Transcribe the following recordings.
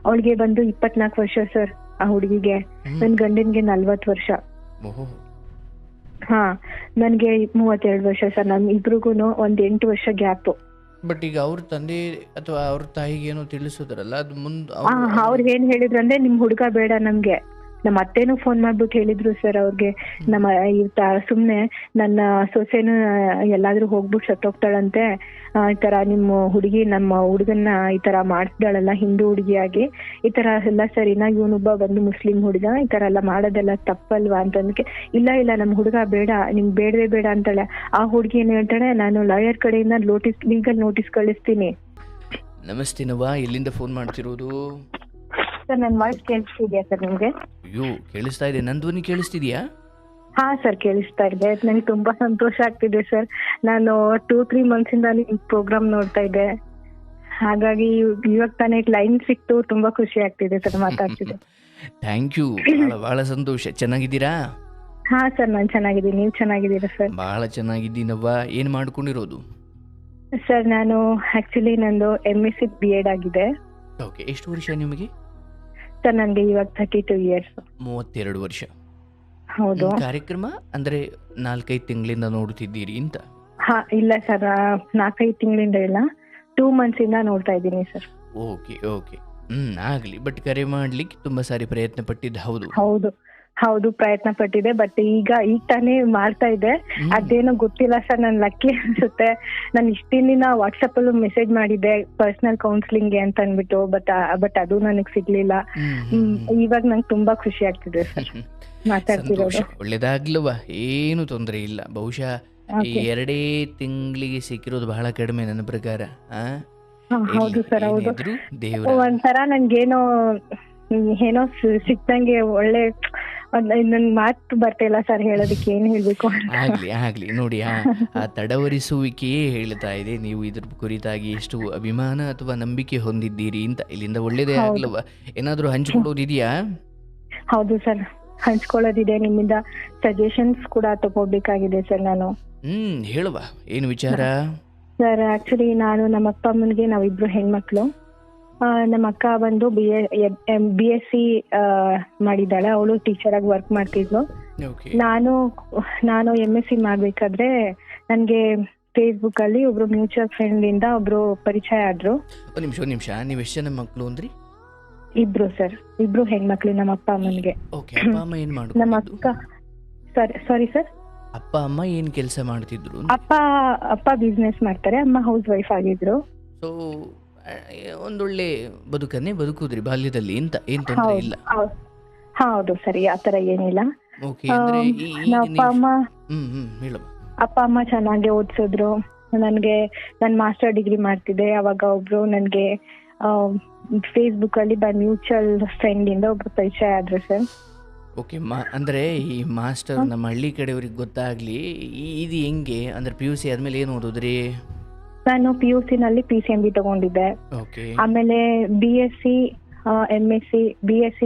ಅವಳಿಗೆ ಬಂದು 24 ವರ್ಷ ಸರ್. ಆ ಹುಡುಗಿಗೆ. ನನ್ ಗಂಡನ್ಗೆ 40 ವರ್ಷ. ಹಾ, ನನ್ಗೆ 32 ವರ್ಷ ಸರ್. ನಮ್ ಇಬ್ರಿಗೂ ಒಂದ್ 8 ವರ್ಷ ಗ್ಯಾಪ್. ಬಟ್ ಈಗ ಅವ್ರ ತಂದೆ ಅಥವಾ ಅವ್ರ ತಾಯಿಗೆ ಏನೋ ತಿಳಿಸಿದ್ರಲ್ಲ, ಅದು ಅವ್ರಿಗೆ ಏನ್ ಹೇಳಿದ್ರು ಅಂದ್ರೆ, ನಿಮ್ ಹುಡುಗ ಬೇಡ ನಮ್ಗೆ. ನಮ್ಮ ಅತ್ತೇನು ಫೋನ್ ಮಾಡ್ಬಿಟ್ಟು ಹೇಳಿದ್ರು ಸರ್ ಅವ್ರಿಗೆ, ನಮ್ಮ ಸುಮ್ನೆ ನನ್ನ ಸೊಸೆನು ಎಲ್ಲಾದ್ರೂ ಹೋಗ್ಬಿಟ್ಟು ಸತ್ತೋಗ್ತಾಳಂತೆ, ಈ ತರ ನಿಮ್ಮ ಹುಡುಗಿ ನಮ್ಮ ಹುಡುಗನ್ನ ಈ ತರ ಮಾಡಿಸ್ದಾಳಲ್ಲ, ಹಿಂದೂ ಹುಡುಗಿಯಾಗಿ, ಈ ತರ ಎಲ್ಲ ಸರಿನಾ, ಇವನೊಬ್ಬ ಬಂದು ಮುಸ್ಲಿಂ ಹುಡುಗ, ಈ ತರ ಎಲ್ಲ ಮಾಡೋದೆಲ್ಲ ತಪ್ಪಲ್ವಾ ಅಂತಂದಕ್ಕೆ, ಇಲ್ಲ ನಮ್ ಹುಡುಗ ಬೇಡ, ನಿಮ್ಗೆ ಬೇಡವೇ ಬೇಡ ಅಂತಾಳೆ. ಆ ಹುಡುಗಿ ಏನ್ ಹೇಳ್ತಾಳೆ, ನಾನು ಲಾಯರ್ ಕಡೆಯಿಂದ ಲೀಗಲ್ ನೋಟಿಸ್ ಕಳಿಸ್ತೀನಿ. ನಮಸ್ತೆ ನವ್ವ, ಎಲ್ಲಿಂದ ಫೋನ್ ಮಾಡ್ತಿರೋದು? ಸರ್ ನನ್ನ ವಾಯ್ಸ್ ಕೇಳಿಸ್ತಿದ್ಯಾ ಸರ್ ನಿಮ್ಗೆ? ಅಯ್ಯೋ, ಕೇಳಿಸ್ತಾ ಇದೆ. ನನ್ನ ಧ್ವನಿ ಕೇಳಿಸ್ತಿದ್ಯಾ? ಹಾ ಸರ್, ಕೇಳಿಸ್ತಾ ಇದೆ. ನನಗೆ ತುಂಬಾ ಸಂತೋಷ ಆಗ್ತಿದೆ ಸರ್. ನಾನು 2-3 months ಇಂದ ನಿಮ್ ಪ್ರೋಗ್ರಾಮ್ ನೋಡ್ತಾ ಇದ್ದೆ, ಹಾಗಾಗಿ ಇವಾಗ ತಾನೇ ಲೈನ್ ಸಿಕ್ತು, ತುಂಬಾ ಖುಷಿ ಆಗ್ತಿದೆ ಸರ್ ಮಾತಾಡ್ತಿದ್ದೆ. ಥ್ಯಾಂಕ್ ಯು, ಬಹಳ ಸಂತೋಷ. ಚೆನ್ನಾಗಿದ್ದೀರಾ? ಹಾ ಸರ್, ನಾನು ಚೆನ್ನಾಗಿದ್ದೀನಿ. ನೀವು ಚೆನ್ನಾಗಿದ್ದೀರಾ ಸರ್? ಬಹಳ ಚೆನ್ನಾಗಿದ್ದೀನವ್ವ. ಏನು ಮಾಡ್ಕೊಂಡಿರೋದು? ಸರ್ ನಾನು ಆಕ್ಚುಲಿ ನಂದು MSc B.Ed ಆಗಿದೆ. ಓಕೆ, ಎಷ್ಟು ವರ್ಷ ನಿಮಗೆ? ಸರ್ ನನಗೆ ಇವಾಗ 32 years. 32 ವರ್ಷ. ಹೌದು. ಕಾರ್ಯಕ್ರಮ ಅಂದ್ರೆ 4-5 ತಿಂಗಳಿಂದ ನೋಡ್ತಿದ್ದೀರಿ ಅಂತ? ಹಾ ಇಲ್ಲ ಸರ್, 4-5 ತಿಂಗಳಿಂದ ಇಲ್ಲ, 2 months ಇಂದ ನೋಡ್ತಾ ಇದ್ದೀನಿ ಸರ್. ಓಕೆ, ಆಗ್ಲಿ. ಬಟ್ ಕರೆ ಮಾಡ್ಲಿಕ್ಕೆ ತುಂಬಾ ಸಾರಿ ಪ್ರಯತ್ನ ಪಟ್ಟಿದ್ದು ಹೌದು? ಹೌದು, ಪ್ರಯತ್ನ ಪಟ್ಟಿದೆ. ಬಟ್ ಈಗ ತಾನೇ ಮಾಡ್ತಾ ಇದೆ. ಅದೇನೋ ಗೊತ್ತಿಲ್ಲ ಸರ್, ನನ್ ಲಕ್ಕಿ ಅನ್ಸುತ್ತೆ. ನಾನು ಇಷ್ಟಿನ ವಾಟ್ಸಪ್ ಅಲ್ಲೂ ಮೆಸೇಜ್ ಮಾಡಿದ್ದೆ ಪರ್ಸನಲ್ ಕೌನ್ಸಿಲಿಂಗ್ಗೆ ಅಂತ ಅನ್ಬಿಟ್ಟು, ಬಟ್ ಅದು ನನಗ್ ಸಿಗ್ಲಿಲ್ಲ. ಇವಾಗ ನಂಗೆ ತುಂಬಾ ಖುಷಿ ಆಗ್ತಿದೆ ಸರ್ ಮಾತಾಡ್ತಿರೋದು. ಒಳ್ಳೇದಾಗ್ಲವ, ಏನು ತೊಂದರೆ ಇಲ್ಲ. ಬಹುಶಃ 2 ತಿಂಗಳಿಗೆ ಸಿಕ್ಕಿರೋದು ಬಹಳ ಕಡಿಮೆ ನನ್ನ ಪ್ರಕಾರ. ಹೌದು ಸರ್, ಹೌದು. ದೇವ್ರ ಒಂಥರ ನನ್ಗೇನೋ ಸಿಕ್ತಂಗೆ ಒಳ್ಳೆ, ನನ್ ಮಾತು ಬರ್ತಿಲ್ಲ ಸರ್ ಹೇಳೋದಕ್ಕೆ, ಏನ್ ಹೇಳ್ಬೇಕು. ಆಗ್ಲಿ ನೋಡಿ, ಆ ತಡವರಿಸುವಿಕೆಯೇ ಹೇಳ್ತಾ ಇದೆ ನೀವು ಇದ್ರ ಕುರಿತಾಗಿ ಎಷ್ಟು ಅಭಿಮಾನ ಅಥವಾ ನಂಬಿಕೆ ಹೊಂದಿದ್ದೀರಿ ಅಂತ. ಇಲ್ಲಿಂದ ಒಳ್ಳೇದೇ ಆಗ್ಲವ. ಏನಾದ್ರೂ ಹಂಚಿಕೊಳ್ಳೋದಿದೆಯಾ? ಹೌದು ಸರ್, ಹಂಚ್ಕೊಳ್ಳೋದಿದೆ. ನಿಮ್ಮಿಂದ ಸಜೆಷನ್ಸ್ ಕೂಡ ತಗೋಬೇಕಾಗಿದೆ ಸರ್ ನಾನು. ಹೇಳುವ, ಏನು ವಿಚಾರ? ಸರ್ ಆಕ್ಚುಲಿ ನಾನು ನಮ್ಮ ಅಪ್ಪ ಅಮ್ಮನಿಗೆ ನಾವಿಬ್ರು ಹೆಣ್ಮಕ್ಳು. ನಮ್ಮ ಅಕ್ಕ ಬಂದು BSc ಮಾಡಿದ್ದಾಳೆ, ಅವಳು ಟೀಚರ್ ಆಗಿ ವರ್ಕ್ ಮಾಡ್ತಿದ್ಲು. ನಾನು MSc ಮಾಡ್ಬೇಕಾದ್ರೆ ನನ್ಗೆ ಫೇಸ್ಬುಕ್ ಅಲ್ಲಿ ಒಬ್ರು ಮ್ಯೂಚುವಲ್ ಫ್ರೆಂಡ್ ಇಂದ ಒಬ್ರು ಪರಿಚಯ ಆದ್ರು. ಒಂದ್ ನಿಮಿಷ, ನೀವ್ ಎಷ್ಟು ಜನ ಮಕ್ಕಳು ಅಂದ್ರಿ? ಇಬ್ರು ಸರ್, ಇಬ್ರು ಹೆಣ್ಮಕ್ಳು ನಮ್ಮ ಅಪ್ಪ ಅಮ್ಮನಿಗೆ. ನಮ್ಮ ಅಕ್ಕ ಸಾರಿ ಸರ್, ಅಪ್ಪ ಅಮ್ಮ ಏನ್ ಕೆಲಸ ಮಾಡ್ತಿದ್ರು? ಅಪ್ಪ ಬಿಸ್ನೆಸ್ ಮಾಡ್ತಾರೆ, ಅಮ್ಮ ಹೌಸ್ ವೈಫ್ ಆಗಿದ್ರು. ಸೊ ಒಂದೊಳ್ಳೆ ಬದುಕನ್ನೇ ಬದುಕುದ್ರಿ ಬಾಲ್ಯದಲ್ಲಿ ಅಂತ, ಏನ್ ತೊಂದರೆ ಇಲ್ಲ? ಹೌದು ಸರಿ, ಆತರ ಏನಿಲ್ಲ. ಅಪ್ಪ ಅಮ್ಮ ಚೆನ್ನಾಗಿ ಓದಿಸಿದ್ರು. ನನ್ ಮಾಸ್ಟರ್ ಡಿಗ್ರಿ ಮಾಡ್ತಿದ್ದೆ. ಅವಾಗ ಒಬ್ರು ನನ್ಗೆ ಫೇಸ್ಬುಕ್ ಅಲ್ಲಿ ಮ್ಯೂಚುವಲ್ ಫ್ರೆಂಡ್ ಇಂದ ಒಬ್ರು ಪರಿಚಯ ಆದ್ರು ಸರ್. ಓಕೆ, ಅಂದ್ರೆ ಈ ಮಾಸ್ಟರ್ ನಮ್ಮ ಹಳ್ಳಿ ಕಡೆಯವ್ರಿಗೆ ಗೊತ್ತಾಗ್ಲಿ, ಇದು ಹೆಂಗೆ ಅಂದ್ರೆ PUC ಆದ್ಮೇಲೆ ಏನ್ ಓದಿದ್ರಿ? ನಾನು PUC ನಲ್ಲಿ PCMB ತಗೊಂಡಿದ್ದೆ. ಆಮೇಲೆ BSc MSc BSc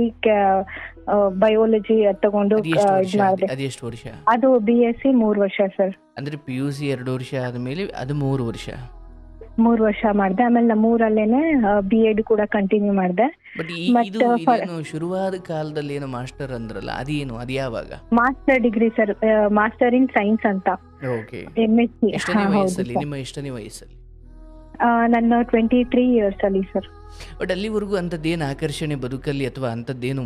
ಬಯಾಲಜಿ ತಗೊಂಡು ಮಾಡಿದೆ. ಅದು BSc 3 ವರ್ಷ ಸರ್. ಅಂದ್ರೆ PUC 2 ವರ್ಷ ಆದ್ಮೇಲೆ ಅದು 3 ವರ್ಷ. 3 ವರ್ಷ ಮಾಡಿದೆ. ಆಮೇಲೆ ನಮ್ಮೂರಲ್ಲೇನೆ B.Ed ಕೂಡ ಕಂಟಿನ್ಯೂ ಮಾಡಿದೆ. ಶುರುವಾದ ಕಾಲದಲ್ಲಿ ಏನೋ ಮಾಸ್ಟರ್ ಅಂದ್ರಲ್ಲ, ಅದೇನು, ಅದು ಯಾವಾಗ? Master degree sir, master in science ಅಂತ. MSc. ನಿಮ್ಮ ಎಷ್ಟನೇ ವಯಸ್ಸಲ್ಲಿ? ನನ್ನ 23 years ಅಲ್ಲಿ ಸರ್. ಬಟ್ ಅಲ್ಲಿವರೆಗೂ ಅಂತದ್ದೇನು ಆಕರ್ಷಣೆ ಬದುಕಲ್ಲಿ ಅಥವಾ ಅಂತದ್ದೇನು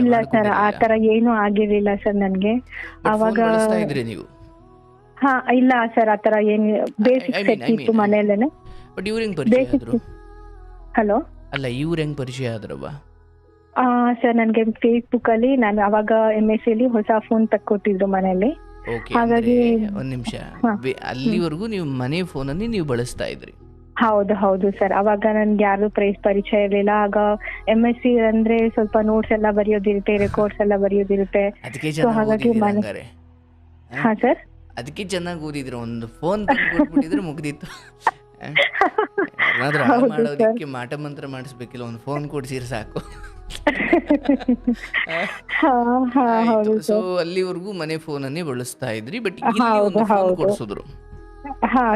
ಇಲ್ಲ ಸರ್, ಆತರ ಏನು ಆಗಿರ್ಲಿಲ್ಲ ಸರ್ ನನ್ಗೆ. ಅವಾಗ ನೀವು? ಇಲ್ಲ ಸರ್, ಆತರ ಏನು ಬೇಸಿಕ್ ಸೆಟ್ ಇತ್ತು ಮನೆಯಲ್ಲೇನೆ. ಬಟ್ ಇವ್ರು ಹೆಂಗ್ ಪರಿಚಯ ಆದ್ರು? ಹಲೋ, ಅಲ್ಲ, ಇವ್ರು ಹೆಂಗ್ ಪರಿಚಯ ಆದ್ರವ್ವ? ಸರ್ ನನ್ಗೆ ಫೇಸ್ಬುಕ್ ಅಲ್ಲಿ ನಾನು ಅವಾಗ MSc ಅಲ್ಲಿ ಹೊಸ ಫೋನ್ ತಕ್ಕೊಟ್ಟಿದ್ರು ಮನೆಯಲ್ಲಿ. ಹಾಗಾಗಿ ಒಂದ್ ನಿಮಿಷ, ಅಲ್ಲಿವರೆಗೂ ನೀವು ಮನೆ ಫೋನ್ ಅನ್ನಿ ನೀವು ಬಳಸ್ತಾ ಇದ್ರಿ? ಹೌದು ಸರ್. ಅವಾಗ ನನ್ಗೆ ಯಾರು ಪರಿಚಯ ಇರ್ಲಿಲ್ಲ. ಆಗ MSc ಅಂದ್ರೆ ಸ್ವಲ್ಪ ನೋಟ್ಸ್ ಎಲ್ಲ ಬರೆಯೋದಿರುತ್ತೆ, ರೆಕಾರ್ಡ್ಸ್ ಎಲ್ಲ ಬರೆಯೋದಿರುತ್ತೆ. ಹಾಗಾಗಿ ಹಾ ಸರ್, ಅದಕ್ಕೆ ಚೆನ್ನಾಗಿ ಓದಿದ್ರು. ಒಂದು ಫೋನ್ ಕೊಟ್ಬಿಟ್ಟಿದ್ರೆ ಮುಗ್ದಿತ್ತು. ಏನಾದ್ರೂ ಮಾಡೋದಕ್ಕೆ ಮಾಟ ಮಂತ್ರ ಮಾಡಿಸ್ಬೇಕಿಲ್ಲ, ಒಂದು ಫೋನ್ ಕೊಡ್ಸಿದ್ರೆ ಸಾಕು. ಸೊ ಅಲ್ಲಿವರೆಗೂ ಮನೆ ಫೋನ್ ಅನ್ನೇ ಬಳಸ್ತಾ ಇದ್ರಿ. ಬಟ್ ಫೋನ್ ಕೊಡ್ಸಿದ್ರು?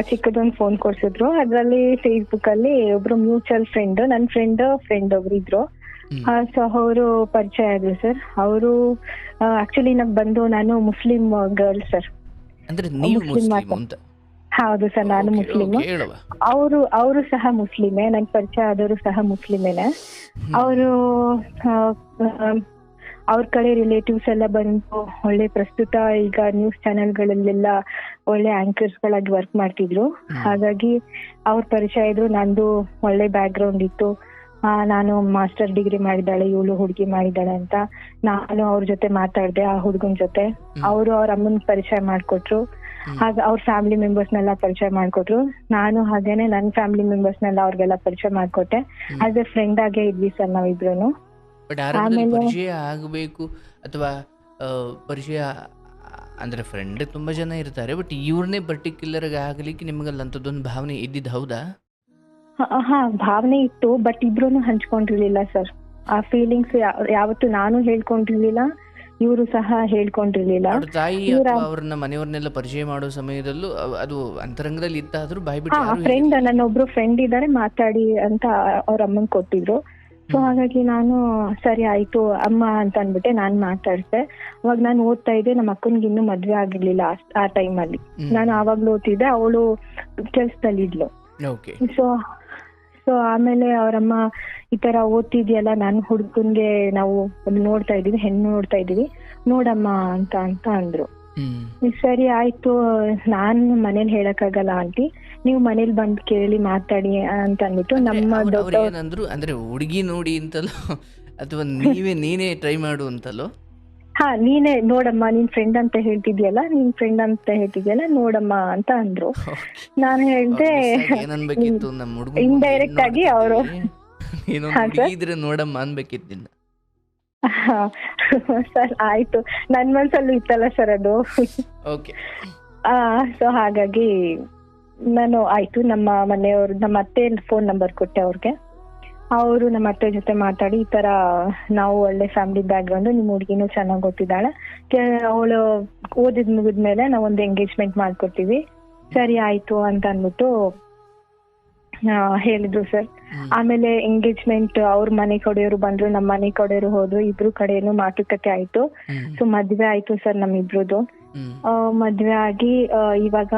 ಚಿಕ್ಕದೊಂದು ಫೋನ್ ಕೊಡ್ಸಿದ್ರು. ಅದ್ರಲ್ಲಿ ಫೇಸ್ಬುಕ್ ಅಲ್ಲಿ ಒಬ್ರು ಮ್ಯೂಚುವಲ್ ಫ್ರೆಂಡ್, ನನ್ನ ಫ್ರೆಂಡ್ ಒಬ್ರು ಇದ್ರು. ಹ್ಮ್ ಸೊ ಅವರು ಪರಿಚಯ ಆದ್ರು ಸರ್. ಅವರು ಆಕ್ಚುಲಿ ನಾನು ಮುಸ್ಲಿಂ ಗರ್ಲ್ ಸರ್. ಅಂದ್ರೆ ನೀವು ಮುಸ್ಲಿಂ ಮುಸ್ಲಿಂ ಮಾತ್ರ. ಅಂತ? ಹೌದು ಸರ್, ನಾನು ಓಕೆ ಮುಸ್ಲಿಂ. ಓಕೆ, ಹೇಳುವ. ಅವರು ಸಹ ಮುಸ್ಲಿಮೇ, ನನ್ ಪರಿಚಯ ಆದವರು ಸಹ ಮುಸ್ಲಿಮೇನೆ. ಹ್ಮ್ ಅವರು ಅವ್ರ ಕಡೆ ರಿಲೇಟಿವ್ಸ್ ಎಲ್ಲ ಬಂದು ಒಳ್ಳೆ ಪ್ರಸ್ತುತ ಈಗ ನ್ಯೂಸ್ ಚಾನೆಲ್ಗಳಲ್ಲೆಲ್ಲ ಒಳ್ಳೆ ಆಂಕರ್ಸ್ ಗಳಾಗಿ ವರ್ಕ್ ಮಾಡ್ತಿದ್ರು. ಹ್ಮ್ ಹಾಗಾಗಿ ಅವ್ರ ಪರಿಚಯ ಇದ್ರು. ನಂದು ಒಳ್ಳೆ ಬ್ಯಾಕ್ ಗ್ರೌಂಡ್ ಇತ್ತು. ನಾನು ಮಾಸ್ಟರ್ ಡಿಗ್ರಿ ಮಾಡಿದ್ದಾಳೆ, ಇವಳು ಹುಡುಗಿ ಮಾಡಿದ್ದಾಳೆ ಅಂತ ನಾನು ಅವ್ರ ಜೊತೆ ಮಾತಾಡ್ದೆ, ಆ ಹುಡುಗನ್ ಜೊತೆ. ಹ್ಮ್ ಅವರು ಅವ್ರ ಅಮ್ಮನ್ ಪರಿಚಯ ಮಾಡ್ಕೊಟ್ರು. ಹ್ಮ್ ಹಾಗ ಅವ್ರ ಫ್ಯಾಮಿಲಿ ಮೆಂಬರ್ಸ್ನೆಲ್ಲ ಪರಿಚಯ ಮಾಡ್ಕೊಟ್ರು. ನಾನು ಹಾಗೇನೆ ನನ್ನ ಫ್ಯಾಮಿಲಿ ಮೆಂಬರ್ಸ್ನೆಲ್ಲ ಅವ್ರಿಗೆಲ್ಲ ಪರಿಚಯ ಮಾಡ್ಕೊಟ್ಟೆ. ಹ್ಮ್ ಆಸ್ ಎ ಫ್ರೆಂಡ್ ಆಗೇ ಇದ್ವಿ ಸರ್ ನಾವಿಬ್ರು. ಬಟ್ ಆರಂಭದಲ್ಲಿ ಆಮೇಲೆ ಪರಿಚಯ ಆಗಬೇಕು ಅಥವಾ ಪರಿಚಯ ಅಂದ್ರೆ ಫ್ರೆಂಡ್ ತುಂಬಾ ಜನ ಇರ್ತಾರೆ, ಬಟ್ ಇವ್ರನ್ನೇ ಪರ್ಟಿಕ್ಯುಲರ್ ಆಗ್ಲಿಕ್ಕೆ ನಿಮಗಲ್ಲ ಅಂಥದ್ದೊಂದು ಭಾವನೆ ಇದ್ದಿದ್ದು ಹೌದಾ? ಹಾ ಭಾವನೆ ಇತ್ತು, ಬಟ್ ಇಬ್ರು ಹಂಚ್ಕೊಂಡಿರ್ಲಿಲ್ಲ ಸರ್. ಆ ಫೀಲಿಂಗ್ಸ್ ಯಾವತ್ತು ನಾನು ಹೇಳ್ಕೊಂಡಿರ್ಲಿಲ್ಲ, ಇವರು ಸಹ ಹೇಳ್ಕೊಂಡಿರ್ಲಿಲ್ಲ. ಅವ್ರ ತಾಯಿ ಇವ್ರ ಅಥವಾ ಅವ್ರನ್ನ ಮನೆಯವ್ರನ್ನೆಲ್ಲ ಪರಿಚಯ ಮಾಡೋ ಸಮಯದಲ್ಲೂ ಅದು ಅಂತರಂಗದಲ್ಲಿ ಇತ್ತಾದ್ರೂ ಬಾಯ್ಬಿಟ್ಟು ಯಾರು ಫ್ರೆಂಡ್, ನನ್ನೊಬ್ರು ಫ್ರೆಂಡ್ ಇದ್ದಾರೆ ಮಾತಾಡಿ ಅಂತ ಅವ್ರ ಅಮ್ಮನ್ ಕೊಟ್ಟಿದ್ರು. ಸೊ ಹಾಗಾಗಿ ನಾನು ಸರಿ ಆಯ್ತು ಅಮ್ಮ ಅಂತ ಅಂದ್ಬಿಟ್ಟೆ, ನಾನ್ ಮಾತಾಡ್ದೆ. ಅವಾಗ ನಾನು ಓದ್ತಾ ಇದ್ದೆ, ನಮ್ಮ ಅಕ್ಕನ್ಗೆ ಇನ್ನೂ ಮದ್ವೆ ಆಗಿರ್ಲಿಲ್ಲ ಆ ಟೈಮಲ್ಲಿ. ನಾನು ಆವಾಗ್ಲೂ ಓದ್ತಿದ್ದೆ, ಅವಳು ಕೆಲ್ಸದಲ್ಲಿದ್ಲು. ಓಕೆ. ಸೊ ಆಮೇಲೆ ಅವ್ರಮ್ಮ ಈ ತರ ಓದ್ತಿದ್ಯಲ್ಲ, ನಾನು ಹುಡುಗನ್ಗೆ ನಾವು ನೋಡ್ತಾ ಇದೀವಿ, ಹೆಣ್ಣು ನೋಡ್ತಾ ಇದೀವಿ, ನೋಡಮ್ಮ ಅಂತ ಅಂದ್ರು. ಸರಿ ಆಯ್ತು, ನಾನ್ ಮನೇಲಿ ಹೇಳಕ್ಕಾಗಲ್ಲ ಆಂಟಿ, ನೀವು ಮನೇಲಿ ಬಂದು ಕೇಳಿ ಮಾತಾಡಿ ಅಂತ ಅಂದ್ಬಿಟ್ಟು ನಮ್ಮ ದೊಡ್ಡ ಏನಂದ್ರು ಅಂದ್ರೆ ಹುಡುಗಿ ನೋಡಿ ಅಂತಲೋ ಅಥವಾ ನೀನೇ ಟ್ರೈ ಮಾಡು ಅಂತಲೋ? ನೀನೇ ನೋಡಮ್ಮ, ನಿನ್ ಫ್ರೆಂಡ್ ಅಂತ ಹೇಳ್ತಿದ್ಯಲ್ಲ ನೋಡಮ್ಮ ಅಂತ ಅಂದ್ರು. ನಾನು ಹೇಳ್ದೆ ಏನನ್ಬೇಕಿತ್ತು, ನಮ್ಮ ಹುಡುಗ ಇಂಡೈರೆಕ್ಟ್ ಆಗಿ ಅವರು ಇದ್ರೆ ನೋಡಮ್ಮ ಅನ್ಬೇಕಿತ್ತು. ಸರ್ ಆಯ್ತು, ನನ್ ಮನ್ಸಲ್ಲೂ ಇತ್ತಲ್ಲ ಸರ್ ಅದು. ಓಕೆ. ಸೊ ಹಾಗಾಗಿ ನಾನು ಆಯ್ತು, ನಮ್ಮ ಮನೆಯವ್ರು, ನಮ್ಮ ಅತ್ತೆ ಫೋನ್ ನಂಬರ್ ಕೊಟ್ಟೆ ಅವ್ರಿಗೆ. ಅವರು ನಮ್ಮ ಅತ್ತೆ ಜೊತೆ ಮಾತಾಡಿ ಈ ತರ ನಾವು ಒಳ್ಳೆ ಫ್ಯಾಮಿಲಿ ಬ್ಯಾಕ್ ಗ್ರೌಂಡ್, ನಿಮ್ ಹುಡುಗಿನೂ ಚೆನ್ನಾಗಿ ಗೊತ್ತಿದ್ದಾಳೆ, ಅವಳು ಓದಿದ್ ಮುಗಿದ್ಮೇಲೆ ನಾವೊಂದು ಎಂಗೇಜ್ಮೆಂಟ್ ಮಾಡ್ಕೊತೀವಿ. ಸರಿ ಆಯ್ತು ಅಂತ ಅಂದ್ಬಿಟ್ಟು ಹೇಳಿದ್ರು ಸರ್. ಆಮೇಲೆ ಎಂಗೇಜ್ಮೆಂಟ್ ಅವ್ರ ಮನೆ ಕಡೆಯವರು ಬಂದ್ರು, ನಮ್ಮ ಮನೆ ಕಡೆಯವರು ಹೋದ್ರು, ಇಬ್ರು ಕಡೆಯನ್ನು ಮಾತುಕತೆ ಆಯ್ತು. ಸೊ ಮದ್ವೆ ಆಯ್ತು ಸರ್ ನಮ್ಮಿಬ್ರದ್ದು. ಮದ್ವೆ ಆಗಿ ಇವಾಗ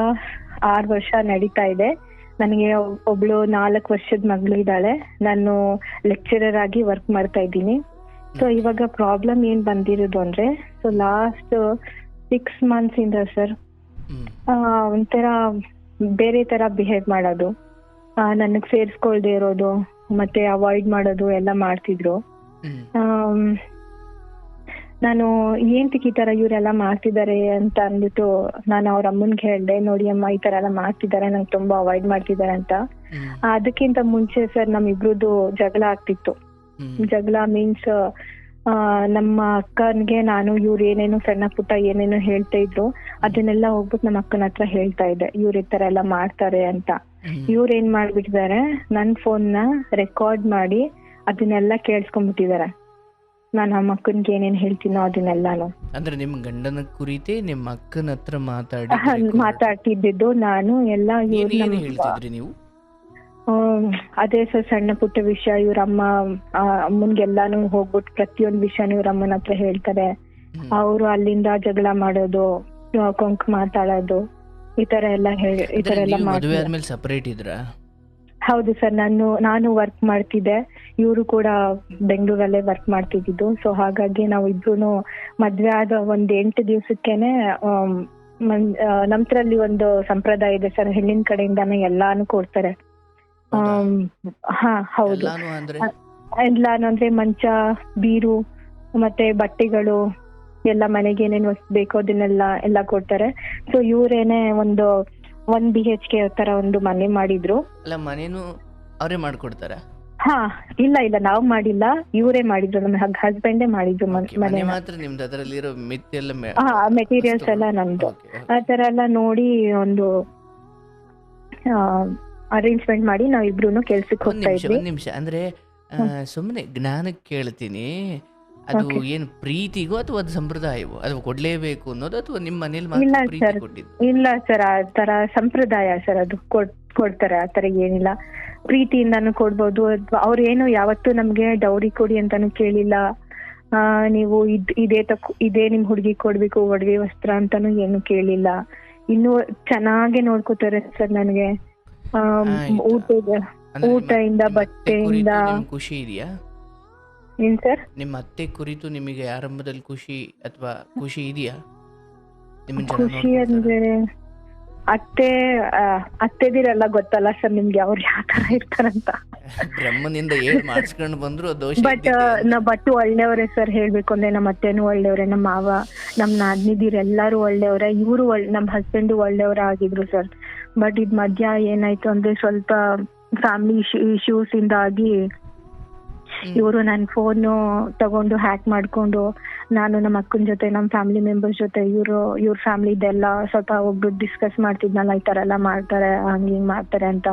6 ವರ್ಷ ನಡೀತಾ ಇದೆ. ನನಗೆ ಒಬ್ಳು 4 ವರ್ಷದ ಮಗಳು ಇದ್ದಾಳೆ. ನಾನು ಲೆಕ್ಚರರ್ ಆಗಿ ವರ್ಕ್ ಮಾಡ್ತಾ ಇದ್ದೀನಿ. ಸೊ ಇವಾಗ ಪ್ರಾಬ್ಲಮ್ ಏನ್ ಬಂದಿರೋದು ಅಂದ್ರೆ, ಸೊ ಲಾಸ್ಟ್ 6 months ಇಂದ ಸರ್ ಒಂಥರ ಬೇರೆ ತರ ಬಿಹೇವ್ ಮಾಡೋದು, ನನಗ್ ಸೇರ್ಸ್ಕೊಳ್ದೆ ಇರೋದು, ಮತ್ತೆ ಅವಾಯ್ಡ್ ಮಾಡೋದು ಎಲ್ಲ ಮಾಡ್ತಿದ್ರು. ನಾನು ಏಂತಕ್ಕೆ ಈ ತರ ಇವರೆಲ್ಲ ಮಾಡ್ತಿದ್ದಾರೆ ಅಂತ ಅಂದ್ಬಿಟ್ಟು ನಾನು ಅವ್ರ ಅಮ್ಮನ್ಗೆ ಹೇಳ್ದೆ, ನೋಡಿ ಅಮ್ಮ ಈ ತರ ಎಲ್ಲ ಮಾಡ್ತಿದ್ದಾರೆ, ನಂಗೆ ತುಂಬಾ ಅವಾಯ್ಡ್ ಮಾಡ್ತಿದ್ದಾರೆ ಅಂತ. ಅದಕ್ಕಿಂತ ಮುಂಚೆ ಸರ್ ನಮ್ಮಿಬ್ರದ್ದು ಜಗಳ ಆಗ್ತಿತ್ತು. ಜಗಳ ಮೀನ್ಸ್ ನಮ್ಮ ಅಕ್ಕನ್ಗೆ ನಾನು ಇವ್ರು ಏನೇನು ಸಣ್ಣ ಪುಟ್ಟ ಏನೇನು ಹೇಳ್ತಾ ಇದ್ರು ಅದನ್ನೆಲ್ಲ ಹೋಗ್ಬಿಟ್ಟು ನಮ್ಮ ಅಕ್ಕನ ಹತ್ರ ಹೇಳ್ತಾ ಇದ್ದೆ, ಇವ್ರ ಈ ತರ ಎಲ್ಲ ಮಾಡ್ತಾರೆ ಅಂತ. ಇವ್ರ ಏನ್ ಮಾಡ್ಬಿಟ್ಟಿದ್ದಾರೆ, ನನ್ ಫೋನ್ ನ ರೆಕಾರ್ಡ್ ಮಾಡಿ ಅದನ್ನೆಲ್ಲ ಕೇಳಿಸ್ಕೊಂಡ್ಬಿಟ್ಟಿದ್ದಾರೆ. ನಾನು ನಮ್ಮ ಅಕ್ಕನ್ಗೆ ಏನೇನ್ ಹೇಳ್ತೀನೋ ಅದನ್ನೆಲ್ಲಾನು. ಅಂದ್ರೆ ನಿಮ್ ಗಂಡನ ಕುರಿತೇ ನಿಮ್ಮ ಅಕ್ಕನ ಹತ್ರ ಮಾತಾಡ್ತಿದ್ದು ನಾನು ಎಲ್ಲ. ಹೇಳ್ತಿದ್ರಿ ನೀವು? ಅದೇ ಸರ್, ಸಣ್ಣ ಪುಟ್ಟ ವಿಷಯ ಇವ್ರ ಅಮ್ಮನ್ಗೆಲ್ಲಾನು ಹೋಗ್ಬಿಟ್ಟು ಪ್ರತಿಯೊಂದು ವಿಷಯನೂ ಇವ್ರ ಅಮ್ಮನ ಹತ್ರ ಹೇಳ್ತಾರೆ. ಅವರು ಅಲ್ಲಿಂದ ಜಗಳ ಮಾಡೋದು, ಕೊಂಕ್ ಮಾತಾಡೋದು, ಈ ತರ ಎಲ್ಲ ಮದುವೆ ಆದ್ಮೇಲೆ ಸಪರೇಟ್ ಇದ್ರಾ? ಹೌದು ಸರ್, ನಾನು ವರ್ಕ್ ಮಾಡ್ತಿದ್ದೆ, ಇವರು ಕೂಡ ಬೆಂಗಳೂರಲ್ಲೇ ವರ್ಕ್ ಮಾಡ್ತಿದ್ದು. ಸೊ ಹಾಗಾಗಿ ನಾವು ಇಬ್ರು ಮದ್ವೆ ಆದ 8 ದಿವಸಕ್ಕೇನೆ ನಮ್ದ್ರಲ್ಲಿ ಒಂದು ಸಂಪ್ರದಾಯ ಇದೆ ಸರ್, ಹೆಣ್ಣಿನ ಕಡೆಯಿಂದಾನೆ ಎಲ್ಲಾನು ಕೊಡ್ತಾರೆ. ಹೌದು, ಎಲ್ಲಾನು ಅಂದ್ರೆ ಮಂಚ, ಬೀರು, ಮತ್ತೆ ಬಟ್ಟೆಗಳು ಎಲ್ಲ, ಮನೆಗೆ ಏನೇನು ವಸ್ತು ಬೇಕೋ ಅದನ್ನೆಲ್ಲ ಕೊಡ್ತಾರೆ. ಸೊ ಇವ್ರೇನೆ ಒಂದು 1 BHK ತರ ಒಂದು ಮನೆ ಮಾಡಿದ್ರು. ಅಲ್ಲ, ಮನೇನು ಅವರೇ ಮಾಡ್ಕೊಡ್ತಾರ? ಇಲ್ಲ ನಾವು ಮಾಡಿಲ್ಲ, ಇವರೇ ಮಾಡಿದ್ರು, ನಮ್ಮ ಹಸ್ಬೆಂಡೇ ಮಾಡಿದ್ರು ಮನೆ ಮಾತ್ರ. ನಿಮ್ದು ಅದರಲ್ಲಿರೋ ಮೆಟೀರಿಯಲ್ಸ್ ಎಲ್ಲ ನಮ್ದು. ಆ ತರ ಎಲ್ಲ ನೋಡಿ ಒಂದು ಅರೇಂಜ್ಮೆಂಟ್ ಮಾಡಿ ನಾವಿಬ್ರು ಕೆಲ್ಸಕ್ಕೆ ಹೋಗ್ತಾ ಇದ್ವಿ. 1 ನಿಮಿಷ ಅಂದ್ರೆ ಸುಮ್ಮನೆ ಜ್ಞಾನಕ್ಕೆ ಕೇಳ್ತೀನಿ, ಅದು ಏನು ಪ್ರೀತಿಗೋ ಅಥವಾ ಅದು ಸಂಪ್ರದಾಯವೋ, ಅದು ಕೊಡ್ಲೇಬೇಕು ಅನ್ನೋದು, ಅಥವಾ ನಿಮ್ಮ ಮನೇಲಿ ಮಾತ್ರ ಪ್ರೀತಿ ಕೊಟ್ಟಿದ್ದು? ಇಲ್ಲ ಸರ್, ಆ ತರ ಸಂಪ್ರದಾಯ ಸರ್, ಅದು ಕೊಡ್ತಾರೆ, ಆ ತರ ಏನಿಲ್ಲ. ಪ್ರೀತಿಯಿಂದಾನು ಕೊಡ್ಬೋದು. ಅವ್ರು ಏನು ಯಾವತ್ತೂ ನಮ್ಗೆ ಡೌರಿ ಕೊಡಿ ಅಂತಾನು ಕೇಳಿಲ್ಲ. ನೀವು ಇದೇ ನಿಮ್ ಹುಡುಗಿ ಕೊಡ್ಬೇಕು ಒಡವೆ ವಸ್ತ್ರ ಅಂತಾನು ಏನು ಕೇಳಿಲ್ಲ. ಇನ್ನು ಚೆನ್ನಾಗೆ ನೋಡ್ಕೋತಾರೆ ಸರ್ ನನಗೆ. ಊಟದಿಂದ ಬಟ್ಟೆಯಿಂದ. ಖುಷಿ ಇದೆಯಾ ಏನ್ ಸರ್? ನಿಮ್ಮ ಅತ್ತೆ ಕುರಿತು ನಿಮಗೆ ಆರಂಭದಲ್ಲಿ ಖುಷಿ ಇದೆಯಾ? ಖುಷಿ ಅಂದ್ರೆ ಅತ್ತೆದಿರೆಲ್ಲ ಗೊತ್ತಲ್ಲ ಸರ್ ನಿಮ್ಗೆ, ಅವ್ರು ಯಾವ ತರ ಇರ್ತಾರಂತ. ಬ್ರಹ್ಮನಿಂದ ಮಾಡಿಸ್ಕೊಂಡು ಬಂದ್ರು ಬಟ್ ಒಳ್ಳೆಯವರೇ ಸರ್. ಹೇಳ್ಬೇಕು ಅಂದ್ರೆ ನಮ್ಮ ಅತ್ತೆನೂ ಒಳ್ಳೆಯವ್ರೆ, ನಮ್ಮ ಮಾವ, ನಮ್ಮ ನಾದ್ನಿದಿರು ಎಲ್ಲಾರು ಒಳ್ಳೆಯವ್ರೆ. ಇವರು ನಮ್ಮ ಹಸ್ಬೆಂಡ್ ಒಳ್ಳೆಯವರ ಆಗಿದ್ರು ಸರ್. ಬಟ್ ಇದ್ ಮಧ್ಯ ಏನಾಯ್ತು ಅಂದ್ರೆ ಸ್ವಲ್ಪ ಫ್ಯಾಮಿಲಿ ಇಶ್ಯೂಸ್ ಇಂದಾಗಿ ಇವರು ನನ್ನ ಫೋನು ತಗೊಂಡು ಹ್ಯಾಕ್ ಮಾಡ್ಕೊಂಡು, ನಾನು ನಮ್ಮ ಅಕ್ಕನ ಜೊತೆ ನಮ್ಮ ಫ್ಯಾಮಿಲಿ ಮೆಂಬರ್ಸ್ ಜೊತೆ ಇವ್ರ ಫ್ಯಾಮಿಲಿ ಇದೆಲ್ಲ ಸ್ವಲ್ಪ ಹೋಗ್ಬಿಟ್ಟು ಡಿಸ್ಕಸ್ ಮಾಡ್ತಿದ್ನಲ್ಲ, ಈ ತರ ಎಲ್ಲ ಮಾಡ್ತಾರೆ ಹಿಂಗ್ ಮಾಡ್ತಾರೆ ಅಂತ.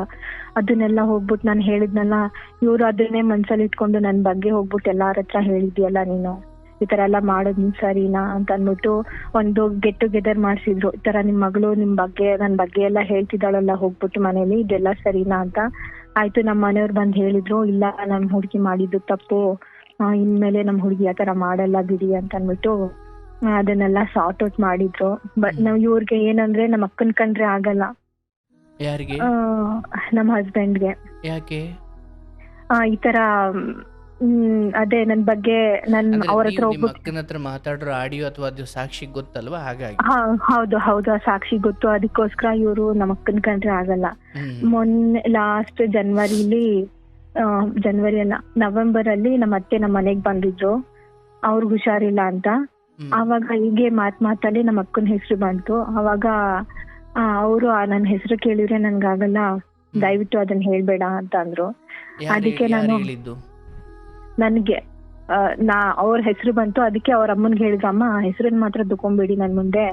ಅದನ್ನೆಲ್ಲ ಹೋಗ್ಬಿಟ್ಟು ನಾನು ಹೇಳಿದ್ನಲ್ಲ, ಇವ್ರು ಅದನ್ನೇ ಮನ್ಸಲ್ಲಿ ಇಟ್ಕೊಂಡು ನನ್ನ ಬಗ್ಗೆ ಹೋಗ್ಬಿಟ್ಟು ಎಲ್ಲಾರ ಹತ್ರ ಹೇಳಿದ್ಯಲ್ಲ ನೀನು, ಈ ತರ ಎಲ್ಲ ಮಾಡೋದ್ ಸರಿನಾ ಅಂತ ಅಂದ್ಬಿಟ್ಟು ಒಂದು ಗೆಟ್ ಟುಗೆದರ್ ಮಾಡ್ಸಿದ್ರು. ಈ ತರ ನಿಮ್ ಮಗಳು ನನ್ನ ಬಗ್ಗೆ ಎಲ್ಲ ಹೇಳ್ತಿದ್ದಾಳಲ್ಲ ಹೋಗ್ಬಿಟ್ಟು ಮನೇಲಿ, ಇದೆಲ್ಲ ಸರಿನಾ ಅಂತ. ಆಯ್ತು, ನಮ್ಮ ಮನೆಯವ್ರು ಬಂದ್ ಹೇಳಿದ್ರು, ಇಲ್ಲ ನಮ್ ಹುಡುಗಿ ಮಾಡಿದ್ದು ತಪ್ಪು, ಇನ್ಮೇಲೆ ನಮ್ ಹುಡುಗಿ ಆ ತರ ಮಾಡಲ್ಲ ಬಿಡಿ ಅಂತ ಅಂದ್ಬಿಟ್ಟು ಅದನ್ನೆಲ್ಲ ಸಾರ್ಟ್ ಔಟ್ ಮಾಡಿದ್ರು. ಬಟ್ ನಾವ್ ಇವ್ರಿಗೆ ಏನಂದ್ರೆ ನಮ್ಮ ಅಕ್ಕನ್ ಕಂಡ್ರೆ ಆಗಲ್ಲ. ಯಾರಿಗೆ? ನಮ್ಮ ಹಸ್ಬೆಂಡ್ಗೆ. ಯಾಕೆ? ಈ ತರ ಅದೇ ನನ್ ಬಗ್ಗೆ ಅವ್ರ ಹತ್ರ ಹತ್ರ ಮಾತಾಡ್ರೋ ಆಡಿಯೋ ಅಥವಾ ಅದು ಸಾಕ್ಷಿ ಗೊತ್ತಲ್ವಾ, ಹಾಗಾಗಿ. ಹೌದು ಆ ಸಾಕ್ಷಿ ಗೊತ್ತು. ಅದಕ್ಕೋಸ್ಕರ ಇವರು ನಮ್ಮ ಅಕ್ಕನ ಕಂಡ್ರೆ ಆಗಲ್ಲ. ಮೊನ್ನೆ ಲಾಸ್ಟ್ ಜನವರಿ ಅಲ್ಲ, ನವೆಂಬರ್ ಅಲ್ಲಿ ನಮ್ಮ ಅತ್ತೆ ನಮ್ಮ ಮನೆಗ್ ಬಂದಿದ್ರು, ಅವ್ರಿಗೆ ಹುಷಾರಿಲ್ಲ ಅಂತ. ಅವಾಗ ಹೀಗೆ ಮಾತಲ್ಲಿ ನಮ್ಮ ಅಕ್ಕನ ಹೆಸರು ಬಂತು. ಅವಾಗ ಅವರು ನನ್ನ ಹೆಸರು ಕೇಳಿದ್ರೆ ನನ್ಗಾಗಲ್ಲ, ದಯವಿಟ್ಟು ಅದನ್ನ ಹೇಳ್ಬೇಡ ಅಂತ ಅಂದ್ರು. ಅದಕ್ಕೆ ನಾನು ನನ್ಗೆ ಅವ್ರ ಹೆಸರು ಬಂತು. ಅದಕ್ಕೆ ಅವ್ರ ಅಮ್ಮನ್ಗೆ ಹೇಳಿದ್ರು, ಅಮ್ಮ ಹೆಸರನ್ನ ಮಾತ್ರ ತಗೊಂಬೇಡಿ ನನ್ ಮುಂದೆ,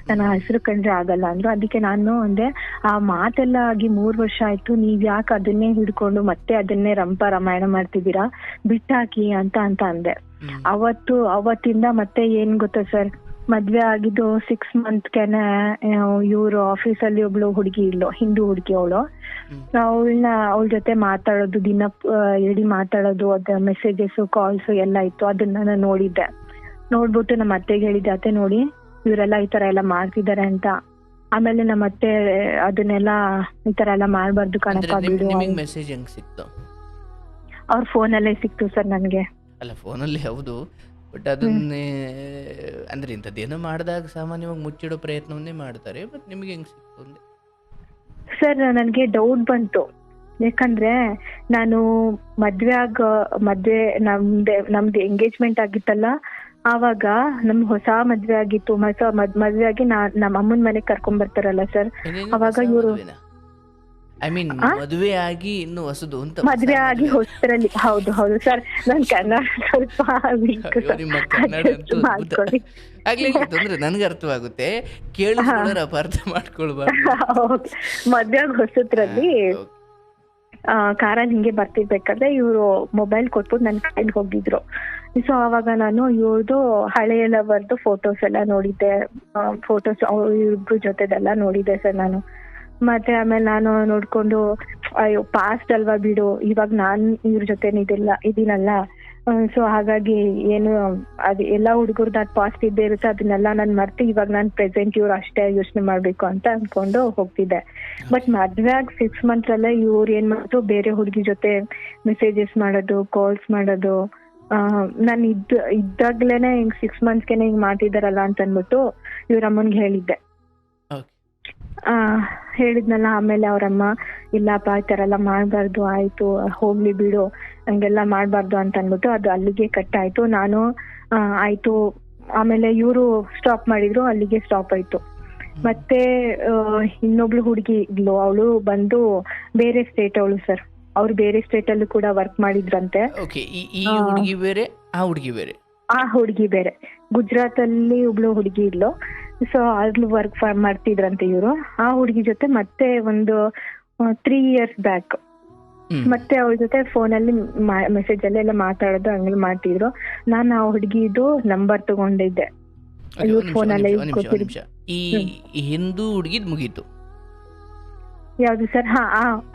ನನ್ನ ಹೆಸರು ಕಂಡ್ರೆ ಆಗಲ್ಲ ಅಂದ್ರು. ಅದಕ್ಕೆ ನಾನು ಅಂದೆ, ಆ ಮಾತೆಲ್ಲ ಆಗಿ 3 ವರ್ಷ ಆಯ್ತು, ನೀವ್ ಯಾಕೆ ಅದನ್ನೇ ಹಿಡ್ಕೊಂಡು ಮತ್ತೆ ಅದನ್ನೇ ರಾಮಾಯಣ ಮಾಡ್ತಿದ್ದೀರಾ, ಬಿಟ್ಟಾಕಿ ಅಂತ ಅಂದೆ. ಅವತ್ತಿಂದ ಮತ್ತೆ ಏನ್ ಗೊತ್ತಾ ಸರ್, ಮದ್ವೆ ಆಗಿದ್ದು 6 ಮಂತ್ಗೆನೆ ಇವ್ರು ಆಫೀಸಲ್ಲಿ ಒಬ್ಳು ಹುಡುಗಿ ಇದ್ಲು, ಹಿಂದೂ ಹುಡುಗಿ ಅವಳ ಜೊತೆ ಮಾತಾಡೋದು, ದಿನ ಇಡೀ ಮಾತಾಡೋದು, ಅದ ಮೆಸೇಜಸ್ ಕಾಲ್ಸ್ ಎಲ್ಲ ಇತ್ತು. ಅದನ್ನ ನಾನು ನೋಡ್ಬಿಟ್ಟು ನಮ್ಮ ಅತ್ತೆಗೆ ಹೇಳಿದ್ದೆ, ಅತ್ತೆ ನೋಡಿ ಇವರೆಲ್ಲ ಈ ತರ ಎಲ್ಲ ಮಾಡ್ತಿದ್ದಾರೆ ಅಂತ. ಆಮೇಲೆ ನಮ್ಮ ಅತ್ತೆ ಅದನ್ನೆಲ್ಲ ಈ ತರ ಎಲ್ಲ ಮಾಡ್ಬಾರ್ದು ಕಣಪ್ಪ ಬಿಡು. ಮೆಸೇಜ್ ಹೆಂಗ್ ಸಿಕ್ತು? ಅವ್ರ ಫೋನಲ್ಲೇ ಸಿಕ್ತು ಸರ್ ನನ್ಗೆ. ಅಲ್ಲ, ಫೋನಲ್ಲಿ ಹೌದು, ಬಟ್ ಅದನ್ನೇ ಅಂದ್ರೆ ಇಂಥದ್ದೇನೋ ಮಾಡಿದಾಗ ಸಾಮಾನ್ಯವಾಗಿ ಮುಚ್ಚಿಡೋ ಪ್ರಯತ್ನವನ್ನೇ ಮಾಡ್ತಾರೆ. ಬಟ್ ನಿಮ್ಗೆ ಹೆಂಗ್ ಸಿಕ್ತು? ಸರ್ ನನಗೆ ಡೌಟ್ ಬಂತು, ಯಾಕಂದ್ರೆ ನಾನು ಮದ್ವೆ ನಮ್ದು ಎಂಗೇಜ್ಮೆಂಟ್ ಆಗಿತ್ತಲ್ಲ, ಆವಾಗ ಹೊಸ ಮದ್ವೆ ಆಗಿತ್ತು. ಮದ್ವೆ ಆಗಿ ನಮ್ಮ ಅಮ್ಮನ ಮನೆಗೆ ಕರ್ಕೊಂಡ್ ಬರ್ತಾರಲ್ಲ ಸರ್, ಅವಾಗ ಇವರು ಮದುವೆ ಆಗಿ ಇನ್ನು ಹೊಸದು ಅಂತ. ಮದ್ವೆ ಆಗಿ ಹೊಸರಲ್ಲಿ. ಹೌದು ಸರ್, ನಾನು ಕನ್ನಡ ಸ್ವಲ್ಪ ತೊಂದ್ರೆ ನನ್ಗೆ ಅರ್ಥವಾಗುತ್ತೆ, ಕೇಳಿಸ್ಕೊಳ್ಳೋರು ಅಪಾರ್ಥ ಮಾಡ್ಕೊಳ್ಬಾರ್ದು. ಮದ್ವೆ ಆಗಿ ಹೊಸದ್ರಲ್ಲಿ ಕಾರಲ್ಲಿ ಹಿಂಗೆ ಬರ್ತಿರ್ಬೇಕಾದ್ರೆ ಇವ್ರು ಮೊಬೈಲ್ ಕೊಟ್ಬಿಟ್ಟು ನನ್ನ ಕೈಲಿ ಹೋಗಿದ್ರು. ಸೊ ಅವಾಗ ನಾನು ಇವ್ರದ್ದು ಹಳೆಯ ಲವರ್ದು ಫೋಟೋಸ್ ಎಲ್ಲ ನೋಡಿದ್ದೆ, ಫೋಟೋಸ್ ಇಬ್ರು ಜೊತೆದೆಲ್ಲ ನೋಡಿದ್ದೆ ಸರ್ ನಾನು. ಮತ್ತೆ ಆಮೇಲೆ ನಾನು ನೋಡ್ಕೊಂಡು, ಅಯ್ಯೋ ಪಾಸ್ಟ್ ಅಲ್ವಾ ಬಿಡು, ಇವಾಗ ನಾನ್ ಇವ್ರ ಜೊತೆ ಇದೀನಲ್ಲ, ಸೊ ಹಾಗಾಗಿ ಏನು ಅದು ಎಲ್ಲಾ ಹುಡುಗರ್ದು ಅದು ಪಾಸ್ಟ್ ಇದ್ದೇ ಇರುತ್ತೆ, ಅದನ್ನೆಲ್ಲ ನಾನು ಮರ್ತು ಇವಾಗ ನಾನು ಪ್ರೆಸೆಂಟ್ ಇವ್ರು ಅಷ್ಟೇ ಯೋಚನೆ ಮಾಡ್ಬೇಕು ಅಂತ ಅನ್ಕೊಂಡು ಹೋಗ್ತಿದ್ದೆ. ಬಟ್ ಮದ್ವೆ ಆಗಿ 6 ಮಂತ್ಸ್ ಅಲ್ಲೇ ಇವ್ರು ಏನ್ ಮಾಡಿದ್ರು, ಬೇರೆ ಹುಡುಗಿ ಜೊತೆ ಮೆಸೇಜಸ್ ಮಾಡೋದು, ಕಾಲ್ಸ್ ಮಾಡೋದು. ನಾನು ಇದ್ದಾಗ್ಲೇನೆ ಹಿಂಗ್ 6 ಮಂತ್ಸ್ಗೆನೆ ಹಿಂಗ್ ಮಾಡ್ತಿದಾರಲ್ಲ ಅಂತ ಅನ್ಬಿಟ್ಟು ಇವ್ರ ಅಮ್ಮನ್ಗೆ ಹೇಳಿದ್ದೆ. ಹೇಳಿದ್ನಲ್ಲ. ಆಮೇಲೆ ಅವ್ರಮ್ಮ, ಇಲ್ಲಪ್ಪ ಈ ತರ ಎಲ್ಲ ಮಾಡ್ಬಾರ್ದು, ಆಯ್ತು ಹೋಗ್ಲಿ ಬಿಡು, ಹಂಗೆಲ್ಲ ಮಾಡ್ಬಾರ್ದು ಅಂತ ಅನ್ಬಿಟ್ಟು ಅದು ಅಲ್ಲಿಗೆ ಕಟ್ ಆಯ್ತು. ನಾನು ಆಯ್ತು, ಆಮೇಲೆ ಇವರು ಸ್ಟಾಪ್ ಮಾಡಿದ್ರು, ಅಲ್ಲಿಗೆ ಸ್ಟಾಪ್ ಆಯ್ತು. ಮತ್ತೆ ಇನ್ನೊಬ್ಳು ಹುಡುಗಿ ಇದ್ಲು, ಅವಳು ಬಂದು ಬೇರೆ ಸ್ಟೇಟ್ ಅವಳು ಸರ್. ಅವ್ರು ಬೇರೆ ಸ್ಟೇಟ್ ಅಲ್ಲೂ ಕೂಡ ವರ್ಕ್ ಮಾಡಿದ್ರಂತೆ. ಆ ಹುಡುಗಿ ಬೇರೆ ಗುಜರಾತ್ ಅಲ್ಲಿ ಒಬ್ಳು ಹುಡುಗಿ ಇದ್ಲು. ಸೊ ಅಲ್ಲಿ ವರ್ಕ್ ಮಾಡ್ತಿದ್ರಂತೆ ಇವರು. ಆ ಹುಡುಗಿ ಜೊತೆ ಮತ್ತೆ ಒಂದು 3 years ಬ್ಯಾಕ್ ಮತ್ತೆ ಅವಳ ಜೊತೆ ಫೋನಲ್ಲಿ ಮೆಸೇಜ್ ಎಲ್ಲ ಮಾತಾಡೋದು ಹಂಗೆಲ್ಲ ಮಾಡ್ತಿದ್ರು. ನಾನು ಆ ಹುಡುಗಿದು ನಂಬರ್ ತಗೊಂಡಿದ್ದೆ ಇವ್ರ ಫೋನಲ್ಲೇ. ಈ ಹಿಂದೂ ಹುಡುಗಿದ್ ಮುಗೀತು, ಯಾವ್ದು ಸರ್?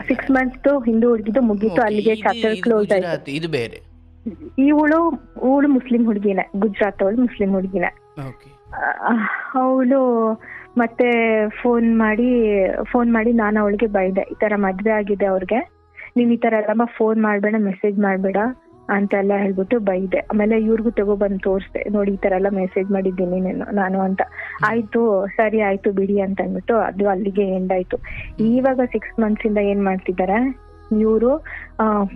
6 ಮಂತ್ಸ್ ಹಿಂದೂ ಹುಡುಗಿದು ಮುಗೀತು, ಅಲ್ಲಿಗೆ ಚಾಪ್ಟರ್ ಕ್ಲೋಸ್ ಆಯ್ತು. ಗುಜರಾತ್ ಇದು ಬೇರೆ. ಇವಳು ಮುಸ್ಲಿಂ ಹುಡುಗಿನೇ, ಗುಜರಾತ್ ಅವಳು ಮುಸ್ಲಿಂ ಹುಡುಗಿನೇ. ಅವಳು ಮತ್ತೆ ಫೋನ್ ಮಾಡಿ ನಾನು ಅವಳಿಗೆ ಬೈದೆ, ಈ ತರ ಮದ್ವೆ ಆಗಿದೆ ಅವ್ರಿಗೆ, ನೀವ್ ಈ ತರ ಎಲ್ಲ ಫೋನ್ ಮಾಡ್ಬೇಡ, ಮೆಸೇಜ್ ಮಾಡ್ಬೇಡ ಅಂತೆಲ್ಲ ಹೇಳ್ಬಿಟ್ಟು ಬೈದೆ. ಆಮೇಲೆ ಇವ್ರಿಗೂ ತಗೊಬಂದು ತೋರಿಸ್ದೆ, ನೋಡಿ ಈ ತರ ಎಲ್ಲ ಮೆಸೇಜ್ ಮಾಡಿದ್ದೀನಿ ನಾನು ಅಂತ. ಆಯ್ತು ಸರಿ ಆಯ್ತು ಬಿಡಿ ಅಂತ ಅಂದ್ಬಿಟ್ಟು ಅದು ಅಲ್ಲಿಗೆ ಎಂಡ್ ಆಯ್ತು. ಇವಾಗ 6 ಮಂತ್ಸ್ ಇಂದ ಏನ್ ಮಾಡ್ತಿದ್ದಾರೆ ಇವರು,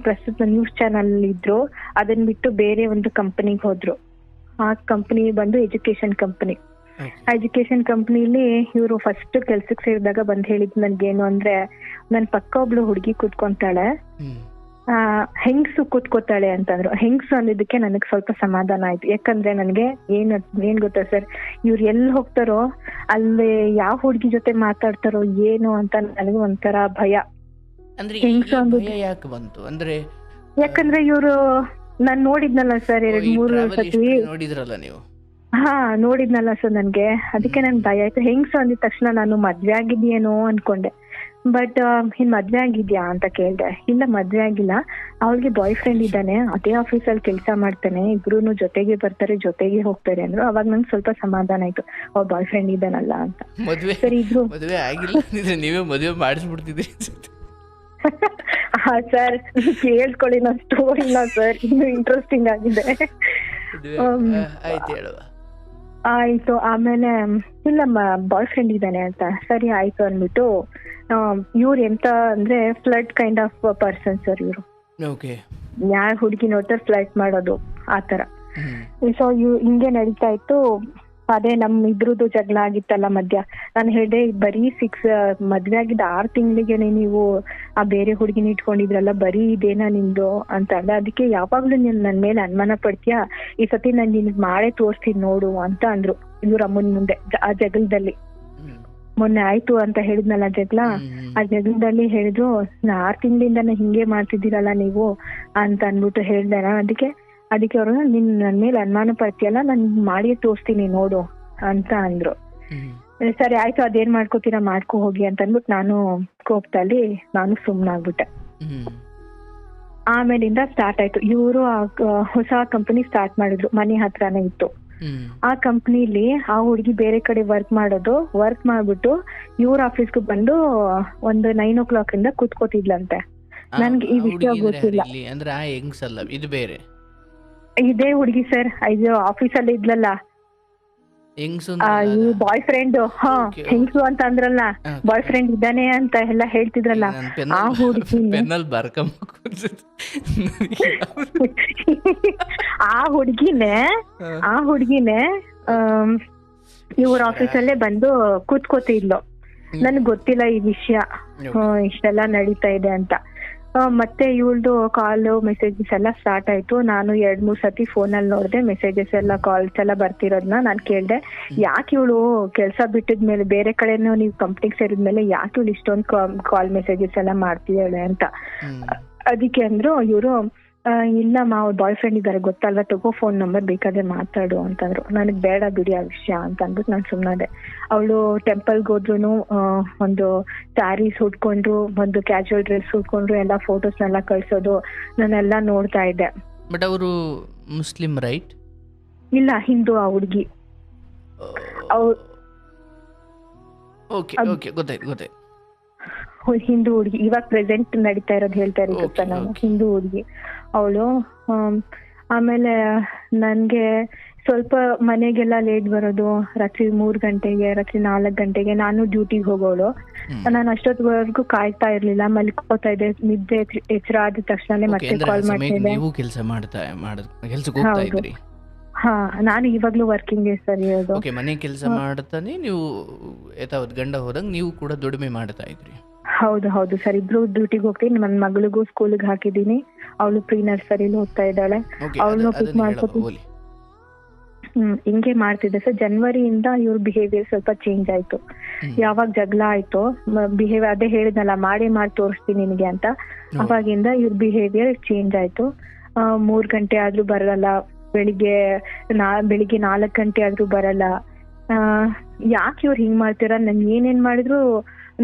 ಪ್ರಸ್ತುತ ನ್ಯೂಸ್ ಚಾನಲ್ ಇದ್ರು, ಅದನ್ನ ಬಿಟ್ಟು ಬೇರೆ ಒಂದು ಕಂಪನಿಗೆ ಹೋದ್ರು. ಆ ಕಂಪನಿ ಬಂದು ಎಜುಕೇಶನ್ ಕಂಪನಿ. ಎಜುಕೇಶನ್ ಕಂಪನಿಲಿ ಇವರು ಫಸ್ಟ್ ಕೆಲ್ಸಕ್ಕೆ ಸೇರಿದಾಗ ಬಂದ್ ಹೇಳಿದ್ ನನ್ಗೇನು ಅಂದ್ರೆ, ನನ್ ಪಕ್ಕ ಒಬ್ಳು ಹುಡುಗಿ ಕೂತ್ಕೊಂತಾಳೆ, ಹೆಂಗ್ಸು ಕೂತ್ಕೋತಾಳೆ ಅಂತಂದ್ರು. ಹೆಂಗ್ಸು ಅಂದಿದ್ದಕ್ಕೆ ನನಗ್ ಸ್ವಲ್ಪ ಸಮಾಧಾನ ಆಯ್ತು. ಯಾಕಂದ್ರೆ ನನ್ಗೆ ಏನ್ ಗೊತ್ತಾ ಸರ್, ಇವ್ರು ಎಲ್ಲಿ ಹೋಗ್ತಾರೋ ಅಲ್ಲಿ ಯಾವ ಹುಡುಗಿ ಜೊತೆ ಮಾತಾಡ್ತಾರೋ ಏನು ಅಂತ ನನಗೆ ಒಂಥರ ಭಯ. ಹೆಂಗ್ಸು ಅಂದಿದ್ದು ಯಾಕೆ ಬಂತು ಅಂದ್ರೆ, ಯಾಕಂದ್ರೆ ಇವ್ರು ನಾನ್ ನೋಡಿದ್ನಲ್ಲ ಸರ್ 2-3 ಸತಿ ನೋಡಿದ್ರಲ್ಲ ನೀವು? ನೋಡಿದ್ನಲ್ಲ ಸರ್ ನನ್ಗೆ, ಅದಕ್ಕೆ ನನ್ ಭಯ ಆಯ್ತು. ಹೆಂಗ್ಸು ಅಂದಿದ ತಕ್ಷಣ ನಾನು ಮದ್ವೆ ಆಗಿದ್ಯೇನೋ ಅನ್ಕೊಂಡೆ. ಬಟ್ ಇನ್ ಮದ್ವೆ ಆಗಿದ್ಯಾ ಅಂತ ಕೇಳ್ದೆ. ಇಲ್ಲ ಮದ್ವೆ ಆಗಿಲ್ಲ, ಅವಳಿಗೆ ಬಾಯ್ ಫ್ರೆಂಡ್ ಇದ್ದಾನೆ, ಅದೇ ಆಫೀಸಲ್ಲಿ ಕೆಲಸ ಮಾಡ್ತಾನೆ, ಇಬ್ರು ಜೊತೆಗೆ ಬರ್ತಾರೆ ಜೊತೆಗೆ ಹೋಗ್ತಾರೆ ಅಂದ್ರು. ಅವಾಗ ನಂಗೆ ಸ್ವಲ್ಪ ಸಮಾಧಾನ ಆಯ್ತು, ಅವ್ರ ಬಾಯ್ ಫ್ರೆಂಡ್ ಇದ್ದಾನಲ್ಲ ಅಂತ. ಸರಿ, ಇಬ್ರು ಮದ್ವೆ ಆಗಿಲ್ಲ, ನೀವೇ ಮದ್ವೆ ಮಾಡಿಸ್ಬಿಡ್ತಿದ್ರಿ ಸರ್ ಕೇಳ್ಕೊಳ್ಳಿ ನನ್ ಸ್ಟೋರಿನ ಸರ್, ಇನ್ನು ಇಂಟ್ರೆಸ್ಟಿಂಗ್ ಆಗಿದೆ. ಆಯ್ತು. ಆಮೇಲೆ ಇಲ್ಲ ಬಾಯ್ ಫ್ರೆಂಡ್ ಇದ್ದಾನೆ ಅಂತ. ಸರಿ ಆಯ್ತು ಅಂದ್ಬಿಟ್ಟು, ಇವ್ರು ಎಂತ ಅಂದ್ರೆ flood kind of person sir ಇವ್ರು. ಯಾರ ಹುಡುಗಿ ನೋಡ್ತಾರೆ ಫ್ಲರ್ಟ್ ಮಾಡೋದು ಆತರ. ಸೊ ಹಿಂಗೆ ನಡೀತಾ ಇತ್ತು. ಅದೇ ನಮ್ ಇದ್ರದ್ದು ಜಗಳ ಆಗಿತ್ತಲ್ಲ ಮಧ್ಯ. ನಾನು ಹೇಳ್ದೆ, ಬರೀ ಮದ್ವೆ ಆಗಿದ್ದ 6 ತಿಂಗಳಿಗೆ ನೀವು ಆ ಬೇರೆ ಹುಡುಗಿನ ಇಟ್ಕೊಂಡಿದ್ರಲ್ಲ, ಬರೀ ಇದೇನಾ ನಿಮ್ದು ಅಂತ ಅಂದ. ಅದಕ್ಕೆ ಯಾವಾಗ್ಲೂ ನೀನ್ ನನ್ ಮೇಲೆ ಅನುಮಾನ ಪಡ್ತೀಯಾ, ಈ ಸತಿ ನಾನ್ ನಿನ್ಗ್ ಮಾಡೇ ತೋರಿಸ್ತೀನಿ ನೋಡು ಅಂತ ಅಂದ್ರು ಇವ್ರ ಅಮ್ಮನ್ ಮುಂದೆ. ಆ ಜಗಳದಲ್ಲಿ ಮೊನ್ನೆ ಆಯ್ತು ಅಂತ ಹೇಳಿದ್ನಲ್ಲ ಜಗಳ, ಆ ಜಗಳದಲ್ಲಿ ಹೇಳಿದ್ರು, 6 ತಿಂಗಳಿಂದ ಹಿಂಗೆ ಮಾಡ್ತಿದ್ದೀರಲ್ಲ ನೀವು ಅಂತ ಅನ್ಬಿಟ್ಟು ಹೇಳ್ದೆ. ಅದಕ್ಕೆ ಅವರು, ನಿನ್ ನನ್ ಮೇಲೆ ಅನುಮಾನ ಪಡ್ತೀಯಲ್ಲ, ನಾನ್ ಮಾಡಿ ತೋರಿಸ್ತೀನಿ ನೋಡು ಅಂತ ಅಂದ್ರು. ಸರಿ ಆಯ್ತು, ಅದೇನ್ ಮಾಡ್ಕೋತೀರಾ ಮಾಡ್ಕೊ ಹೋಗಿ ಅಂತ ಅಂದ್ಬಿಟ್ಟು ನಾನು ಕೋಪದಲ್ಲಿ ನಾನು ಸುಮ್ನಾಗ್ಬಿಟ್ಟೆ. ಆಮೇಲಿಂದ ಸ್ಟಾರ್ಟ್ ಆಯ್ತು. ಇವರು ಹೊಸ ಕಂಪನಿ ಸ್ಟಾರ್ಟ್ ಮಾಡಿದ್ರು, ಮನೆ ಹತ್ರನೇ ಇತ್ತು. ಆ ಕಂಪ್ನಿಲಿ ಆ ಹುಡುಗಿ ಬೇರೆ ಕಡೆ ವರ್ಕ್ ಮಾಡ್ಬಿಟ್ಟು ಇವ್ರ ಆಫೀಸ್ಗೆ ಬಂದು ಒಂದು 9 o'clock ಇಂದ ಕೂತ್ಕೋತಿದ್ಲಂತೆ. ನನ್ಗೆ ಈ ವಿಷಯ ಗೊತ್ತಿಲ್ಲ. ಇದೇ ಹುಡುಗಿ ಸರ್, ಇದು ಆಫೀಸಲ್ಲಿ ಇದ್ಲಲ್ಲ ಈ ಬಾಯ್ ಫ್ರೆಂಡ್. ಹೆಂಗ್ಸು ಅಂತ ಅಂದ್ರಲ್ಲ, ಬಾಯ್ ಫ್ರೆಂಡ್ ಇದ್ದಾನೆ ಅಂತ ಎಲ್ಲ ಹೇಳ್ತಿದ್ರಲ್ಲ, ಆ ಹುಡುಗಿನೇ ಇವ್ರ ಆಫೀಸಲ್ಲೇ ಬಂದು ಕೂತ್ಕೋತಿದ್ಲು. ನನ್ಗೆ ಗೊತ್ತಿಲ್ಲ ಈ ವಿಷಯ, ಇಷ್ಟೆಲ್ಲ ನಡೀತಾ ಇದೆ ಅಂತ. ಮತ್ತೆ ಇವಳ್ದು ಕಾಲ್ ಮೆಸೇಜಸ್ ಎಲ್ಲ ಸ್ಟಾರ್ಟ್ ಆಯ್ತು. ನಾನು 2-3 ಸತಿ ಫೋನಲ್ಲಿ ನೋಡಿದೆ, ಮೆಸೇಜಸ್ ಎಲ್ಲ ಕಾಲ್ಸ್ ಎಲ್ಲ ಬರ್ತಿರೋದನ್ನ ನಾನು ಕೇಳ್ದೆ. ಯಾಕೆ ಇವಳು ಕೆಲಸ ಬಿಟ್ಟಿದ್ಮೇಲೆ, ಬೇರೆ ಕಡೆನೂ ನೀವು ಕಂಪ್ನಿಗೆ ಸೇರಿದ್ಮೇಲೆ ಯಾಕೆ ಇವಳು ಇಷ್ಟೊಂದು ಕಾಲ್ ಮೆಸೇಜಸ್ ಎಲ್ಲ ಮಾಡ್ತಿದ್ದಾಳೆ ಅಂತ. ಅದಕ್ಕೆ ಅಂದ್ರು ಇವರು, ಇಲ್ಲಮ್ಮ ಅವ್ರ ಬಾಯ್ ಫ್ರೆಂಡ್ ಇದ್ದಾರೆ ಗೊತ್ತಲ್ವಾ, ತಗೋ ಫೋನ್ ನಂಬರ್ ಬೇಕಾದ್ರೆ ಮಾತಾಡು ಅಂತಂದ್ರು. ನನಗ್ ಬೇಡ ಬಿಡಿ ಆ ವಿಷಯ ಅಂತ ಅಂದ್ಬಿಟ್ಟು ನಾನು ಸುಮ್ಮನಾದೆ. ಅವಳು ಟೆಂಪಲ್ಗೆ ಹೋದ್ರು, ಒಂದು ಸ್ಯಾರೀಸ್ ಉಟ್ಕೊಂಡ್ರು, ಒಂದು ಕ್ಯಾಶುವಲ್ ಡ್ರೆಸ್ ಉಟ್ಕೊಂಡ್ರು, ಎಲ್ಲ ಫೋಟೋಸ್ನೆಲ್ಲ ಕಳ್ಸೋದು ನಾನೆಲ್ಲ ನೋಡ್ತಾ ಇದ್ದೆ. ಬಟ್ ಅವರು ಮುಸ್ಲಿಂ ರೈಟ್? ಇಲ್ಲ, ಹಿಂದೂ ಆ ಹುಡುಗಿ. ಹಿಂದೂ ಹುಡುಗಿ, ಇವಾಗ ಪ್ರೆಸೆಂಟ್ ನಡೀತಾ ಇರೋದು ಹೇಳ್ತಾ ಇರೋದು ಗೊತ್ತಾ ನಾನು, ಹಿಂದೂ ಹುಡುಗಿ ಅವಳು. ಆಮೇಲೆ ನನ್ಗೆ ಸ್ವಲ್ಪ ಮನೆಗೆಲ್ಲ ಲೇಟ್ ಬರೋದು, ರಾತ್ರಿ 3 ಗಂಟೆಗೆ, ರಾತ್ರಿ 4 ಗಂಟೆಗೆ. ನಾನು ಡ್ಯೂಟಿಗೆ ಹೋಗೋಳು. ನಾನು ಅಷ್ಟೊತ್ತಿವರೆಗೂ ಕಾಯ್ತಾ ಇರ್ಲಿಲ್ಲ, ಮಲ್ಕೋತಾ ಇದ್ದೆ. ನಿದ್ದೆ ಎಚ್ಚರ ಆದ ತಕ್ಷಣ ಮತ್ತೆ ಕಾಲ್ ಮಾಡ್ತಿದ್ದೆ. ನಾನು ಇವಾಗ್ಲೂ ವರ್ಕಿಂಗ್ ಸರ್ ಇರೋದು. ಮನೆ ಕೆಲಸ ಮಾಡ್ತಾನೆ ನೀವು ಗಂಡ ಹೋದಂಗ ನೀವು ಕೂಡ ದುಡಿಮೆ ಮಾಡ್ತಾ ಇದ್ರಿ? ಹೌದು ಸರ್, ಇಬ್ರು ಡ್ಯೂಟಿಗೆ ಹೋಗ್ತೀನಿ. ನನ್ನ ಮಗಳಿಗೂ ಸ್ಕೂಲ್ಗೆ ಹಾಕಿದೀನಿ, ಅವಳು ಪ್ರೀ ನರ್ಸರಿಲಿ ಓದ್ತಾ ಇದ್ದಾಳೆ. ಅವಳನ್ನು ಪಿಕ್ ಮಾಡ್ಕೊತೀನಿ. ಹಿಂಗೆ ಮಾಡ್ತಿದ್ದೆ ಸರ್. ಜನವರಿಯಿಂದ ಇವ್ರ ಬಿಹೇವಿಯರ್ ಸ್ವಲ್ಪ ಚೇಂಜ್ ಆಯ್ತು. ಯಾವಾಗ ಜಗಳ ಆಯ್ತು, ಬಿಹೇವಿಯರ್ ಅದೇ ಹೇಳಿದ್ನಲ್ಲ, ಮಾಡಿ ತೋರಿಸ್ತೀನಿ ನಿನಗೆ ಅಂತ, ಅವಾಗಿಂದ ಇವ್ರ ಬಿಹೇವಿಯರ್ ಚೇಂಜ್ ಆಯ್ತು. 3 ಗಂಟೆ ಆದ್ರೂ ಬರಲ್ಲ, ಬೆಳಿಗ್ಗೆ 4 ಗಂಟೆ ಆದ್ರೂ ಬರಲ್ಲ. ಯಾಕೆ ಇವ್ರು ಹಿಂಗ್ ಮಾಡ್ತೀರಾ, ನನ್ ಏನೇನ್ ಮಾಡಿದ್ರು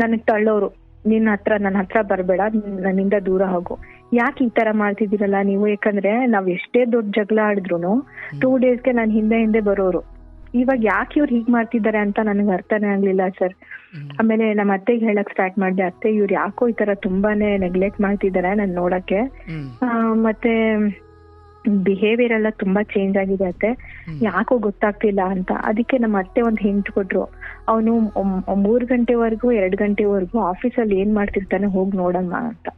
ನನಗ್ ತಳ್ಳೋರು. ನನ್ನ ಹತ್ರ ಬರ್ಬೇಡ, ನನ್ನಿಂದ ದೂರ ಹೋಗು. ಯಾಕೆ ಈ ತರ ಮಾಡ್ತಿದ್ದೀರಲ್ಲ ನೀವು? ಯಾಕಂದ್ರೆ ನಾವ್ ಎಷ್ಟೇ ದೊಡ್ಡ ಜಗಳ ಆಡಿದ್ರು 2 ಡೇಸ್ಗೆ ನಾನು ಹಿಂದೆ ಬರೋರು. ಇವಾಗ ಯಾಕೆ ಇವ್ರು ಹೀಗ್ ಮಾಡ್ತಿದ್ದಾರೆ ಅಂತ ನನಗೆ ಅರ್ಥನೇ ಆಗ್ಲಿಲ್ಲ ಸರ್. ಆಮೇಲೆ ನಮ್ಮ ಅತ್ತೆಗೆ ಹೇಳಕ್ ಸ್ಟಾರ್ಟ್ ಮಾಡ್ದೆ, ಅತ್ತೆ ಇವ್ರು ಯಾಕೋ ಈ ತರ ತುಂಬಾನೇ ನೆಗ್ಲೆಕ್ಟ್ ಮಾಡ್ತಿದ್ದಾರೆ ನನ್ ನೋಡಕ್ಕೆ, ಮತ್ತೆ ಬಿಹೇವಿಯರ್ ಎಲ್ಲ ತುಂಬಾ ಚೇಂಜ್ ಆಗಿದೆ ಅತ್ತೆ, ಯಾಕೋ ಗೊತ್ತಾಗ್ತಿಲ್ಲ ಅಂತ. ಅದಕ್ಕೆ ನಮ್ಮ ಅತ್ತೆ ಒಂದ್ ಹಿಂಟ್ ಕೊಟ್ರು, ಅವನು 3 ಗಂಟೆವರೆಗೂ 2 ಗಂಟೆವರೆಗೂ ಆಫೀಸಲ್ಲಿ ಏನ್ ಮಾಡ್ತಿರ್ತಾನೆ ಹೋಗ್ ನೋಡಮ್ಮ ಅಂತ.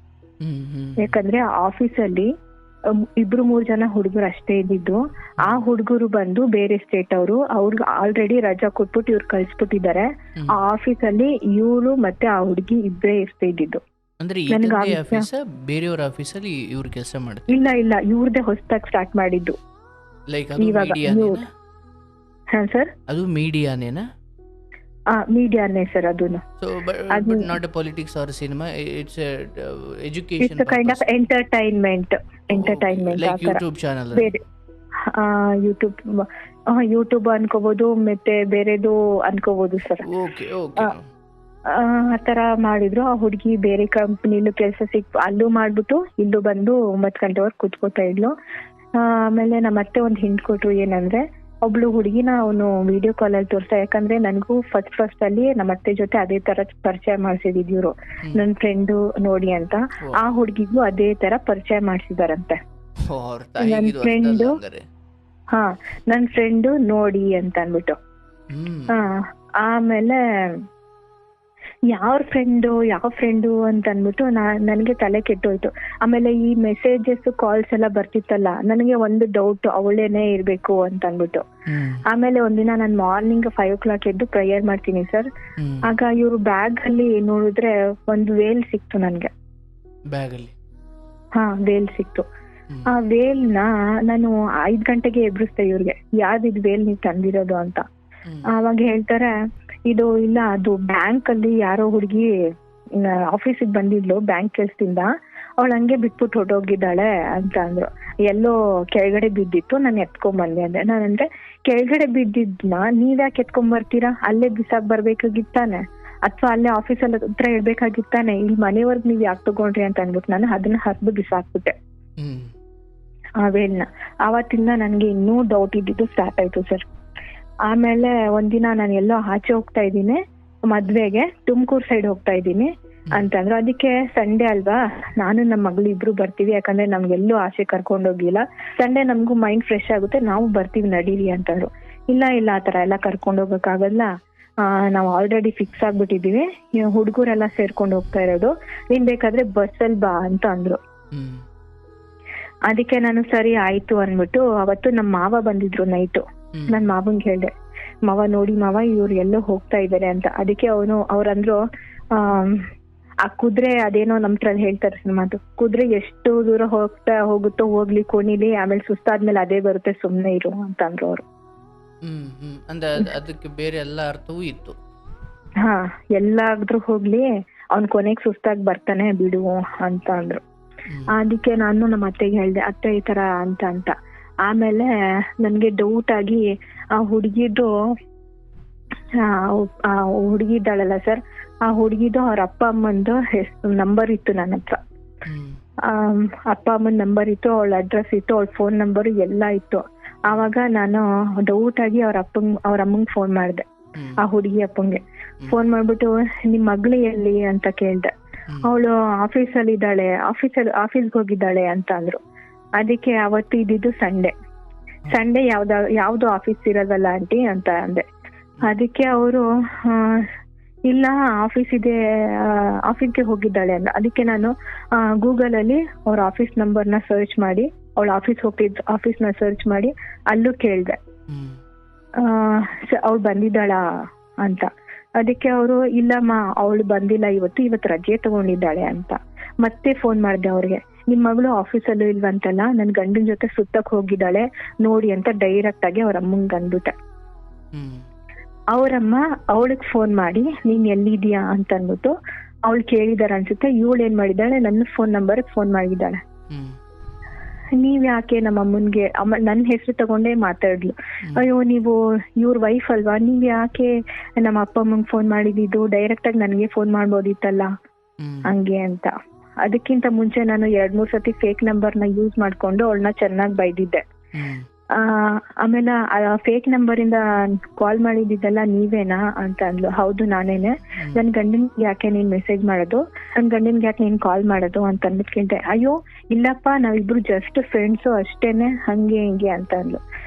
ಯಾಕಂದ್ರೆ ಆಫೀಸಲ್ಲಿ 2-3 ಜನ ಹುಡುಗರು ಅಷ್ಟೇ ಇದ್ದಿದ್ದು. ಆ ಹುಡುಗರು ಬಂದು ಬೇರೆ ಸ್ಟೇಟ್ ಅವ್ರಿಗೆ ಆಲ್ರೆಡಿ ರಜಾ ಕೊಟ್ಬಿಟ್ಟು ಇವ್ರು ಕಳ್ಸ್ಬಿಟ್ಟಿದ್ದಾರೆ. ಆ ಆಫೀಸಲ್ಲಿ ಇವ್ರು ಮತ್ತೆ ಆ ಹುಡುಗಿ ಇಬ್ಬರೇ ಇರ್ತಾ ಇದ್ದಿದ್ದು. ಬೇರೆಯವ್ರ ಆಫೀಸಲ್ಲಿ ಇವ್ರು ಕೆಲಸ ಮಾಡ್ತಾರೆ? ಇಲ್ಲ, ಇವ್ರದೇ ಹೊಸದಾಗಿ ಸ್ಟಾರ್ಟ್ ಮಾಡಿದ್ದು. ಇವಾಗ ಹಾ ಸರ್, ಅದು ಮೀಡಿಯಾನೇನಾ? ಮೀಡಿಯಾನೇ ಸರ್. ಅದನ್ನು not a politics or cinema, it's education, it's kind of entertainment like YouTube channel. ಬೇರೆ ಯೂಟ್ಯೂಬ್ ಅನ್ಕೋಬಹುದು, ಮತ್ತೆ ಬೇರೆದು ಅನ್ಕೋಬಹುದು ಸರ್. ಆ ತರ ಮಾಡಿದ್ರು. ಆ ಹುಡುಗಿ ಬೇರೆ ಕಂಪ್ನಿಲೂ ಕೆಲಸ ಅಲ್ಲೂ ಮಾಡ್ಬಿಟ್ಟು ಇಲ್ಲೂ ಬಂದು 9 ಗಂಟೆವರೆಗೆ ಕುತ್ಕೋತಾ ಇದ್ಲು. ಆಮೇಲೆ ನಮ್ಮ ಅತ್ತೆ ಒಂದ್ ಹಿಂಟ್ ಕೊಟ್ರು, ಏನಂದ್ರೆ ಒಬ್ಳು ಹುಡುಗಿನ ಅವನು ವಿಡಿಯೋ ಕಾಲ್ ಅಲ್ಲಿ ತೋರ್ಸ. ಯಾಕಂದ್ರೆ ನನಗೂ ಫಸ್ಟ್ ಅಲ್ಲಿ ನಮ್ಮ ಅತ್ತೆ ಜೊತೆ ಅದೇ ತರ ಪರಿಚಯ ಮಾಡ್ಸಿದಿದ್ ಇವ್ರು, ನನ್ ಫ್ರೆಂಡು ನೋಡಿ ಅಂತ. ಆ ಹುಡುಗಿಗೂ ಅದೇ ತರ ಪರಿಚಯ ಮಾಡ್ಸಿದಾರಂತೆ ನನ್ ಫ್ರೆಂಡು ನೋಡಿ ಅಂತ ಅನ್ಬಿಟ್ಟು. ಆಮೇಲೆ ಯಾವ ಫ್ರೆಂಡು ಅಂತ ಅನ್ಬಿಟ್ಟು ನನಗೆ ತಲೆ ಕೆಟ್ಟೋಯ್ತು. ಆಮೇಲೆ ಈ ಮೆಸೇಜಸ್ ಕಾಲ್ಸ್ ಎಲ್ಲ ಬರ್ತಿತ್ತಲ್ಲ, ನನಗೆ ಒಂದು ಡೌಟ್, ಅವಳೇನೆ ಇರ್ಬೇಕು ಅಂತ ಅನ್ಬಿಟ್ಟು. ಆಮೇಲೆ ಒಂದಿನ ನಾನು ಮಾರ್ನಿಂಗ್ 5 o'clock ಎದ್ದು ಪ್ರೇಯರ್ ಮಾಡ್ತೀನಿ ಸರ್. ಆಗ ಇವ್ರು ಬ್ಯಾಗ್ ಅಲ್ಲಿ ನೋಡಿದ್ರೆ ಒಂದು ವೇಲ್ ಸಿಕ್ತು ನನ್ಗೆ. ವೇಲ್ ಸಿಕ್ತು. ಆ ವೇಲ್ನ ನಾನು 5 ಗಂಟೆಗೆ ಎಬ್ಬಿಸ್ದೆ ಇವ್ರಿಗೆ, ಯಾವ್ದಿದ್ ವೇಲ್ ನೀವ್ ತಂದಿರೋದು ಅಂತ. ಆವಾಗ ಹೇಳ್ತಾರೆ, ಇದು ಇಲ್ಲ, ಅದು ಬ್ಯಾಂಕ್ ಅಲ್ಲಿ ಯಾರೋ ಹುಡುಗಿ ಆಫೀಸಿಗೆ ಬಂದಿದ್ಲು ಬ್ಯಾಂಕ್ ಕೆಲ್ಸದಿಂದ, ಅವಳು ಹಂಗೆ ಬಿಟ್ಬಿಟ್ಟು ಹೊರಟೋಗಿದ್ದಾಳೆ ಅಂತ ಅಂದ್ರು. ಎಲ್ಲೋ ಕೆಳಗಡೆ ಬಿದ್ದಿತ್ತು, ನಾನು ಎತ್ಕೊಂಡ್ ಬಂದೆ ಅಂದೆ. ನಾನಂದ್ರೆ ಕೆಳಗಡೆ ಬಿದ್ದಿದ್ನ ನೀವ್ಯಾಕೆ ಎತ್ಕೊಂಡ್ ಬರ್ತೀರಾ? ಅಲ್ಲೇ ಬಿಸಾಕ್ ಬರ್ಬೇಕಾಗಿತ್ತಾನೆ, ಅಥವಾ ಅಲ್ಲೇ ಆಫೀಸಲ್ಲಿ ಹತ್ರ ಇಡ್ಬೇಕಾಗಿತ್ತಾನೆ, ಇಲ್ಲಿ ಮನೆವರ್ಗ್ ನೀವ್ ಯಾಕೆ ತಗೊಂಡ್ರಿ ಅಂತ ಅನ್ಬಿಟ್ಟು ನಾನು ಅದನ್ನ ಹರಿದು ಬಿಸಾಕ್ಬಿಟ್ಟೆ ಆ ವೇಲ್ನ. ಆವತ್ತಿಂದ ನನ್ಗೆ ಇನ್ನೂ ಡೌಟ್ ಇದ್ದಿದ್ದು ಸ್ಟಾರ್ಟ್ ಆಯ್ತು ಸರ್. ಆಮೇಲೆ ಒಂದಿನ ನಾನು ಎಲ್ಲೋ ಆಚೆ ಹೋಗ್ತಾ ಇದ್ದೀನಿ, ಮದ್ವೆಗೆ ತುಮಕೂರು ಸೈಡ್ ಹೋಗ್ತಾ ಇದ್ದೀನಿ ಅಂತಂದ್ರು. ಅದಕ್ಕೆ ಸಂಡೇ ಅಲ್ವಾ, ನಾನು ನಮ್ಮ ಮಗಳು ಇಬ್ರು ಬರ್ತೀವಿ, ಯಾಕಂದ್ರೆ ನಮ್ಗೆಲ್ಲೂ ಆಚೆ ಕರ್ಕೊಂಡು ಹೋಗಿಲ್ಲ, ಸಂಡೇ ನಮ್ಗೂ ಮೈಂಡ್ ಫ್ರೆಶ್ ಆಗುತ್ತೆ, ನಾವು ಬರ್ತೀವಿ ನಡೀರಿ ಅಂತಂದ್ರು. ಇಲ್ಲ ಆತರ ಎಲ್ಲ ಕರ್ಕೊಂಡು ಹೋಗಕ್ಕಾಗಲ್ಲ, ನಾವು ಆಲ್ರೆಡಿ ಫಿಕ್ಸ್ ಆಗ್ಬಿಟ್ಟಿದೀವಿ, ಹುಡುಗರೆಲ್ಲ ಸೇರ್ಕೊಂಡು ಹೋಗ್ತಾ ಇರೋದು, ನೀನ್ ಬೇಕಾದ್ರೆ ಬಸ್ಸಲ್ಲಿ ಬಾ ಅಂತ ಅಂದ್ರು. ಅದಕ್ಕೆ ನಾನು ಸರಿ ಆಯ್ತು ಅನ್ಬಿಟ್ಟು ಅವತ್ತು ನಮ್ಮ ಮಾವ ಬಂದಿದ್ರು ನೈಟು. ನನ್ ಮಾವಂಗ್ ಹೇಳ್ದೆ, ಮಾವ ನೋಡಿ ಮಾವ ಇವ್ರು ಎಲ್ಲೋ ಹೋಗ್ತಾ ಇದಾರೆ ಅಂತ. ಅದಕ್ಕೆ ಅವ್ರಂದ್ರು, ಆ ಕುದುರೆ ಅದೇನೋ ನಮ್ ತರ ಹೇಳ್ತಾರೆ ಮಾತು, ಕುದುರೆ ಎಷ್ಟು ದೂರ ಹೋಗುತ್ತೋ ಹೋಗ್ಲಿ ಕೋಣಿಲಿ, ಆಮೇಲೆ ಸುಸ್ತಾದ್ಮೇಲೆ ಅದೇ ಬರುತ್ತೆ, ಸುಮ್ನೆ ಇರು ಅಂತ ಅಂದ್ರು ಅವ್ರು. ಅದಕ್ಕೆ ಬೇರೆ ಎಲ್ಲ ಅರ್ಥವೂ ಇತ್ತು. ಎಲ್ಲಾದ್ರೂ ಹೋಗ್ಲಿ, ಅವ್ನ್ ಕೊನೆಗ್ ಸುಸ್ತಾಗಿ ಬರ್ತಾನೆ ಬಿಡು ಅಂತ ಅಂದ್ರು. ಅದಕ್ಕೆ ನಾನು ನಮ್ಮ ಅತ್ತೆಗೆ ಹೇಳ್ದೆ, ಅತ್ತೆ ಈ ತರ ಅಂತ. ಆಮೇಲೆ ನನ್ಗೆ ಡೌಟ್ ಆಗಿ ಆ ಹುಡುಗಿದು ಹುಡುಗಿದ್ದಾಳಲ್ಲ ಸರ್, ಆ ಹುಡುಗಿದು ಅವ್ರ ಅಪ್ಪ ಅಮ್ಮಂದು ನಂಬರ್ ಇತ್ತು ನನ್ನ ಹತ್ರ. ಅಪ್ಪ ಅಮ್ಮನ ನಂಬರ್ ಇತ್ತು, ಅವಳ ಅಡ್ರೆಸ್ ಇತ್ತು, ಅವಳ ಫೋನ್ ನಂಬರ್ ಎಲ್ಲ ಇತ್ತು. ಆವಾಗ ನಾನು ಡೌಟ್ ಆಗಿ ಅವ್ರ ಅಮ್ಮಂಗ್ ಫೋನ್ ಮಾಡ್ದೆ, ಆ ಹುಡುಗಿ ಅಪ್ಪಂಗೆ ಫೋನ್ ಮಾಡ್ಬಿಟ್ಟು, ನಿಮ್ ಮಗಳು ಎಲ್ಲಿ ಅಂತ ಕೇಳ್ದೆ. ಅವಳು ಆಫೀಸಲ್ಲಿ ಇದ್ದಾಳೆ, ಆಫೀಸ್ಗೆ ಹೋಗಿದ್ದಾಳೆ ಅಂತ ಅಂದ್ರು. ಅದಕ್ಕೆ ಅವತ್ತು ಇದ್ದಿದ್ದು ಸಂಡೇ ಯಾವ್ದು ಆಫೀಸ್ ಇರೋದಲ್ಲ ಆಂಟಿ ಅಂತ ಅಂದೆ. ಅದಕ್ಕೆ ಅವರು ಇಲ್ಲ ಆಫೀಸ್ ಇದೆ, ಆಫೀಸ್ಗೆ ಹೋಗಿದ್ದಾಳೆ ಅಂದ. ಅದಕ್ಕೆ ನಾನು ಗೂಗಲ್ ಅಲ್ಲಿ ಅವ್ರ ಆಫೀಸ್ ನಂಬರ್ನ ಸರ್ಚ್ ಮಾಡಿ, ಅವಳ ಆಫೀಸ್ನ ಸರ್ಚ್ ಮಾಡಿ ಅಲ್ಲೂ ಕೇಳ್ದೆ, ಅವಳು ಬಂದಿದ್ದಾಳ ಅಂತ. ಅದಕ್ಕೆ ಅವರು ಇಲ್ಲಮ್ಮ ಅವಳು ಬಂದಿಲ್ಲ, ಇವತ್ತು ರಜೆ ತಗೊಂಡಿದ್ದಾಳೆ ಅಂತ. ಮತ್ತೆ ಫೋನ್ ಮಾಡ್ದೆ ಅವ್ರಿಗೆ, ನಿಮ್ ಮಗಳು ಆಫೀಸಲ್ಲೂ ಇಲ್ವಂತಲ್ಲ, ನನ್ ಗಂಡನ್ ಜೊತೆ ಸುತ್ತಕ್ ಹೋಗಿದ್ದಾಳೆ ನೋಡಿ ಅಂತ ಡೈರೆಕ್ಟ್ ಆಗಿ ಅವ್ರ ಅಮ್ಮಂಗ್ ಅಂದ್ಬಿಟ್ಟೆ. ಅವ್ರಮ್ಮ ಅವಳಿಗೆ ಫೋನ್ ಮಾಡಿ ನೀನ್ ಎಲ್ಲಿದ್ಯಾ ಅಂತ ಅಂದ್ಬಿಟ್ಟು ಅವಳು ಕೇಳಿದಾರ ಅನ್ಸುತ್ತೆ. ಇವಳು ಏನ್ ಮಾಡಿದ್ದಾಳೆ, ನನ್ನ ಫೋನ್ ನಂಬರ್ ಫೋನ್ ಮಾಡಿದ್ದಾಳೆ. ನೀವ್ ಯಾಕೆ ನಮ್ಮ ಅಮ್ಮನ್ಗೆ ನನ್ನ ಹೆಸರು ತಗೊಂಡೇ ಮಾತಾಡ್ಲು, ಅಯ್ಯೋ ನೀವು ಇವ್ರ ವೈಫ್ ಅಲ್ವಾ, ನೀವ್ ಯಾಕೆ ನಮ್ಮ ಅಪ್ಪ ಅಮ್ಮಂಗ್ ಫೋನ್ ಮಾಡಿದ್ದು, ಡೈರೆಕ್ಟ್ ಆಗಿ ನನ್ಗೆ ಫೋನ್ ಮಾಡ್ಬೋದಿತ್ತಲ್ಲ ಹಂಗೆ ಅಂತ. ಅದಕ್ಕಿಂತ ಮುಂಚೆ ನಾನು 2-3 ಸತಿ ಫೇಕ್ ನಂಬರ್ನ ಯೂಸ್ ಮಾಡ್ಕೊಂಡು ಅವಳನ್ನ ಚೆನ್ನಾಗಿ ಬೈದಿದ್ದೆ. ಆಮೇಲೆ ಫೇಕ್ ನಂಬರ್ ಇಂದ ಕಾಲ್ ಮಾಡಿದ್ದೆಲ್ಲ ನೀವೇನಾ ಅಂತ ಅಂದ್ಲು. ಹೌದು ನಾನೇನೆ. ನನ್ ಗಂಡನ್ಗೆ ಯಾಕೆ ನೀನ್ ಮೆಸೇಜ್ ಮಾಡೋದು, ನನ್ ಗಂಡನ್ಗೆ ಯಾಕೆ ನೀನ್ ಕಾಲ್ ಮಾಡೋದು ಅಂತ ಅಂದ್ಬಿಟ್ಟು ಕೇಳ್ದೆ. ಅಯ್ಯೋ ಇಲ್ಲಪ್ಪ ನಾವಿಬ್ರು ಜಸ್ಟ್ ಫ್ರೆಂಡ್ಸು ಅಷ್ಟೇನೆ, ಹಂಗೆ ಹಿಂಗೆ ಅಂತ ಅಂದ್ಲು.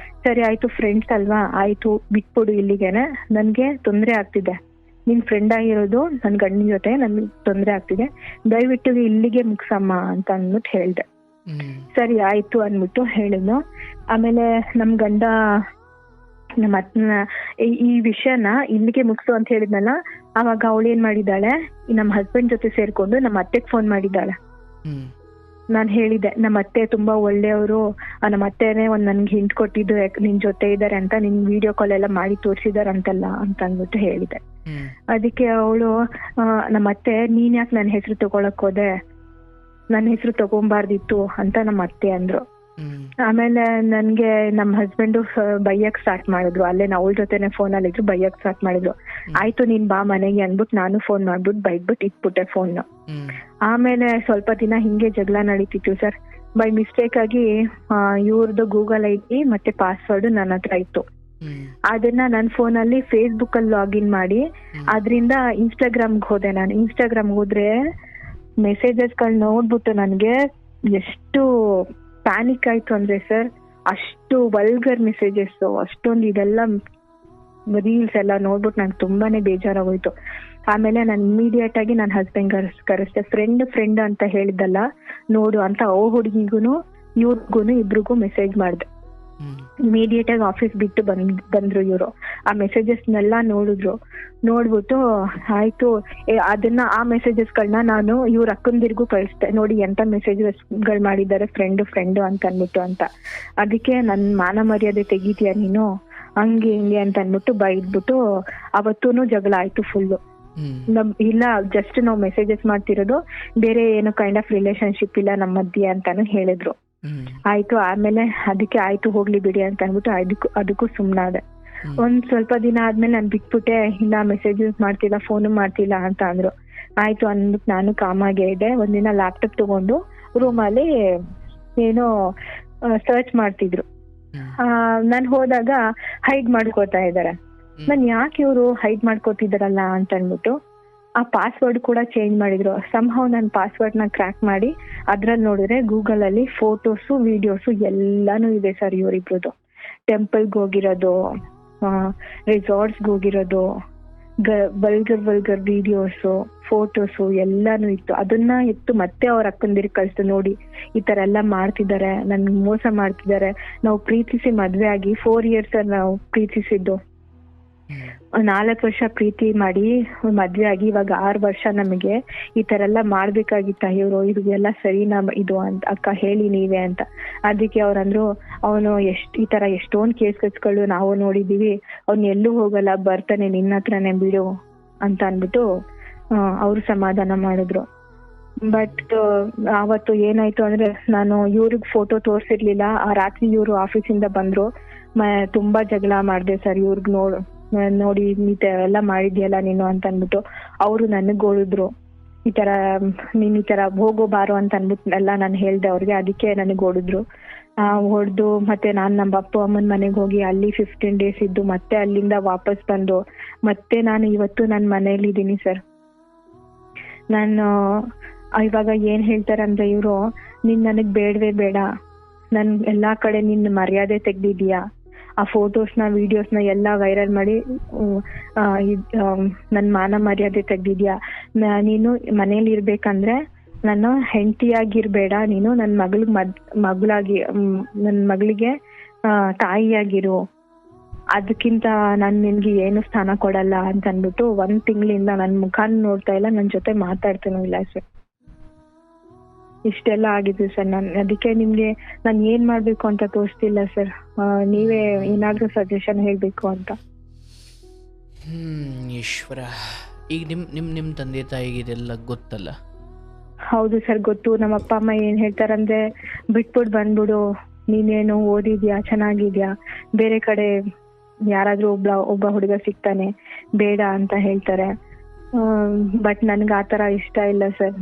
ಸರಿ ಆಯ್ತು ಫ್ರೆಂಡ್ಸ್ ಅಲ್ವಾ, ಆಯ್ತು ಬಿಟ್ಬಿಡು ಇಲ್ಲಿಗೆನೆ, ನನ್ಗೆ ತೊಂದ್ರೆ ಆಗ್ತಿದೆ, ನಿನ್ ಫ್ರೆಂಡ್ ಆಗಿರೋದು ನನ್ ಗಂಡನ ಜೊತೆ ನನ್ಗೆ ತೊಂದ್ರೆ ಆಗ್ತಿದೆ, ದಯವಿಟ್ಟು ಇಲ್ಲಿಗೆ ಮುಗ್ಸಮ್ಮ ಅಂತ ಅಂದ್ಬಿಟ್ಟು ಹೇಳ್ದೆ. ಸರಿ ಆಯ್ತು ಅಂದ್ಬಿಟ್ಟು ಹೇಳಿದ್ನು. ಆಮೇಲೆ ನಮ್ ಗಂಡ ನಮ್ಮ ಅತ್ತನ ಈ ವಿಷಯನ ಇಲ್ಲಿಗೆ ಮುಗ್ಸು ಅಂತ ಹೇಳಿದ್ನಲ್ಲ, ಅವಾಗ ಅವಳು ಏನ್ ಮಾಡಿದ್ದಾಳೆ, ನಮ್ಮ ಹಸ್ಬೆಂಡ್ ಜೊತೆ ಸೇರ್ಕೊಂಡು ನಮ್ಮ ಅತ್ತೆಗ್ ಫೋನ್ ಮಾಡಿದ್ದಾಳೆ. ನಾನ್ ಹೇಳಿದೆ ನಮ್ಮ ಅತ್ತೆ ತುಂಬಾ ಒಳ್ಳೆಯವರು, ನಮ್ಮ ಅತ್ತೆನೆ ಒಂದ್ ನನ್ಗೆ ಹಿಂಟ್ ಕೊಟ್ಟಿದ್ದು ನಿನ್ ಜೊತೆ ಇದಾರೆ ಅಂತ, ನಿನ್ ವಿಡಿಯೋ ಕಾಲ್ ಎಲ್ಲ ಮಾಡಿ ತೋರ್ಸಿದಾರಂತಲ್ಲ ಅಂತ ಅಂದ್ಬಿಟ್ಟು ಹೇಳಿದೆ. ಅದಕ್ಕೆ ಅವಳು ನಮ್ಮ ಅತ್ತೆ ನೀನ್ ಯಾಕೆ ನನ್ನ ಹೆಸರು ತಗೊಳಕ್ ಹೋದೆ, ನನ್ನ ಹೆಸರು ತಗೊಂಬಾರ್ದಿತ್ತು ಅಂತ ನಮ್ಮ ಅತ್ತೆ ಅಂದ್ರು. ಆಮೇಲೆ ನನ್ಗೆ ನಮ್ಮ ಹಸ್ಬೆಂಡ್ ಬೈಯಕ್ ಸ್ಟಾರ್ಟ್ ಮಾಡಿದ್ರು, ಅಲ್ಲೇ ಅವಳ ಜೊತೆನೆ ಫೋನಲ್ಲಿ ಇದ್ರು, ಬೈಯಕ್ ಸ್ಟಾರ್ಟ್ ಮಾಡಿದ್ರು. ಆಯ್ತು ನೀನ್ ಬಾ ಮನೆಗೆ ಅನ್ಬಿಟ್ಟು ನಾನು ಫೋನ್ ಮಾಡ್ಬಿಟ್ಟು ಬೈದ್ಬಿಟ್ಟು ಇಟ್ಬಿಟ್ಟೆ ಫೋನ್. ಆಮೇಲೆ ಸ್ವಲ್ಪ ದಿನ ಹಿಂಗೆ ಜಗಳ ನಡೀತಿತ್ತು ಸರ್. ಬೈ ಮಿಸ್ಟೇಕ್ ಆಗಿ ಇವ್ರದ್ದು ಗೂಗಲ್ ಐಡಿ ಮತ್ತೆ ಪಾಸ್ವರ್ಡ್ ನನ್ನ ಹತ್ರ ಇತ್ತು. ಅದನ್ನ ನನ್ನ ಫೋನಲ್ಲಿ ಫೇಸ್ಬುಕ್ ಅಲ್ಲಿ ಲಾಗಿನ್ ಮಾಡಿ ಅದ್ರಿಂದ ಇನ್ಸ್ಟಾಗ್ರಾಮ್ಗೆ ಹೋದೆ. ನಾನು ಇನ್ಸ್ಟಾಗ್ರಾಮ್ಗೆ ಹೋದ್ರೆ ಮೆಸೇಜಸ್ ಗಳು ನೋಡ್ಬಿಟ್ಟು ನನ್ಗೆ ಎಷ್ಟು ಪ್ಯಾನಿಕ್ ಆಯ್ತು ಅಂದ್ರೆ ಸರ್, ಅಷ್ಟು ವಲ್ಗರ್ ಮೆಸೇಜಸ್, ಅಷ್ಟೊಂದು ಇದೆಲ್ಲ ರೀಲ್ಸ್ ಎಲ್ಲ ನೋಡ್ಬಿಟ್ಟು ನಂಗೆ ತುಂಬಾನೇ ಬೇಜಾರಾಗೋಯ್ತು. ಆಮೇಲೆ ನಾನು ಇಮಿಡಿಯೇಟ್ ಆಗಿ ನನ್ನ ಹಸ್ಬೆಂಡ್ ಕರೆಸ್ದೆ. ಫ್ರೆಂಡ್ ಅಂತ ಹೇಳಿದ್ದಲ್ಲ ನೋಡು ಅಂತ ಹುಡುಗಿಗೂನು ಇವ್ರಿಗೂನು ಇಬ್ರಿಗೂ ಮೆಸೇಜ್ ಮಾಡ್ದೆ. ಇಮಿಡಿಯೇಟ್ ಆಗಿ ಆಫೀಸ್ ಬಿಟ್ಟು ಬಂದ್ರು ಇವ್ರು. ಆ ಮೆಸೇಜಸ್ನೆಲ್ಲ ನೋಡ್ಬಿಟ್ಟು ಆಯ್ತು ಅದನ್ನ ಆ ಮೆಸೇಜಸ್ಗಳನ್ನ ನಾನು ಇವ್ರ ಅಕ್ಕಂದಿರ್ಗೂ ಕಳಿಸ್ದೆ, ನೋಡಿ ಎಂತ ಮೆಸೇಜಸ್ಗಳು ಮಾಡಿದ್ದಾರೆ ಫ್ರೆಂಡ್ ಅಂತ ಅನ್ಬಿಟ್ಟು ಅಂತ. ಅದಕ್ಕೆ ನನ್ ಮಾನ ಮರ್ಯಾದೆ ತೆಗಿತೀಯ ನೀನು, ಹಂಗೆ ಹಿಂಗೆ ಅಂತ ಅನ್ಬಿಟ್ಟು ಬೈದ್ಬಿಟ್ಟು ಅವತ್ತೂನು ಜಗಳ ಆಯ್ತು ಫುಲ್ಲು. ಇಲ್ಲ ಜಸ್ಟ್ ನಾವು ಮೆಸೇಜಸ್ ಮಾಡ್ತಿರೋದು, ಬೇರೆ ಏನು ಕೈಂಡ್ ಆಫ್ ರಿಲೇಶನ್ಶಿಪ್ ಇಲ್ಲ ನಮ್ಮ ಮಧ್ಯೆ ಅಂತಾನು ಹೇಳಿದ್ರು. ಆಯ್ತು ಆಮೇಲೆ ಅದಕ್ಕೆ ಆಯ್ತು ಹೋಗ್ಲಿ ಬಿಡಿ ಅಂತ ಅನ್ಬಿಟ್ಟು ಅದಕ್ಕೂ ಸುಮ್ನಾದೆ. ಒಂದ್ ಸ್ವಲ್ಪ ದಿನ ಆದ್ಮೇಲೆ ನಾನ್ ಬಿಟ್ಬಿಟ್ಟೆ, ಇಲ್ಲ ಮೆಸೇಜಸ್ ಮಾಡ್ತಿಲ್ಲ ಫೋನು ಮಾಡ್ತಿಲ್ಲ ಅಂತ ಅಂದ್ರು. ಆಯ್ತು ಅಂದ್ಬಿಟ್ಟು ನಾನು ಕಾಮಾಗೆ ಇದ್ದೆ. ಒಂದಿನ ಲ್ಯಾಪ್ಟಾಪ್ ತಗೊಂಡು ರೂಮಲ್ಲಿ ಏನೋ ಸರ್ಚ್ ಮಾಡ್ತಿದ್ರು. ನಾನ್ ಹೋದಾಗ ಹೈಡ್ ಮಾಡ್ಕೋತಾ ಇದಾರೆ. ನಾನ್ ಯಾಕೆ ಇವ್ರು ಹೈಡ್ ಮಾಡ್ಕೋತಿದಾರಲ್ಲ ಅಂತ ಅನ್ಬಿಟ್ಟು ಆ ಪಾಸ್ವರ್ಡ್ ಕೂಡ ಚೇಂಜ್ ಮಾಡಿದ್ರು. ಸಂಹವ್ ನನ್ನ ಪಾಸ್ವರ್ಡ್ ನ ಕ್ರ್ಯಾಕ್ ಮಾಡಿ ಅದ್ರಲ್ಲಿ ನೋಡಿದ್ರೆ ಗೂಗಲ್ ಅಲ್ಲಿ ಫೋಟೋಸು ವಿಡಿಯೋಸು ಎಲ್ಲಾನು ಇದೆ ಸರ್ ಇವರಿಬ್ರದ್ದು. ಟೆಂಪಲ್ಗೆ ಹೋಗಿರೋದು, ರಿಸಾರ್ಟ್ಸ್ಗೆ ಹೋಗಿರೋದು, ವಲ್ಗರ್ ವಿಡಿಯೋಸು ಫೋಟೋಸು ಎಲ್ಲಾನು ಇತ್ತು. ಅದನ್ನ ಇತ್ತು ಮತ್ತೆ ಅವ್ರ ಅಕ್ಕಂದಿರ್ ಕಳ್ಸಿತು, ನೋಡಿ ಈ ತರ ಎಲ್ಲ ಮಾಡ್ತಿದ್ದಾರೆ, ನನ್ಗೆ ಮೋಸ ಮಾಡ್ತಿದ್ದಾರೆ. ನಾವು ಪ್ರೀತಿಸಿ ಮದ್ವೆ ಆಗಿ 4 years ನಾವು ಪ್ರೀತಿಸಿದ್ದು, 4 ವರ್ಷ ಪ್ರೀತಿ ಮಾಡಿ ಮದ್ವೆ ಆಗಿ ಇವಾಗ 6 ವರ್ಷ ನಮಗೆ ಈ ತರ ಎಲ್ಲ ಮಾಡ್ಬೇಕಾಗಿತ್ತ ಇವ್ರು, ಇದು ಎಲ್ಲ ಸರಿನಾ ಇದು ಅಂತ ಅಕ್ಕ ಹೇಳಿ ನೀವೇ ಅಂತ. ಅದಕ್ಕೆ ಅವ್ರಂದ್ರು ಅವನು ಈ ತರ ಎಷ್ಟೊಂದ್ ಕೇಸ್ಗಳು ನಾವು ನೋಡಿದೀವಿ, ಅವ್ನು ಎಲ್ಲೂ ಹೋಗಲ್ಲ ಬರ್ತಾನೆ ನಿನ್ನ ಹತ್ರನೇ ಬಿಡು ಅಂತ ಅನ್ಬಿಟ್ಟು ಅವ್ರು ಸಮಾಧಾನ ಮಾಡಿದ್ರು. ಬಟ್ ಅವತ್ತು ಏನಾಯ್ತು ಅಂದ್ರೆ ನಾನು ಇವ್ರಿಗೆ ಫೋಟೋ ತೋರ್ಸಿರ್ಲಿಲ್ಲ. ಆ ರಾತ್ರಿ ಇವ್ರು ಆಫೀಸಿಂದ ಬಂದ್ರು, ತುಂಬಾ ಜಗಳ ಮಾಡ್ದೆ ಸರ್ ಇವ್ರಿಗೆ ನೋಡಿ ಎಲ್ಲ ಮಾಡಿದ್ಯಲ್ಲ ನೀನು ಅಂತ ಅನ್ಬಿಟ್ಟು. ಅವರು ನನಗ್ ಗೋಳಿದ್ರು, ಈ ತರ ನೀನ್ ಈ ತರ ಹೋಗೋ ಬಾರೋ ಅಂತ ಅನ್ಬಿಟ್ಟು ಎಲ್ಲ ನಾನು ಹೇಳ್ದೆ ಅವ್ರಿಗೆ. ಅದಕ್ಕೆ ನನಗ್ ಹೊಡಿದ್ರು. ಹೊಡೆದು ಮತ್ತೆ ನಾನ್ ನಮ್ಮ ಅಪ್ಪ ಅಮ್ಮನ ಮನೆಗೆ ಹೋಗಿ ಅಲ್ಲಿ 15 days ಇದ್ದು ಮತ್ತೆ ಅಲ್ಲಿಂದ ವಾಪಸ್ ಬಂದು ಮತ್ತೆ ನಾನು ಇವತ್ತು ನನ್ನ ಮನೇಲಿ ಇದ್ದೀನಿ ಸರ್. ನಾನು ಇವಾಗ ಏನ್ ಹೇಳ್ತಾರಂದ್ರೆ ಇವ್ರು, ನೀನ್ ನನಗ್ ಬೇಡವೇ ಬೇಡ, ನನ್ ಎಲ್ಲಾ ಕಡೆ ನಿನ್ ಮರ್ಯಾದೆ ತೆಗ್ದಿದ್ಯಾ, ಆ ಫೋಟೋಸ್ನ ವಿಡಿಯೋಸ್ನ ಎಲ್ಲ ವೈರಲ್ ಮಾಡಿ ನನ್ ಮಾನ ಮರ್ಯಾದೆ ತೆಗ್ದಿದ್ಯಾ, ನೀನು ಮನೇಲಿ ಇರ್ಬೇಕಂದ್ರೆ ನನ್ನ ಹೆಂಡತಿಯಾಗಿರ್ಬೇಡ, ನೀನು ನನ್ ಮಗಳಿಗೆ ತಾಯಿಯಾಗಿರು, ಅದಕ್ಕಿಂತ ನಾನ್ ನಿನ್ಗೆ ಏನು ಸ್ಥಾನ ಕೊಡಲ್ಲ ಅಂತ ಅನ್ಬಿಟ್ಟು 1 ತಿಂಗಳಿಂದ ನನ್ ಮುಖಾನ್ ನೋಡ್ತಾ ಇಲ್ಲ, ನನ್ ಜೊತೆ ಮಾತಾಡ್ತಾನೂ ಇಲ್ಲ ಸರ್. ಇಷ್ಟೆಲ್ಲ ಆಗಿದೆ ಸರ್. ಅದಕ್ಕೆ ನಿಮ್ಗೆ ನಾನು ಏನ್ ಮಾಡ್ಬೇಕು ಅಂತ ತೋರಿಸ್ತಿಲ್ಲ ಸರ್. ನೀವೇ ಏನಾದ್ರೂ ಸಜೆಷನ್ ಹೇಳ್ಬೇಕು ಅಂತ. ಈಶ್ವರ, ಈಗ ನಿಮ್ ತಂದೆ ತಾಯಿಗೆ ಇದೆಲ್ಲ ಗೊತ್ತಲ್ಲ? ಹೌದು ಸರ್ ಗೊತ್ತು. ನಮ್ಮ ಅಪ್ಪ ಅಮ್ಮ ಏನ್ ಹೇಳ್ತಾರಂದ್ರೆ, ಬಿಟ್ಬಿಟ್ಟು ಬಂದ್ಬಿಡು, ನೀನೇನು ಓದಿದ್ಯಾ, ಚೆನ್ನಾಗಿದ್ಯಾ, ಬೇರೆ ಕಡೆ ಯಾರಾದ್ರೂ ಒಬ್ಬ ಹುಡುಗ ಸಿಗ್ತಾನೆ, ಬೇಡ ಅಂತ ಹೇಳ್ತಾರೆ. ಬಟ್ ನನ್ಗೆ ಆ ಥರ ಇಷ್ಟ ಇಲ್ಲ ಸರ್.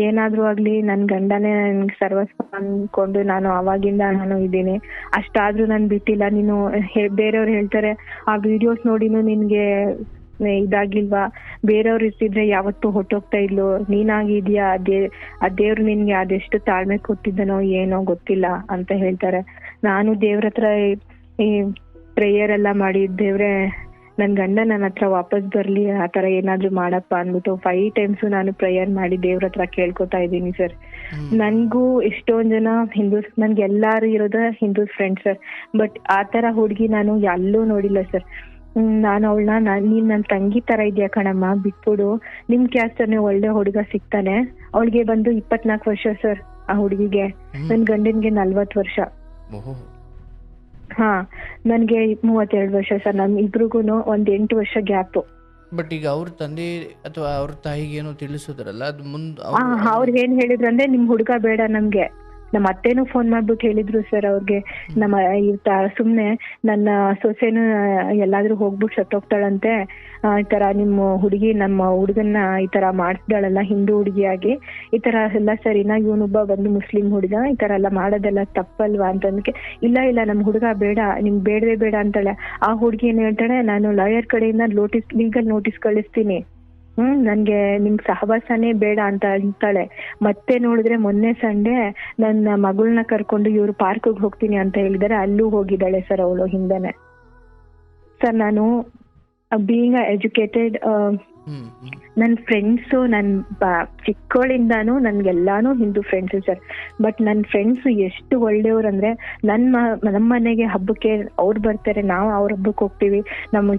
ಏನಾದ್ರೂ ಆಗ್ಲಿ ನನ್ ಗಂಡನೇ ನನ್ಗೆ ಸರ್ವಸ್ವ ಅನ್ಕೊಂಡು ನಾನು ಅವಾಗಿಂದ ನಾನು ಇದ್ದೀನಿ. ಅಷ್ಟಾದ್ರೂ ನಾನು ಬಿಟ್ಟಿಲ್ಲ. ನೀನು ಬೇರೆಯವ್ರು ಹೇಳ್ತಾರೆ ಆ ವಿಡಿಯೋಸ್ ನೋಡಿನೂ ನಿನ್ಗೆ ಇದಾಗಿಲ್ವಾ, ಬೇರೆಯವ್ರು ಇರ್ತಿದ್ರೆ ಯಾವತ್ತೂ ಹೊಟ್ಟೋಗ್ತಾ ಇದ್ಲು, ನೀನಾಗಿದ್ಯಾ, ಆ ದೇವ್ರು ನಿನ್ಗೆ ಅದೆಷ್ಟು ತಾಳ್ಮೆ ಕೊಟ್ಟಿದ್ದನೋ ಏನೋ ಗೊತ್ತಿಲ್ಲ ಅಂತ ಹೇಳ್ತಾರೆ. ನಾನು ದೇವ್ರ ಹತ್ರ ಈ ಪ್ರೇಯರ್ ಎಲ್ಲ ಮಾಡಿ, ದೇವ್ರೆ ನನ್ ಗಂಡ ನನ್ನ ಹತ್ರ ವಾಪಸ್ ಬರ್ಲಿ, ಆ ತರ ಏನಾದ್ರೂ ಮಾಡಪ್ಪ ಅಂದ್ಬಿಟ್ಟು 5 times ನಾನು ಪ್ರೇಯರ್ ಮಾಡಿ ದೇವ್ರ ಹತ್ರ ಕೇಳ್ಕೊತಾ ಇದ್ದೀನಿ ಸರ್. ನನ್ಗೂ ಎಷ್ಟೊಂದ್ ಜನ ಹಿಂದೂಸ್, ನನ್ಗೆ ಎಲ್ಲಾರು ಇರೋದ ಹಿಂದೂಸ್ ಫ್ರೆಂಡ್ಸ್ ಸರ್. ಬಟ್ ಆ ತರ ಹುಡ್ಗಿ ನಾನು ಎಲ್ಲೂ ನೋಡಿಲ್ಲ ಸರ್. ನಾನು ಅವಳನ್ನ ನೀನ್ ನನ್ ತಂಗಿ ತರ ಇದ್ಯಾ ಕಣಮ್ಮ, ಬಿಟ್ಬಿಡು, ನಿಮ್ ಕ್ಯಾಸ್ಟರ್ನೇ ಒಳ್ಳೆ ಹುಡುಗ ಸಿಗ್ತಾನೆ. ಅವಳಿಗೆ ಬಂದು 24 ವರ್ಷ ಸರ್ ಆ ಹುಡುಗಿಗೆ. ನನ್ ಗಂಡನ್ಗೆ 40 ವರ್ಷ. ಹಾ, ನನ್ಗೆ 32 ವರ್ಷ ಸರ್. ನಮ್ ಇಬ್ರಿಗೂನು ಒಂದ್ 8 ವರ್ಷ ಗ್ಯಾಪ್. ಬಟ್ ಈಗ ಅವ್ರ ತಂದೆ ಅಥವಾ ಅವ್ರ ತಾಯಿಗೆ ಏನೋ ತಿಳಿಸಿದ್ರಲ್ಲ, ಅದು ಅವ್ರು ಏನ್ ಹೇಳಿದ್ರಂದ್ರೆ ನಿಮ್ ಹುಡುಗ ಬೇಡ ನಮ್ಗೆ. ನಮ್ಮ ಅತ್ತೇನು ಫೋನ್ ಮಾಡ್ಬಿಟ್ಟು ಹೇಳಿದ್ರು ಸರ್ ಅವ್ರಿಗೆ, ಸುಮ್ನೆ ನನ್ನ ಸೊಸೆನು ಎಲ್ಲಾದ್ರೂ ಹೋಗ್ಬಿಟ್ಟು ಸತ್ತೋಗ್ತಾಳಂತೆ, ಈ ತರ ನಿಮ್ಮ ಹುಡುಗಿ ನಮ್ಮ ಹುಡುಗನ್ನ ಈ ತರ ಮಾಡಿಸ್ದಾಳಲ್ಲ ಹಿಂದೂ ಹುಡುಗಿಯಾಗಿ, ಈ ತರ ಎಲ್ಲ ಸರಿನಾ, ಇವನೊಬ್ಬ ಬಂದು ಮುಸ್ಲಿಂ ಹುಡುಗ, ಈ ತರ ಎಲ್ಲ ಮಾಡೋದೆಲ್ಲ ತಪ್ಪಲ್ವಾ ಅಂತಂದಕ್ಕೆ, ಇಲ್ಲ ನಮ್ ಹುಡುಗ ಬೇಡ, ನಿಮ್ಗೆ ಬೇಡವೇ ಬೇಡ ಅಂತಾಳೆ. ಆ ಹುಡುಗಿ ಏನ್ ಹೇಳ್ತಾಳೆ, ನಾನು ಲಾಯರ್ ಕಡೆಯಿಂದ ಲೀಗಲ್ ನೋಟಿಸ್ ಕಳಿಸ್ತೀನಿ, ನನ್ಗೆ ನಿಮ್ ಸಹವಾಸನೇ ಬೇಡ ಅಂತ ಅಂತಾಳೆ. ಮತ್ತೆ ನೋಡಿದ್ರೆ ಮೊನ್ನೆ ಸಂಡೆ ನನ್ನ ಮಗಳನ್ನ ಕರ್ಕೊಂಡು ಇವ್ರು ಪಾರ್ಕ್ಗೆ ಹೋಗ್ತೀನಿ ಅಂತ ಹೇಳಿದಾರೆ, ಅಲ್ಲೂ ಹೋಗಿದ್ದಾಳೆ ಸರ್ ಅವಳು ಹಿಂದೆನೆ. ಸರ್ ನಾನು ಬೀಯಿಂಗ್ ಎಜುಕೇಟೆಡ್, ನನ್ ಫ್ರೆಂಡ್ಸು ಚಿಕ್ಕವಳಿಂದಾನು ನನ್ಗೆಲ್ಲಾನು ಹಿಂದೂ ಫ್ರೆಂಡ್ಸ್ ಸರ್. ಬಟ್ ನನ್ ಫ್ರೆಂಡ್ಸ್ ಎಷ್ಟು ಒಳ್ಳೆಯವ್ರು ಅಂದ್ರೆ, ನಮ್ಮ ಮನೆಗೆ ಹಬ್ಬಕ್ಕೆ ಅವ್ರು ಬರ್ತಾರೆ, ನಾವು ಅವ್ರ ಹಬ್ಬಕ್ಕೆ ಹೋಗ್ತೀವಿ. ನಮ್ಮ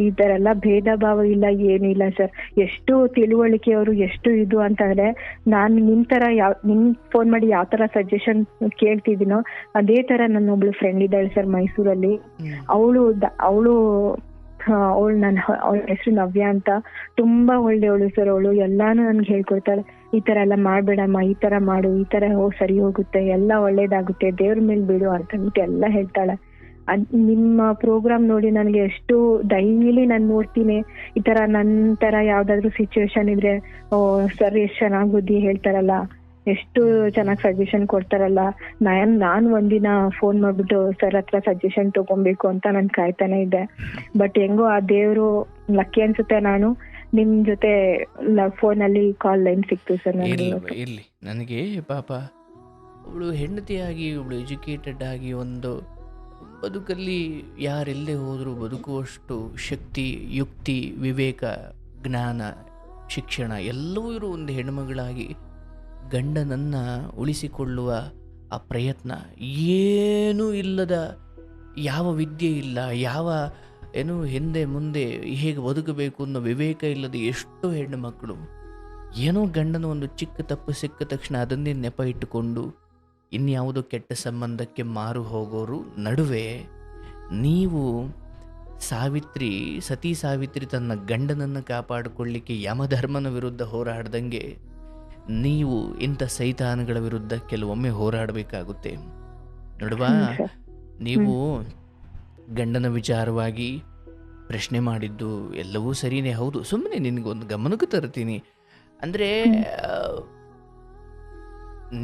ಈ ತರ ಎಲ್ಲ ಭೇದ ಭಾವ ಇಲ್ಲ, ಏನು ಇಲ್ಲ ಸರ್. ಎಷ್ಟು ತಿಳುವಳಿಕೆಯವರು, ಎಷ್ಟು ಇದು ಅಂತಂದ್ರೆ, ನಾನು ನಿಮ್ ತರ ನಿಮ್ ಫೋನ್ ಮಾಡಿ ಯಾವ ತರ ಸಜೆಷನ್ ಕೇಳ್ತಿದ್ದೀನೋ ಅದೇ ತರ ನನ್ನ ಒಬ್ಳು ಫ್ರೆಂಡ್ ಇದ್ದಾಳೆ ಸರ್ ಮೈಸೂರಲ್ಲಿ. ಅವಳು ಅವಳ ಹೆಸರು ನವ್ಯ ಅಂತ, ತುಂಬಾ ಒಳ್ಳೆಯವಳು ಸರ್. ಅವಳು ಎಲ್ಲಾನು ನನ್ಗೆ ಹೇಳ್ಕೊಡ್ತಾಳೆ, ಈ ತರ ಎಲ್ಲ ಮಾಡ್ಬೇಡಮ್ಮ, ಈ ತರ ಮಾಡು, ಈ ತರ ಸರಿ ಹೋಗುತ್ತೆ, ಎಲ್ಲ ಒಳ್ಳೇದಾಗುತ್ತೆ, ದೇವ್ರ ಮೇಲೆ ಬಿಡು ಅಂತಂದ್ಬಿಟ್ಟು ಎಲ್ಲ ಹೇಳ್ತಾಳೆ. ನಿಮ್ಮ ಪ್ರೋಗ್ರಾಮ್ ನೋಡಿ ನನಗೆ ಎಷ್ಟು ಡೈಲಿ ನಾನು ನೋಡ್ತೀನಿ. ಈ ತರ ನನ್ ತರ ಯಾವ್ದಾದ್ರು ಸಿಚುವೇಶನ್ ಇದ್ರೆ ಸರ್ ಎಷ್ಟು ಚೆನ್ನಾಗ್ ಬುದ್ಧಿ ಹೇಳ್ತಾರಲ್ಲ, ಎಷ್ಟು ಚೆನ್ನಾಗಿ ಸಜೆಷನ್ ಕೊಡ್ತಾರಲ್ಲ. ನಾನು ಒಂದಿನ ಫೋನ್ ಮಾಡ್ಬಿಟ್ಟು ಸರ್ ಹತ್ರ ಸಜೆಷನ್ ತಗೊಬೇಕು ಅಂತ ನಾನು ಕಾಯ್ತಾನೆ ಇದ್ದೆ. ಬಟ್ ಹೆಂಗೋ ಆ ದೇವ್ರು ಲಕ್ಕಿ ಅನ್ಸುತ್ತೆ, ನಾನು ನಿಮ್ ಜೊತೆ ಫೋನ್ ಅಲ್ಲಿ ಕಾಲ್ ಲೈನ್ ಸಿಕ್ತು ಸರ್. ಇರ್ಲಿ, ನನಗೆ ಪಾಪ ಅವಳು ಹೆಂಡತಿಯಾಗಿ, ಅವಳು ಎಜುಕೇಟೆಡ್ ಆಗಿ, ಒಂದು ಬದುಕಲ್ಲಿ ಯಾರೆಲ್ಲೇ ಹೋದರೂ ಬದುಕುವಷ್ಟು ಶಕ್ತಿ, ಯುಕ್ತಿ, ವಿವೇಕ, ಜ್ಞಾನ, ಶಿಕ್ಷಣ ಎಲ್ಲವೂ ಇರೋ ಒಂದು ಹೆಣ್ಮಗಳಾಗಿ ಗಂಡನನ್ನು ಉಳಿಸಿಕೊಳ್ಳುವ ಆ ಪ್ರಯತ್ನ, ಏನೂ ಇಲ್ಲದ, ಯಾವ ವಿದ್ಯೆ ಇಲ್ಲ, ಯಾವ ಹಿಂದೆ ಮುಂದೆ ಹೇಗೆ ಬದುಕಬೇಕು ಅನ್ನೋ ವಿವೇಕ ಇಲ್ಲದೆ ಎಷ್ಟೋ ಹೆಣ್ಣು ಮಕ್ಕಳು ಏನೋ ಗಂಡನ ಒಂದು ಚಿಕ್ಕ ತಪ್ಪು ಸಿಕ್ಕ ತಕ್ಷಣ ಅದನ್ನೇ ನೆಪ ಇಟ್ಟುಕೊಂಡು ಇನ್ಯಾವುದೋ ಕೆಟ್ಟ ಸಂಬಂಧಕ್ಕೆ ಮಾರು ಹೋಗೋರು ನಡುವೆ ನೀವು ಸತಿ ಸಾವಿತ್ರಿ ತನ್ನ ಗಂಡನನ್ನು ಕಾಪಾಡಿಕೊಳ್ಳಿಕ್ಕೆ ಯಮಧರ್ಮನ ವಿರುದ್ಧ ಹೋರಾಡ್ದಂಗೆ ನೀವು ಇಂಥ ಸೈತಾನಗಳ ವಿರುದ್ಧ ಕೆಲವೊಮ್ಮೆ ಹೋರಾಡಬೇಕಾಗುತ್ತೆ. ನೋಡುವ, ನೀವು ಗಂಡನ ವಿಚಾರವಾಗಿ ಪ್ರಶ್ನೆ ಮಾಡಿದ್ದು ಎಲ್ಲವೂ ಸರಿಯೇ, ಹೌದು. ಸುಮ್ಮನೆ ನಿನಗೊಂದು ಗಮನಕ್ಕೆ ತರ್ತೀನಿ ಅಂದರೆ,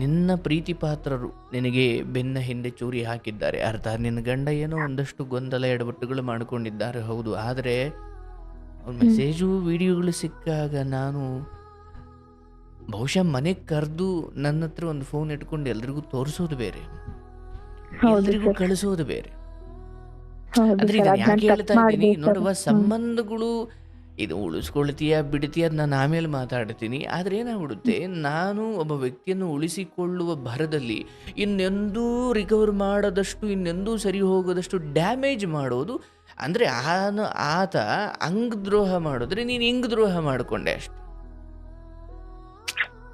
ನಿನ್ನ ಪ್ರೀತಿ ಪಾತ್ರರು ನಿನಗೆ ಬೆನ್ನ ಹಿಂದೆ ಚೂರಿ ಹಾಕಿದ್ದಾರೆ, ಅರ್ಥ ನಿನ್ನ ಗಂಡ ಏನೋ ಒಂದಷ್ಟು ಗೊಂದಲ ಎಡವಟ್ಟುಗಳು ಮಾಡಿಕೊಂಡಿದ್ದಾರೆ, ಹೌದು. ಆದರೆ ಅವ್ರ ಮೆಸೇಜು ವಿಡಿಯೋಗಳು ಸಿಕ್ಕಾಗ ನಾನು ಬಹುಶಃ ಮನೆಗೆ ಕರೆದು ನನ್ನ ಹತ್ರ ಒಂದು ಫೋನ್ ಇಟ್ಕೊಂಡು ಎಲ್ರಿಗೂ ತೋರಿಸೋದು ಬೇರೆ, ಎಲ್ರಿಗೂ ಕಳಿಸೋದು ಬೇರೆ. ಅಂದ್ರೆ ಇದನ್ನ ಯಾಕೆ ಹೇಳ್ತಾ ಇದ್ದೀನಿ ನೋಡುವ, ಸಂಬಂಧಗಳು ಇದು ಉಳಿಸ್ಕೊಳ್ತೀಯ ಬಿಡ್ತೀಯ ನಾನು ಆಮೇಲೆ ಮಾತಾಡ್ತೀನಿ. ಆದರೆ ಏನಾಗ್ಬಿಡುತ್ತೆ, ನಾನು ಒಬ್ಬ ವ್ಯಕ್ತಿಯನ್ನು ಉಳಿಸಿಕೊಳ್ಳುವ ಭರದಲ್ಲಿ ಇನ್ನೆಂದೂ ರಿಕವರ್ ಮಾಡೋದಷ್ಟು, ಇನ್ನೆಂದೂ ಸರಿ ಹೋಗೋದಷ್ಟು ಡ್ಯಾಮೇಜ್ ಮಾಡೋದು. ಅಂದರೆ ಆತ ಅಂಗದ್ರೋಹ ಮಾಡಿದ್ರೆ ನೀನು ಹಿಂಗ್ ದ್ರೋಹ ಮಾಡಿಕೊಂಡೆ ಅಷ್ಟೆ.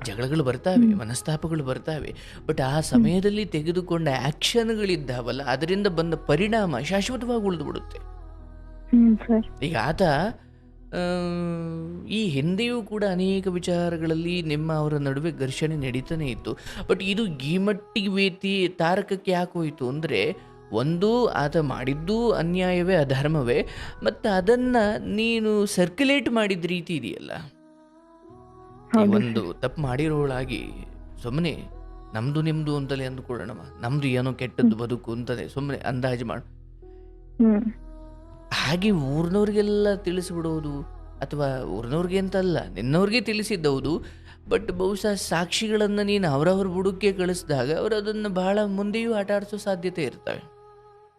ಜಗಳಗಳು ಬರ್ತಾವೆ, ಮನಸ್ತಾಪಗಳು ಬರ್ತಾವೆ, ಬಟ್ ಆ ಸಮಯದಲ್ಲಿ ತೆಗೆದುಕೊಂಡ ಆ್ಯಕ್ಷನ್ಗಳಿದ್ದಾವಲ್ಲ, ಅದರಿಂದ ಬಂದ ಪರಿಣಾಮ ಶಾಶ್ವತವಾಗಿ ಉಳಿದು ಬಿಡುತ್ತೆ. ಈಗ ಆತ ಈ ಹಿಂದೆಯೂ ಕೂಡ ಅನೇಕ ವಿಚಾರಗಳಲ್ಲಿ ಅವರ ನಡುವೆ ಘರ್ಷಣೆ ನಡೀತಾನೆ ಇತ್ತು. ಬಟ್ ಇದು ಈ ಮಟ್ಟಿಗೆ ತಾರಕಕ್ಕೆ ಯಾಕೆ ಹೋಯಿತು ಅಂದರೆ, ಒಂದು ಆತ ಮಾಡಿದ್ದು ಅನ್ಯಾಯವೇ, ಅಧರ್ಮವೇ, ಮತ್ತು ಅದನ್ನು ನೀನು ಸರ್ಕ್ಯುಲೇಟ್ ಮಾಡಿದ ರೀತಿ ಇದೆಯಲ್ಲ. ಈ ಹೌದು ಒಂದು ಸರ್. ತಪ್ಪು ಮಾಡಿರೋಳಾಗಿ ಸುಮ್ಮನೆ ನಮ್ಮದು ನಿಮ್ಮದು ಅಂತಲೇ ಅಂದ್ಕೊಳ್ಳೋಣಮ್ಮ, ನಮ್ಮದು ಏನೋ ಕೆಟ್ಟದ್ದು ಬದುಕು ಅಂತಲೇ ಸುಮ್ಮನೆ ಅಂದಾಜು ಮಾಡು. ಹ್ಮ್ ಹಾಗೆ ಊರಿನವ್ರಿಗೆಲ್ಲ ತಿಳಿಸ್ಬಿಡೋದು, ಅಥವಾ ಊರಿನವ್ರಿಗೆ ಅಂತಲ್ಲ ನಿನ್ನವ್ರಿಗೆ ತಿಳಿಸಿದ್ದೌದು, ಬಟ್ ಬಹುಶಃ ಸಾಕ್ಷಿಗಳನ್ನು ನೀನು ಅವರವ್ರ ಬುಡಕ್ಕೆ ಕಳಿಸಿದಾಗ ಅವರು ಅದನ್ನು ಬಹಳ ಮುಂದೆಯೂ ಆಟ ಆಡಿಸೋ ಸಾಧ್ಯತೆ ಇರ್ತವೆ.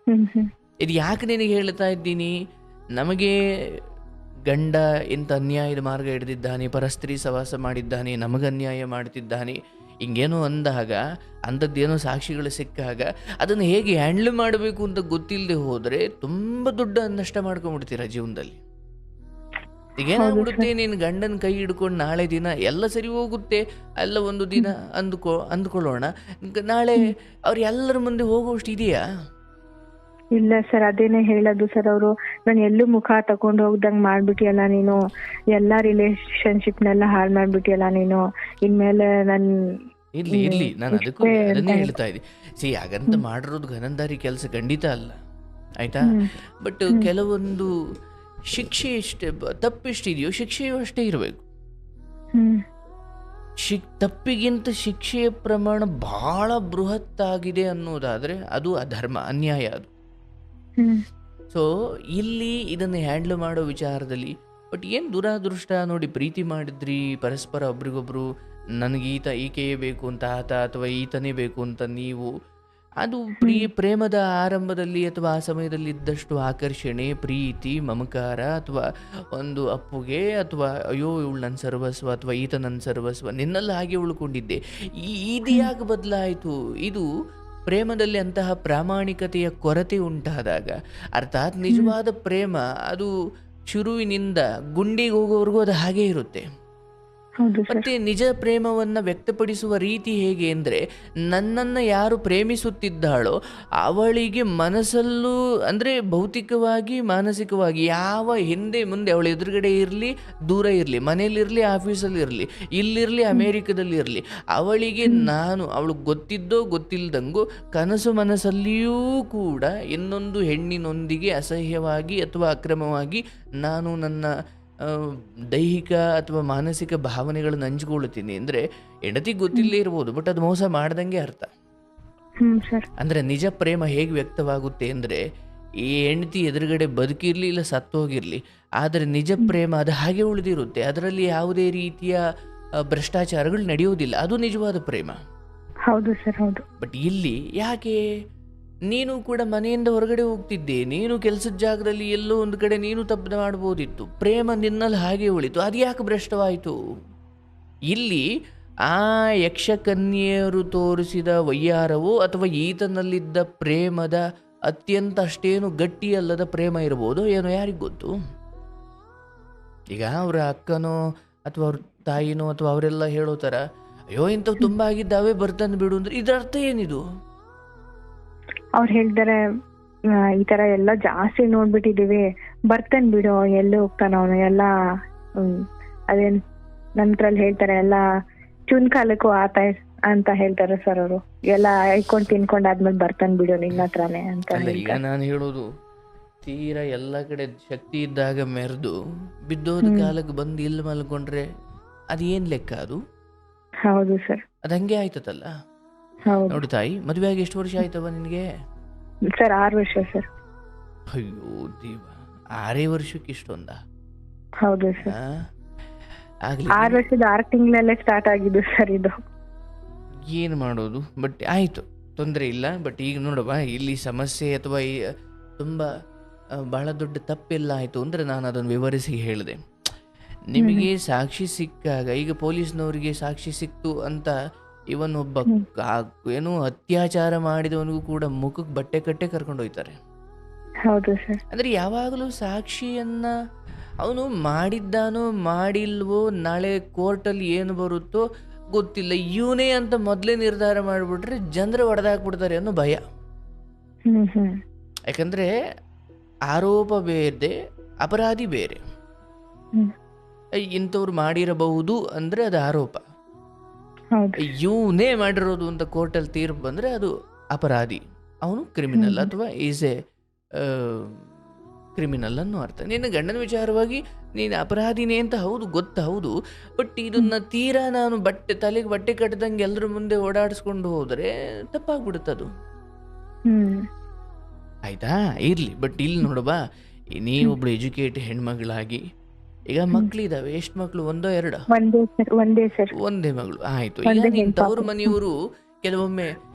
ಹ್ಮ್ ಹ್ಮ್ ಇದು ಯಾಕೆ ನಿನಗೆ ಹೇಳ್ತಾ ಇದ್ದೀನಿ, ನಮಗೆ ಗಂಡ ಇಂಥ ಅನ್ಯಾಯದ ಮಾರ್ಗ ಹಿಡಿದಿದ್ದಾನೆ, ಪರಸ್ತ್ರೀ ಸವಾಸ ಮಾಡಿದ್ದಾನೆ, ನಮಗೆ ಅನ್ಯಾಯ ಮಾಡ್ತಿದ್ದಾನೆ, ಹಿಂಗೇನೋ ಅಂದಾಗ, ಅಂಥದ್ದೇನೋ ಸಾಕ್ಷಿಗಳು ಸಿಕ್ಕಾಗ ಅದನ್ನು ಹೇಗೆ ಹ್ಯಾಂಡ್ಲ್ ಮಾಡಬೇಕು ಅಂತ ಗೊತ್ತಿಲ್ಲದೆ ಹೋದರೆ ತುಂಬ ದೊಡ್ಡ ನಷ್ಟ ಮಾಡ್ಕೊಂಡ್ಬಿಡ್ತೀರ ಜೀವನದಲ್ಲಿ. ಈಗೇನಾಗ್ಬಿಡುತ್ತೆ, ನೀನು ಗಂಡನ ಕೈ ಹಿಡ್ಕೊಂಡು ನಾಳೆ ದಿನ ಎಲ್ಲ ಸರಿ ಹೋಗುತ್ತೆ, ಎಲ್ಲ ಒಂದು ದಿನ ಅಂದ್ಕೊಳ್ಳೋಣ, ನಾಳೆ ಅವ್ರು ಎಲ್ಲರ ಮುಂದೆ ಹೋಗೋಷ್ಟು ಇದೆಯಾ? ಇಲ್ಲ ಸರ್, ಅದೇನೆ ಹೇಳೋದು ಸರ್ ಅವರು. ನಾನು ಎಲ್ಲೂ ಮುಖ ತಗೊಂಡು ಹೋಗ್ದಂಗ್ ಮಾಡ್ಬಿಟ್ಟಿಯಲ್ಲ ನೀನು, ಎಲ್ಲಾ ರಿಲೇಶನ್ಶಿಪ್ನೆಲ್ಲ ಹಾಳು ಮಾಡ್ಬಿಟ್ಟಿಯಲ್ಲ ನೀನು, ಇನ್ಮೇಲೆ ನನ್ ಇರ್ಲಿ ನಾನು ಅದನ್ನೇ ಹೇಳ್ತಾ ಇದ್ದೆ. ಹಾಗಂತ ಮಾಡಿರೋದು ಘನಂದಾರಿ ಕೆಲಸ ಖಂಡಿತ ಅಲ್ಲ, ಆಯ್ತಾ? ಬಟ್ ಕೆಲವೊಂದು ಶಿಕ್ಷೆ ಎಷ್ಟೇ ತಪ್ಪೆಷ್ಟಿದೆಯೋ ಶಿಕ್ಷೆಯೂ ಅಷ್ಟೇ ಇರಬೇಕು. ತಪ್ಪಿಗಿಂತ ಶಿಕ್ಷೆಯ ಪ್ರಮಾಣ ಬಹಳ ಬೃಹತ್ತಾಗಿದೆ ಅನ್ನೋದಾದ್ರೆ ಅದು ಅಧರ್ಮ, ಅನ್ಯಾಯ ಅದು. ಸೊ ಇಲ್ಲಿ ಇದನ್ನು ಹ್ಯಾಂಡ್ಲ್ ಮಾಡೋ ವಿಚಾರದಲ್ಲಿ ಬಟ್ ಏನು ದುರಾದೃಷ್ಟ ನೋಡಿ, ಪ್ರೀತಿ ಮಾಡಿದ್ರಿ ಪರಸ್ಪರ ಒಬ್ರಿಗೊಬ್ರು, ನನಗೆ ಈಕೆಯೇ ಬೇಕು ಅಂತ ಆತ, ಅಥವಾ ಈತನೇ ಬೇಕು ಅಂತ ನೀವು, ಅದು ಪ್ರೇಮದ ಆರಂಭದಲ್ಲಿ ಅಥವಾ ಆ ಸಮಯದಲ್ಲಿ ಇದ್ದಷ್ಟು ಆಕರ್ಷಣೆ, ಪ್ರೀತಿ, ಮಮಕಾರ, ಅಥವಾ ಒಂದು ಅಪ್ಪುಗೆ, ಅಥವಾ ಅಯ್ಯೋ ಇವಳು ನನ್ನ ಸರ್ವಸ್ವ, ಅಥವಾ ಈತ ನನ್ನ ಸರ್ವಸ್ವ, ನಿನ್ನೆಲ್ಲ ಹಾಗೆ ಉಳ್ಕೊಂಡಿದ್ದೆ, ಇದು ಯಾಕೆ ಬದಲಾಯಿತು? ಇದು ಪ್ರೇಮದಲ್ಲಿ ಅಂತಹ ಪ್ರಾಮಾಣಿಕತೆಯ ಕೊರತೆ ಉಂಟಾದಾಗ, ಅರ್ಥಾತ್ ನಿಜವಾದ ಪ್ರೇಮ ಅದು ಶುರುವಿನಿಂದ ಗುಂಡಿಗೆ ಹೋಗೋವರೆಗೂ ಅದು ಹಾಗೇ ಇರುತ್ತೆ. ಮತ್ತೆ ನಿಜ ಪ್ರೇಮವನ್ನು ವ್ಯಕ್ತಪಡಿಸುವ ರೀತಿ ಹೇಗೆ ಅಂದರೆ, ನನ್ನನ್ನು ಯಾರು ಪ್ರೇಮಿಸುತ್ತಿದ್ದಾಳೋ ಅವಳಿಗೆ ಮನಸ್ಸಲ್ಲೂ ಅಂದರೆ ಭೌತಿಕವಾಗಿ ಮಾನಸಿಕವಾಗಿ ಯಾವ ಹಿಂದೆ ಮುಂದೆ ಅವಳ ಎದುರುಗಡೆ ಇರಲಿ ದೂರ ಇರಲಿ, ಮನೇಲಿರಲಿ ಆಫೀಸಲ್ಲಿ ಇರಲಿ, ಇಲ್ಲಿರಲಿ ಅಮೇರಿಕದಲ್ಲಿ ಇರಲಿ, ಅವಳಿಗೆ ನಾನು ಅವಳು ಗೊತ್ತಿದ್ದೋ ಗೊತ್ತಿಲ್ಲದಂಗೂ ಕನಸು ಮನಸ್ಸಲ್ಲಿಯೂ ಕೂಡ ಇನ್ನೊಂದು ಹೆಣ್ಣಿನೊಂದಿಗೆ ಅಸಹ್ಯವಾಗಿ ಅಥವಾ ಅಕ್ರಮವಾಗಿ ನಾನು ನನ್ನ ದೈಹಿಕ ಅಥವಾ ಮಾನಸಿಕ ಭಾವನೆಗಳನ್ನು ಹಂಚಿಕೊಳ್ಳುತ್ತೀನಿ ಅಂದರೆ ಹೆಂಡತಿಗೆ ಗೊತ್ತಿಲ್ಲೇ ಇರ್ಬೋದು, ಬಟ್ ಅದು ಮೋಸ ಮಾಡ್ದಂಗೆ ಅರ್ಥ. ಅಂದರೆ ನಿಜ ಪ್ರೇಮ ಹೇಗೆ ವ್ಯಕ್ತವಾಗುತ್ತೆ ಅಂದರೆ, ಈ ಹೆಂಡತಿ ಎದುರುಗಡೆ ಬದುಕಿರಲಿ ಇಲ್ಲ ಸತ್ತೋಗಿರಲಿ, ಆದರೆ ನಿಜ ಪ್ರೇಮ ಅದು ಹಾಗೆ ಉಳಿದಿರುತ್ತೆ, ಅದರಲ್ಲಿ ಯಾವುದೇ ರೀತಿಯ ಭ್ರಷ್ಟಾಚಾರಗಳು ನಡೆಯೋದಿಲ್ಲ, ಅದು ನಿಜವಾದ ಪ್ರೇಮ. ಹೌದು ಸರ್, ಹೌದು. ಬಟ್ ಇಲ್ಲಿ ಯಾಕೆ, ನೀನು ಕೂಡ ಮನೆಯಿಂದ ಹೊರಗಡೆ ಹೋಗ್ತಿದ್ದೆ, ನೀನು ಕೆಲಸದ ಜಾಗದಲ್ಲಿ ಎಲ್ಲೋ ಒಂದು ಕಡೆ ನೀನು ತಪ್ಪು ಮಾಡ್ಬೋದಿತ್ತು, ಪ್ರೇಮ ನಿನ್ನಲ್ಲಿ ಹಾಗೆ ಉಳಿತು, ಅದು ಯಾಕೆ ಭ್ರಷ್ಟವಾಯಿತು? ಇಲ್ಲಿ ಆ ಯಕ್ಷಕನ್ಯೆಯರು ತೋರಿಸಿದ ವಯ್ಯಾರವೋ ಅಥವಾ ಈತನಲ್ಲಿದ್ದ ಪ್ರೇಮದ ಅತ್ಯಂತ ಅಷ್ಟೇನು ಗಟ್ಟಿಯಲ್ಲದ ಪ್ರೇಮ ಇರ್ಬೋದು ಏನೋ, ಯಾರಿಗೆ ಗೊತ್ತು? ಈಗ ಅವರ ಅಕ್ಕನೋ ಅಥವಾ ಅವ್ರ ತಾಯಿನೋ ಅಥವಾ ಅವರೆಲ್ಲ ಹೇಳೋ ಥರ ಅಯ್ಯೋ ಇಂಥವು ತುಂಬ ಆಗಿದ್ದಾವೆ ಬರ್ತಾನೆ ಬಿಡು ಅಂದ್ರೆ ಇದರ ಅರ್ಥ ಏನಿದು? ಅವ್ರು ಹೇಳ್ತಾರೆ ಈ ತರ ಎಲ್ಲ ಜಾಸ್ತಿ ನೋಡ್ಬಿಟ್ಟಿದೀವಿ, ಬರ್ತಾನೆ ಬಿಡು, ಎಲ್ಲಿ ಹೋಗ್ತಾನ ಅವನು, ಎಲ್ಲ ಅದೇನ್ ನಂತರಲ್ಲಿ ಹೇಳ್ತಾರೆ, ಎಲ್ಲ ಚುನ್ ಕಾಲಕ್ಕೂ ಆತ ಅಂತ ಹೇಳ್ತಾರೆ ಸರ್ ಅವರು. ಎಲ್ಲ ಐಕೊಂಡ್ ತಿನ್ಕೊಂಡ್ ಆದ್ಮೇಲೆ ಬರ್ತಾನೆ ಬಿಡು ನಿನ್ನ ಹತ್ರನೇ ಅಂತ. ಈಗ ನಾನು ಹೇಳೋದು, ತೀರಾ ಎಲ್ಲ ಕಡೆ ಶಕ್ತಿ ಇದ್ದಾಗ ಮೆರೆದು ಬಿದ್ದೋದ ಕಾಲಕ್ಕೆ ಬಂದು ಇಲ್ಲಿ ಮಲ್ಕೊಂಡ್ರೆ ಅದೇನ್ ಲೆಕ್ಕ ಅದು? ಹೌದು ಸರ್, ಅದು ಹಂಗೆ ಆಯ್ತದಲ್ಲ. ನೋಡಿ ತಾಯಿ, ಮದುವೆ ಆಗಿ ಎಷ್ಟು ವರ್ಷ ಆಯ್ತವ ನಿನಗೆ? ಸರ್ 6 ವರ್ಷ ಸರ್. ಅಯ್ಯೋ ದೇವ, 6 ವರ್ಷಕ್ಕೆ ಇಷ್ಟೊಂದ? ಹೌದು ಸರ್, 6 ವರ್ಷದ 6 ತಿಂಗಳಲ್ಲೇ ಸ್ಟಾರ್ಟ್ ಆಗಿದ್ದು ಸರ್ ಇದು. ಏನು ಮಾಡೋದು? ಬಟ್ ಆಯಿತು, ತೊಂದರೆ ಇಲ್ಲ. ಬಟ್ ಈಗ ನೋಡವಾ, ಇಲ್ಲಿ ಸಮಸ್ಯೆ ಅಥವಾ ತುಂಬ ಬಹಳ ದೊಡ್ಡ ತಪ್ಪೆಲ್ಲ ಆಯಿತು ಅಂದರೆ ನಾನು ಅದನ್ನು ವಿವರಿಸಿ ಹೇಳಿದೆ. ನಿಮಗೆ ಸಾಕ್ಷಿ ಸಿಕ್ಕಾಗ, ಈಗ ಪೊಲೀಸ್ನವರಿಗೆ ಸಾಕ್ಷಿ ಸಿಕ್ತು ಅಂತ ಇವನ್ ಒಬ್ಬ ಏನು ಅತ್ಯಾಚಾರ ಮಾಡಿದವನಿಗೂ ಕೂಡ ಮುಖಕ್ಕೆ ಬಟ್ಟೆ ಕಟ್ಟೆ ಕರ್ಕೊಂಡು ಹೋಗ್ತಾರೆ. ಹೌದು ಸರ್. ಅಂದ್ರೆ ಯಾವಾಗಲೂ ಸಾಕ್ಷಿಯನ್ನ ಅವನು ಮಾಡಿದ್ದಾನೋ ಮಾಡಿಲ್ವೋ, ನಾಳೆ ಕೋರ್ಟಲ್ಲಿ ಏನು ಬರುತ್ತೋ ಗೊತ್ತಿಲ್ಲ, ಇವನೇ ಅಂತ ಮೊದಲೇ ನಿರ್ಧಾರ ಮಾಡಿಬಿಟ್ರೆ ಜನರು ಹೊಡೆದಾಕ್ಬಿಡ್ತಾರೆ ಅನ್ನೋ ಭಯ. ಯಾಕಂದ್ರೆ ಆರೋಪ ಬೇರೆ, ಅಪರಾಧಿ ಬೇರೆ. ಇಂಥವ್ರು ಮಾಡಿರಬಹುದು ಅಂದ್ರೆ ಅದು ಆರೋಪ, ಇವನೇ ಮಾಡಿರೋದು ಅಂತ ಕೋರ್ಟಲ್ಲಿ ತೀರ್ಪು ಬಂದರೆ ಅದು ಅಪರಾಧಿ, ಅವನು ಕ್ರಿಮಿನಲ್ ಅಥವಾ ಈಸ್ ಎ ಕ್ರಿಮಿನಲ್ ಅನ್ನೋ ಅರ್ಥ. ನಿನ್ನ ಗಂಡನ ವಿಚಾರವಾಗಿ ನೀನು ಅಪರಾಧಿನೇ ಅಂತ ಹೌದು ಹೌದು, ಬಟ್ ಇದನ್ನ ತೀರಾ ನಾನು ತಲೆಗೆ ಬಟ್ಟೆ ಕಟ್ಟದಂಗೆ ಎಲ್ಲರ ಮುಂದೆ ಓಡಾಡಿಸ್ಕೊಂಡು ಹೋದರೆ ತಪ್ಪಾಗ್ಬಿಡುತ್ತದು. ಆಯ್ತಾ, ಇರ್ಲಿ. ಬಟ್ ಇಲ್ಲಿ ನೋಡಬಾ, ನೀವೊಬ್ಳು ಎಜುಕೇಟ್ ಹೆಣ್ಮಗಳಾಗಿ, ಈಗ ಮಕ್ಳಿದಾವೆ, ಎಷ್ಟು ಮಕ್ಳು? ಒಂದೋ ಎರಡ? ಒಂದೇ ಮಗಳು. ಆಯ್ತು. ಈಗ ನಿನ್ ತವ್ರ ಮನೆಯವರು ಕೆಲವೊಮ್ಮೆ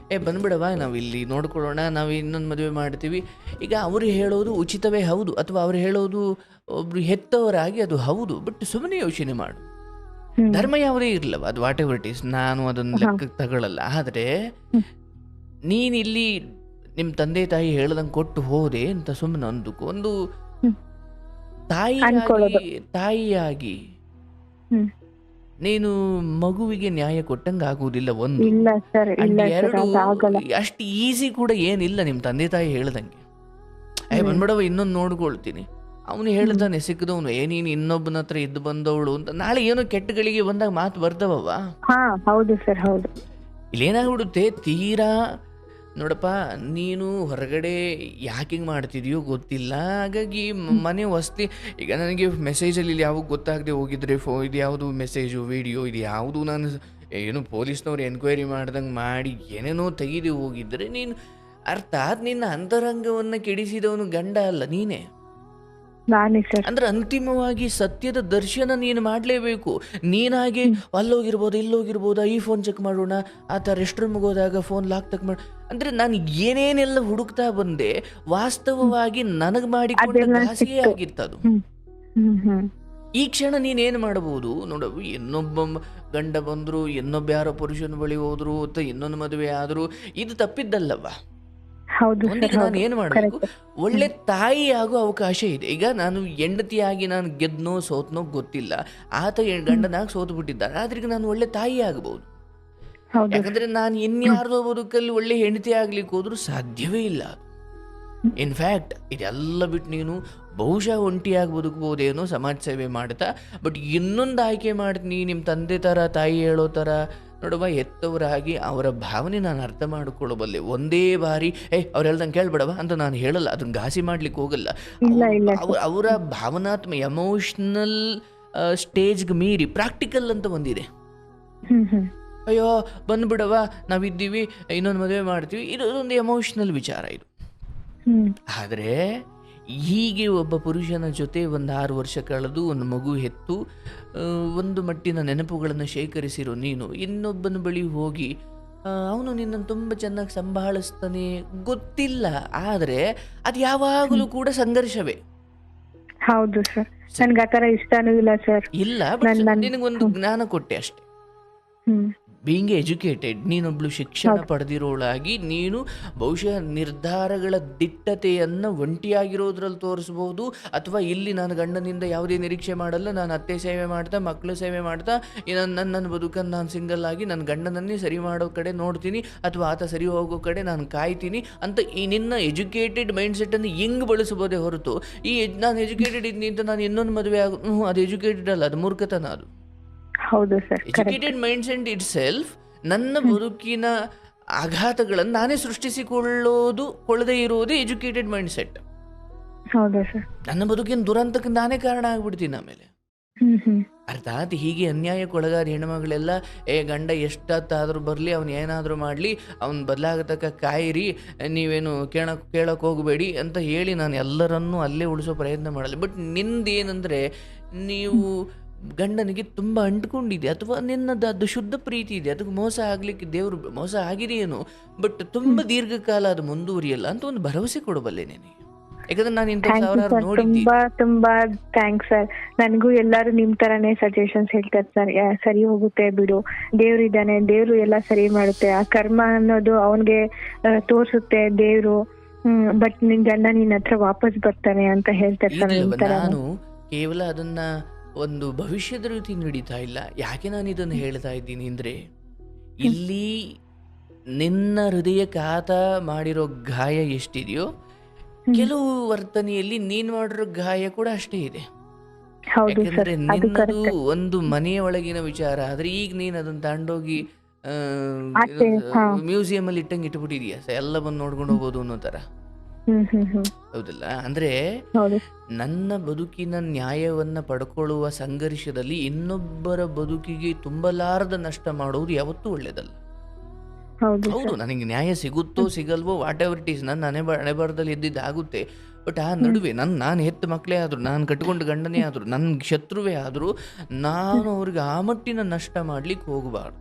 ಬಂದ್ಬಿಡವಾ, ನಾವು ಇಲ್ಲಿ ನೋಡ್ಕೊಳ್ಳೋಣ, ನಾವು ಇನ್ನೊಂದು ಮದುವೆ ಮಾಡ್ತೀವಿ, ಈಗ ಅವ್ರು ಹೇಳೋದು ಉಚಿತವೇ ಹೌದು, ಅಥವಾ ಅವ್ರು ಹೇಳೋದು ಒಬ್ರು ಹೆತ್ತವರಾಗಿ ಅದು ಹೌದು. ಬಟ್ ಸುಮ್ಮನೆ ಯೋಚನೆ ಮಾಡು, ಧರ್ಮ ಯಾವುದೇ ಇರ್ಲವ, ಅದು ವಾಟ್ ಎವರ್ ಇಟ್ ಈಸ್, ನಾನು ಅದನ್ನ ಲೆಕ್ಕಕ್ಕೆ ತಗೊಳ್ಳಲ್ಲ. ಆದ್ರೆ ನೀನ್ ಇಲ್ಲಿ ನಿಮ್ ತಂದೆ ತಾಯಿ ಹೇಳ್ದಂಗೆ ಕೊಟ್ಟು ಹೋದೆ ಅಂತ ಸುಮ್ಮನೆ ಒಂದು ತಾಯಿಯಾಗಿ ನೀನು ಮಗುವಿಗೆ ನ್ಯಾಯ ಕೊಟ್ಟಂಗೆ ಆಗುವುದಿಲ್ಲ. ಒಂದು ಎರಡು, ಅಷ್ಟು ಈಸಿ ಕೂಡ ಏನಿಲ್ಲ ನಿಮ್ ತಂದೆ ತಾಯಿ ಹೇಳ್ದಂಗೆ. ಬಂದ್ಬಿಡವ ಇನ್ನೊಂದು ನೋಡ್ಕೊಳ್ತೀನಿ, ಅವನು ಹೇಳ್ತಾನೆ ಸಿಕ್ಕದವನು, ನೀನು ಇನ್ನೊಬ್ಬನ ಹತ್ರ ಇದ್ದು ಬಂದವಳು ಅಂತ. ನಾಳೆ ಏನೋ ಕೆಟ್ಟಗಳಿಗೆ ಬಂದಾಗ ಮಾತು ಬರ್ತವವ. ಹೌದು ಸರ್, ಹೌದು. ಇಲ್ಲೇನಾಗ್ಬಿಡುತ್ತೆ, ತೀರಾ ನೋಡಪ್ಪ, ನೀನು ಹೊರಗಡೆ ಯಾಕೆ ಹಿಂಗೆ ಮಾಡ್ತಿದ್ಯೋ ಗೊತ್ತಿಲ್ಲ, ಹಾಗಾಗಿ ಮನೆ ವಸ್ತಿ. ಈಗ ನನಗೆ ಮೆಸೇಜಲ್ಲಿ ಇಲ್ಲಿ ಯಾವಾಗ ಗೊತ್ತಾಗದೆ ಹೋಗಿದ್ರೆ ಇದು ಯಾವುದು ಮೆಸೇಜು ವಿಡಿಯೋ ಇದು ಯಾವುದು ನಾನು ಏನು ಪೊಲೀಸ್ನವ್ರು ಎನ್ಕ್ವೈರಿ ಮಾಡ್ದಂಗೆ ಮಾಡಿ ಏನೇನೋ ತೆಗೆದು ಹೋಗಿದ್ರೆ, ನೀನು ಅರ್ಥಾತ್ ನಿನ್ನ ಅಂತರಂಗವನ್ನು ಕೆಡಿಸಿದವನು ಗಂಡ ಅಲ್ಲ, ನೀನೇ. ಅಂದ್ರೆ ಅಂತಿಮವಾಗಿ ಸತ್ಯದ ದರ್ಶನ ನೀನು ಮಾಡಲೇಬೇಕು. ನೀನಾಗಿ ಅಲ್ಲೋಗಿರ್ಬೋದು, ಇಲ್ಲೋಗಿರ್ಬೋದು, ಈ ಫೋನ್ ಚೆಕ್ ಮಾಡೋಣ, ಆತ ರೆಸ್ಟ್ ರೂಮ್ಗೆ ಹೋದಾಗ ಫೋನ್ ಲಾಕ್ ತಕ್ ಮಾಡ ಅಂದ್ರೆ ನಾನು ಏನೇನೆಲ್ಲ ಹುಡುಕ್ತಾ ಬಂದೆ, ವಾಸ್ತವವಾಗಿ ನನಗೆ ಮಾಡಿಕೊಂಡ ಘಾಸಿಯೇ ಆಗಿರ್ತದು. ಈ ಕ್ಷಣ ನೀನೇನು ಮಾಡಬಹುದು ನೋಡ, ಇನ್ನೊಬ್ಬ ಗಂಡ ಬಂದ್ರು, ಇನ್ನೊಬ್ಬ ಯಾರೋ ಪುರುಷನ ಬಳಿ ಹೋದ್ರು, ಅಥವಾ ಇನ್ನೊಂದು ಮದುವೆ ಆದ್ರು, ಇದು ತಪ್ಪಿದ್ದಲ್ಲವ. ನಾನು ಏನು ಮಾಡಬೇಕು, ಒಳ್ಳೆ ತಾಯಿ ಆಗೋ ಅವಕಾಶ ಇದೆ. ಈಗ ನಾನು ಹೆಂಡತಿಯಾಗಿ ನಾನು ಗೆದ್ನೋ ಸೋತ್ನೋ ಗೊತ್ತಿಲ್ಲ, ಆತ ಗಂಡನಾಗಿ ಸೋತು ಬಿಟ್ಟಿದ್ದಾನೆ, ಆದ್ರೆ ನಾನು ಒಳ್ಳೆ ತಾಯಿ ಆಗಬಹುದು. ಯಾಕಂದ್ರೆ ನಾನು ಇನ್ಯಾರ್ದೋ ಬದುಕಲ್ಲಿ ಒಳ್ಳೆ ಹೆಂಡತಿ ಆಗ್ಲಿಕ್ಕೆ ಹೋದ್ರು ಸಾಧ್ಯವೇ ಇಲ್ಲ. ಇನ್ಫ್ಯಾಕ್ಟ್ ಇದೆಲ್ಲ ಬಿಟ್ಟು ನೀನು ಬಹುಶಃ ಒಂಟಿಯಾಗಿ ಬದುಕಬಹುದೇನೋ ಸಮಾಜ ಸೇವೆ ಮಾಡ್ತಾ, ಬಟ್ ಇನ್ನೊಂದು ಆಯ್ಕೆ ಮಾಡ್ತೀನಿ, ನಿಮ್ಮ ತಂದೆ ಥರ ತಾಯಿ ಹೇಳೋ ಥರ ನೋಡುವ ಹೆತ್ತವರಾಗಿ ಅವರ ಭಾವನೆ ನಾನು ಅರ್ಥ ಮಾಡಿಕೊಳ್ಳಬಲ್ಲೆ. ಒಂದೇ ಬಾರಿ ಅವ್ರು ಹೇಳ್ದಂಗೆ ಕೇಳ್ಬೇಡವ ಅಂತ ನಾನು ಹೇಳಲ್ಲ, ಅದನ್ನ ಘಾಸಿ ಮಾಡ್ಲಿಕ್ಕೆ ಹೋಗಲ್ಲ. ಅವರ ಭಾವನಾತ್ಮಕ ಎಮೋಷನಲ್ ಸ್ಟೇಜ್ಗೆ ಮೀರಿ ಪ್ರಾಕ್ಟಿಕಲ್ ಅಂತ ಬಂದಿದೆ. ಅಯ್ಯೋ ಬಂದ್ಬಿಡವ, ನಾವಿದ್ದೀವಿ, ಇನ್ನೊಂದು ಮದುವೆ ಮಾಡ್ತೀವಿ, ಇದೊಂದು ಎಮೋಷನಲ್ ವಿಚಾರ ಇದು. ಆದರೆ ಹೀಗೆ ಒಬ್ಬ ಪುರುಷನ ಜೊತೆ ಒಂದು 6 ವರ್ಷ ಕಳೆದು ಒಂದು ಮಗು ಹೆತ್ತು ಒಂದು ಮಟ್ಟಿನ ನೆನಪುಗಳನ್ನು ಶೇಖರಿಸಿರೋ ನೀನು ಇನ್ನೊಬ್ಬನ ಬಳಿ ಹೋಗಿ ಅವನು ನಿನ್ನನ್ನು ತುಂಬ ಚೆನ್ನಾಗಿ ಸಂಭಾಳಿಸ್ತಾನೆ ಗೊತ್ತಿಲ್ಲ, ಆದರೆ ಅದು ಯಾವಾಗಲೂ ಕೂಡ ಸಂಘರ್ಷವೇ. ಹೌದು ಸರ್, ನನಗೆ ಆ ಥರ ಇಷ್ಟನೂ ಇಲ್ಲ ಸರ್. ಇಲ್ಲ, ನಿನಗೊಂದು ಜ್ಞಾನ ಕೊಟ್ಟೆ ಅಷ್ಟೇ. ಬೀಯಿಂಗ್ ಎಜುಕೇಟೆಡ್, ನೀನೊಬ್ಳು ಶಿಕ್ಷಣ ಪಡೆದಿರೋಳಾಗಿ ನೀನು ಬಹುಶಃ ನಿರ್ಧಾರಗಳ ದಿಟ್ಟತೆಯನ್ನು ಒಂಟಿಯಾಗಿರೋದ್ರಲ್ಲಿ ತೋರಿಸ್ಬೋದು, ಅಥವಾ ಇಲ್ಲಿ ನಾನು ಗಂಡನಿಂದ ಯಾವುದೇ ನಿರೀಕ್ಷೆ ಮಾಡಲ್ಲ, ನಾನು ಅತ್ತೆ ಸೇವೆ ಮಾಡ್ತಾ ಮಕ್ಕಳು ಸೇವೆ ಮಾಡ್ತಾ ನನ್ನ ಬದುಕನ್ನು ನಾನು ಸಿಂಗಲ್ ಆಗಿ ನನ್ನ ಗಂಡನನ್ನೇ ಸರಿ ಮಾಡೋ ಕಡೆ ನೋಡ್ತೀನಿ, ಅಥವಾ ಆತ ಸರಿ ಹೋಗೋ ಕಡೆ ನಾನು ಕಾಯ್ತೀನಿ ಅಂತ ಈ ನಿನ್ನ ಎಜುಕೇಟೆಡ್ ಮೈಂಡ್ಸೆಟ್ಟನ್ನು ಹೆಂಗೆ ಬಳಸ್ಬೋದೇ ಹೊರತು ನಾನು ಎಜುಕೇಟೆಡ್ ಇದ್ದೀನಿ ಅಂತ ನಾನು ಇನ್ನೊಂದು ಮದುವೆ ಅದು ಎಜುಕೇಟೆಡ್ ಅಲ್ಲ, ಅದು ಮೂರ್ಖತನ. ಅದು ಹೌದು sir. Educated mindset it self ನನ್ನ ಬದುಕಿನ ಆಘಾತಗಳನ್ನು ನಾನೇ ಸೃಷ್ಟಿಸಿಕೊಳ್ಳದೇ ಇರುವುದೇ ಎಜುಕೇಟೆಡ್ ಮೈಂಡ್ಸೆಟ್. ಹೌದು ಸರ್. ನನ್ನ ಬದುಕಿನ ದುರಂತಕ್ಕೆ ನಾನೇ ಕಾರಣ ಆಗ್ಬಿಡ್ತೀನಿ ಆಮೇಲೆ. ಅರ್ಥಾತ್ ಹೀಗೆ ಅನ್ಯಾಯಕ್ಕೊಳಗಾದ ಹೆಣ್ಮಗಳೆಲ್ಲ ಗಂಡ ಎಷ್ಟೊತ್ತಾದರೂ ಬರಲಿ, ಅವನು ಏನಾದರೂ ಮಾಡಲಿ, ಅವನು ಬದಲಾಗತಕ್ಕ ಕಾಯಿರಿ, ನೀವೇನು ಕೇಳಕ್ಕೆ ಹೋಗಬೇಡಿ ಅಂತ ಹೇಳಿ ನಾನು ಎಲ್ಲರನ್ನೂ ಅಲ್ಲೇ ಉಳಿಸೋ ಪ್ರಯತ್ನ ಮಾಡಲ್ಲ. ಬಟ್ ನಿಂದೇನೆಂದರೆ ನೀವು ಗಂಡನಿಗೆ ತುಂಬ ಅಂಟ್ಕೊಂಡಿದೆ, ಅಥವಾ ನಿನ್ನದು ಅದು ಶುದ್ಧ ಪ್ರೀತಿ ಇದೆ, ಅದಕ್ಕೆ ಮೋಸ ಆಗ್ಲಿಕ್ಕೆ ದೇವರು ಮೋಸ ಆಗಿದೆಯೇನು, ಬಟ್ ತುಂಬ ದೀರ್ಘಕಾಲ ಅದು ಮುಂದುವರಿಯಲ್ಲ ಅಂತ ಒಂದು ಭರವಸೆ ಕೊಡಬಲ್ಲೆ ನಿನಗೆ. ಯಾಕಂದ್ರೆ ನಾನು ಇಂಥ ಸಾವಿರಾರು ನೋಡಿದ್ದೀನಿ. ತುಂಬಾ ಥ್ಯಾಂಕ್ಸ್ ಸರ್. ನನಗೂ ಎಲ್ಲರೂ ನಿಮ್ ತರಾನೇ ಸಜೆಷನ್ಸ್ ಹೇಳ್ತಾರೆ ಸರ್. ಸರಿ ಹೋಗುತ್ತೆ ಬಿಡು, ದೇವ್ರು ಇದ್ದಾನೆ, ದೇವ್ರು ಎಲ್ಲ ಸರಿ ಮಾಡುತ್ತೆ, ಆ ಕರ್ಮ ಅನ್ನೋದು ಅವನ್ಗೆ ತೋರ್ಸುತ್ತೆ ದೇವ್ರು. ಬಟ್ ನಿನ್ ಗಂಡ ನಿನ್ನ ಹತ್ರ ವಾಪಸ್ ಬರ್ತಾನೆ ಅಂತ ಹೇಳ್ತಾರೆ ಸರ್. ನಾನು ಕೇವಲ ಅದನ್ನ ಒಂದು ಭವಿಷ್ಯದ ರೀತಿ ನಡೀತಾ ಇಲ್ಲ. ಯಾಕೆ ನಾನು ಇದನ್ನು ಹೇಳ್ತಾ ಇದ್ದೀನಿ ಅಂದರೆ, ಇಲ್ಲಿ ನಿನ್ನ ಹೃದಯಕ್ಕಾತ ಮಾಡಿರೋ ಗಾಯ ಎಷ್ಟಿದೆಯೋ, ಕೆಲವು ವರ್ತನೆಯಲ್ಲಿ ನೀನು ಮಾಡಿರೋ ಗಾಯ ಕೂಡ ಅಷ್ಟೇ ಇದೆ. ಯಾಕಂದ್ರೆ ನಿನ್ನದು ಒಂದು ಮನೆಯ ಒಳಗಿನ ವಿಚಾರ ಆದ್ರೆ, ಈಗ ನೀನು ಅದನ್ನು ತಗೊಂಡೋಗಿ ಆಚೆ ಹಾ. ಮ್ಯೂಸಿಯಂ ಅಲ್ಲಿ ಇಟ್ಟಂಗೆ ಇಟ್ಬಿಟ್ಟಿದೀಯ, ಎಲ್ಲ ಬಂದು ನೋಡ್ಕೊಂಡು ಹೋಗ್ಬೋದು ಅನ್ನೋ ತರ. ಹೌದಲ್ಲ? ಅಂದ್ರೆ ಹೌದು ನನ್ನ ಬದುಕಿನ ನ್ಯಾಯವನ್ನ ಪಡ್ಕೊಳ್ಳುವ ಸಂಘರ್ಷದಲ್ಲಿ ಇನ್ನೊಬ್ಬರ ಬದುಕಿಗೆ ತುಂಬಲಾರದ ನಷ್ಟ ಮಾಡುವುದು ಯಾವತ್ತೂ ಒಳ್ಳೇದಲ್ಲ. ಹೌದು ಹೌದು, ನನಗೆ ನ್ಯಾಯ ಸಿಗುತ್ತೋ ಸಿಗಲ್ವೋ, ವಾಟ್ ಎವರ್ ಇಟ್ ಈಸ್, ನನ್ನ ಹಣೆಬರದಲ್ಲಿ ಎದ್ದಿದ್ದಾಗುತ್ತೆ. ಬಟ್ ಆ ನಡುವೆ ನಾನು ಹೆತ್ತ ಮಕ್ಕಳೇ ಆದರೂ, ನಾನು ಕಟ್ಕೊಂಡು ಗಂಡನೇ ಆದರೂ, ನನ್ನ ಶತ್ರುವೇ ಆದರೂ, ನಾನು ಅವ್ರಿಗೆ ಆ ಮಟ್ಟಿನ ನಷ್ಟ ಮಾಡ್ಲಿಕ್ಕೆ ಹೋಗಬಾರ್ದು.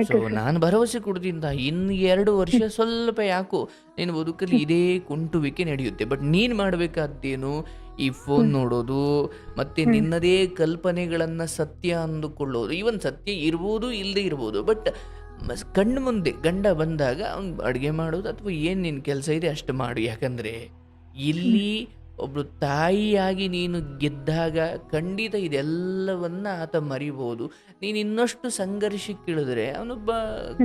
ಸೊ ನಾನು ಭರವಸೆ ಕೊಡ್ತೀನಿ, ಇನ್ನು 2 ವರ್ಷ ಸ್ವಲ್ಪ ಯಾಕೋ ನಿನ್ನ ಬದುಕಲ್ಲಿ ಇದೇ ಕುಂಟುವಿಕೆ ನಡೆಯುತ್ತೆ. ಬಟ್ ನೀನು ಮಾಡಬೇಕಾದ್ದೇನು, ಈ ಫೋನ್ ನೋಡೋದು ಮತ್ತೆ ನಿನ್ನದೇ ಕಲ್ಪನೆಗಳನ್ನು ಸತ್ಯ ಅಂದುಕೊಳ್ಳೋದು. ಇವನ್ ಸತ್ಯ ಇರ್ಬೋದು ಇಲ್ಲದೆ ಇರ್ಬೋದು, ಬಟ್ ಕಣ್ಣು ಮುಂದೆ ಗಂಡ ಬಂದಾಗ ಅವ್ನು ಅಡುಗೆ ಮಾಡೋದು ಅಥವಾ ಏನು ನಿನ್ನ ಕೆಲಸ ಇದೆ ಅಷ್ಟು ಮಾಡು. ಯಾಕಂದರೆ ಇಲ್ಲಿ ಒಬ್ಬಳು ತಾಯಿಯಾಗಿ ನೀನು ಗೆದ್ದಾಗ ಖಂಡಿತ ಇದೆಲ್ಲವನ್ನ ಆತ ಮರಿಬೋದು. ನೀನು ಇನ್ನಷ್ಟು ಸಂಘರ್ಷಕ್ಕಿಳಿದ್ರೆ ಅವನೊಬ್ಬ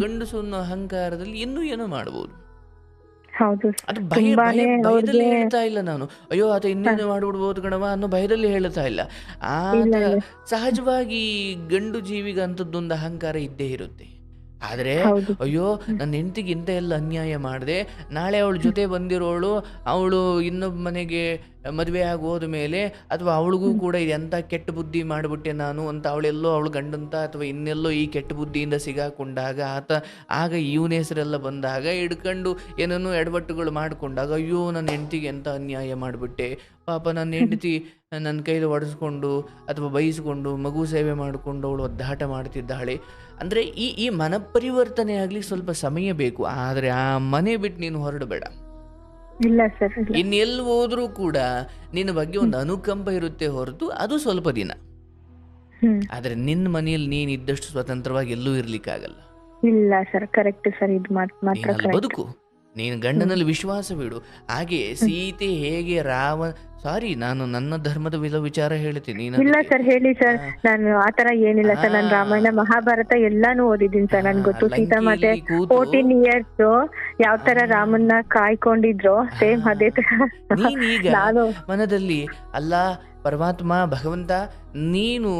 ಗಂಡಸು ಅನ್ನೋ ಅಹಂಕಾರದಲ್ಲಿ ಇನ್ನೂ ಏನೋ ಮಾಡ್ಬೋದು. ಅದು ಭಯದಲ್ಲಿ ಹೇಳ್ತಾ ಇಲ್ಲ ನಾನು, ಅಯ್ಯೋ ಆತ ಇನ್ನೇನು ಮಾಡ್ಬಿಡ್ಬೋದು ಕಣವ ಅನ್ನೋ ಭಯದಲ್ಲಿ ಹೇಳ್ತಾ ಇಲ್ಲ. ಆತ ಸಹಜವಾಗಿ ಗಂಡು ಜೀವಿಗೆ ಅಂಥದ್ದೊಂದು ಅಹಂಕಾರ ಇದ್ದೇ ಇರುತ್ತೆ. ಆದರೆ ಅಯ್ಯೋ ನನ್ನ ಹೆಂಡತಿಗೆ ಇಂಥ ಎಲ್ಲ ಅನ್ಯಾಯ ಮಾಡಿದೆ, ನಾಳೆ ಅವಳ ಜೊತೆ ಬಂದಿರೋಳು ಅವಳು ಇನ್ನೊಬ್ಬ ಮನೆಗೆ ಮದುವೆ ಆಗಿ ಹೋದ ಮೇಲೆ, ಅಥವಾ ಅವಳಿಗೂ ಕೂಡ ಎಂಥ ಕೆಟ್ಟ ಬುದ್ಧಿ ಮಾಡಿಬಿಟ್ಟೆ ನಾನು ಅಂತ ಅವಳೆಲ್ಲೋ ಅವಳು ಗಂಡಂತ ಅಥವಾ ಇನ್ನೆಲ್ಲೋ ಈ ಕೆಟ್ಟ ಬುದ್ಧಿಯಿಂದ ಸಿಗಾಕೊಂಡಾಗ ಆಗ ಇವನ ಹೆಸರೆಲ್ಲ ಬಂದಾಗ ಹಿಡ್ಕೊಂಡು ಏನೇನೋ ಎಡವಟ್ಟುಗಳು ಮಾಡಿಕೊಂಡಾಗ ಅಯ್ಯೋ ನನ್ನ ಹೆಂಡತಿಗೆ ಎಂಥ ಅನ್ಯಾಯ ಮಾಡಿಬಿಟ್ಟೆ, ಪಾಪ ನನ್ನ ಹೆಂಡತಿ ನನ್ನ ಕೈಲಿ ಒಡಿಸ್ಕೊಂಡು ಅಥವಾ ಬೈಸ್ಕೊಂಡು ಮಗು ಸೇವೆ ಮಾಡಿಕೊಂಡು ಅವಳು ಒದ್ದಾಟ ಮಾಡ್ತಿದ್ದಾಳೆ. ಅಂದರೆ ಈ ಮನಪರಿವರ್ತನೆ ಆಗ್ಲಿಕ್ಕೆ ಸ್ವಲ್ಪ ಸಮಯ ಬೇಕು. ಆದರೆ ಆ ಮನೆ ಬಿಟ್ಟು ನೀನು ಹೊರಡಬೇಡ. ಇಲ್ಲ ಸರ್, ಇನ್ನೆಲ್ಲಿ ಹೋದ್ರೂ ಕೂಡ ನಿನ್ನ ಬಗ್ಗೆ ಒಂದು ಅನುಕಂಪ ಇರುತ್ತೆ ಹೊರತು ಅದು ಸ್ವಲ್ಪ ದಿನ. ಆದ್ರೆ ನಿನ್ನ ಮನೆಯಲ್ಲಿ ನೀನ್ ಇದ್ದಷ್ಟು ಸ್ವತಂತ್ರವಾಗಿ ಎಲ್ಲೂ ಇರ್ಲಿಕ್ಕಾಗಲ್ಲ. ಇಲ್ಲ ಸರ್, ಕರೆಕ್ಟ್ ಸರ್, ಇದು ಮಾತ್ರ ಬದುಕು. ನೀನು ಗಂಡನಲ್ಲಿ ವಿಶ್ವಾಸವಿಡು. ಹಾಗೆ ಸೀತೆ ಹೇಗೆ ನಾನು ನನ್ನ ಧರ್ಮದ ವಿಚಾರ ಹೇಳ್ತೀನಿ. ಇಲ್ಲ ಸರ್, ಹೇಳಿ ಸರ್. ನಾನು ಆತರ ಏನಿಲ್ಲ ಸರ್, ನಾನು ರಾಮಾಯಣ ಮಹಾಭಾರತ ಎಲ್ಲಾನು ಓದಿದ್ದೀನಿ ಸರ್. ನನ್ಗೆ ಗೊತ್ತು ಸೀತಾ ಮಾತೆ 14 years ಯಾವ ತರ ರಾಮನ್ನ ಕಾಯ್ಕೊಂಡಿದ್ರು, ಸೇಮ್ ಅದೇ ತರ ನೀನೀಗ ಮನದಲ್ಲಿ ಅಲ್ಲ ಪರಮಾತ್ಮ ಭಗವಂತ ನೀನು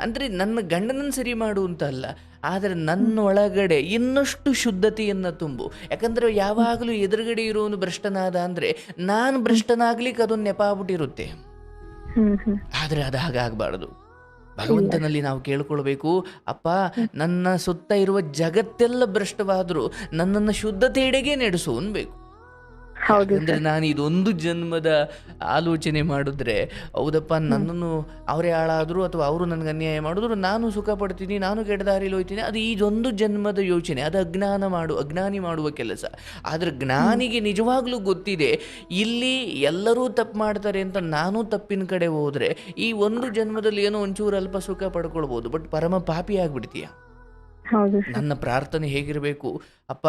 ಅಂದ್ರೆ ನನ್ನ ಗಂಡನನ್ನು ಸರಿ ಮಾಡು ಅಂತ ಅಲ್ಲ, ಆದರೆ ನನ್ನ ಒಳಗಡೆ ಇನ್ನಷ್ಟು ಶುದ್ಧತೆಯನ್ನು ತುಂಬು. ಯಾಕಂದ್ರೆ ಯಾವಾಗಲೂ ಎದುರುಗಡೆ ಇರೋನು ಭ್ರಷ್ಟನಾದ ಅಂದ್ರೆ ನಾನು ಭ್ರಷ್ಟನಾಗ್ಲಿಕ್ಕೆ ಅದೊಂದು ನೆಪ ಆಗ್ಬಿಟ್ಟಿರುತ್ತೆ. ಆದ್ರೆ ಅದು ಹಾಗಾಗಬಾರ್ದು. ಭಗವಂತನಲ್ಲಿ ನಾವು ಕೇಳ್ಕೊಳ್ಬೇಕು, ಅಪ್ಪ ನನ್ನ ಸುತ್ತ ಇರುವ ಜಗತ್ತೆಲ್ಲ ಭ್ರಷ್ಟವಾದರೂ ನನ್ನನ್ನು ಶುದ್ಧತೆಯೆಡೆಗೆ ನಡೆಸು ಅನ್ಬೇಕು. ಯಾಕಂದ್ರೆ ನಾನು ಇದೊಂದು ಜನ್ಮದ ಆಲೋಚನೆ ಮಾಡಿದ್ರೆ ಹೌದಪ್ಪ, ನನ್ನನ್ನು ಅವರೇ ಹಾಳಾದ್ರು ಅಥವಾ ಅವರು ನನಗೆ ಅನ್ಯಾಯ ಮಾಡಿದ್ರು ನಾನು ಸುಖ ಪಡ್ತೀನಿ, ನಾನು ಕೆಟ್ಟ ದಾರಿಲಿ ಹೋಗ್ತೀನಿ, ಅದು ಇದೊಂದು ಜನ್ಮದ ಯೋಚನೆ. ಅದು ಅಜ್ಞಾನಿ ಮಾಡುವ ಕೆಲಸ. ಆದ್ರೆ ಜ್ಞಾನಿಗೆ ನಿಜವಾಗ್ಲೂ ಗೊತ್ತಿದೆ ಇಲ್ಲಿ ಎಲ್ಲರೂ ತಪ್ಪು ಮಾಡ್ತಾರೆ ಅಂತ. ನಾನು ತಪ್ಪಿನ ಕಡೆ ಹೋದ್ರೆ ಈ ಒಂದು ಜನ್ಮದಲ್ಲಿ ಏನೋ ಒಂಚೂರು ಅಲ್ಪ ಸುಖ ಪಡ್ಕೊಳ್ಬೋದು, ಬಟ್ ಪರಮ ಪಾಪಿ ಆಗ್ಬಿಡ್ತೀಯ. ನನ್ನ ಪ್ರಾರ್ಥನೆ ಹೇಗಿರಬೇಕು, ಅಪ್ಪ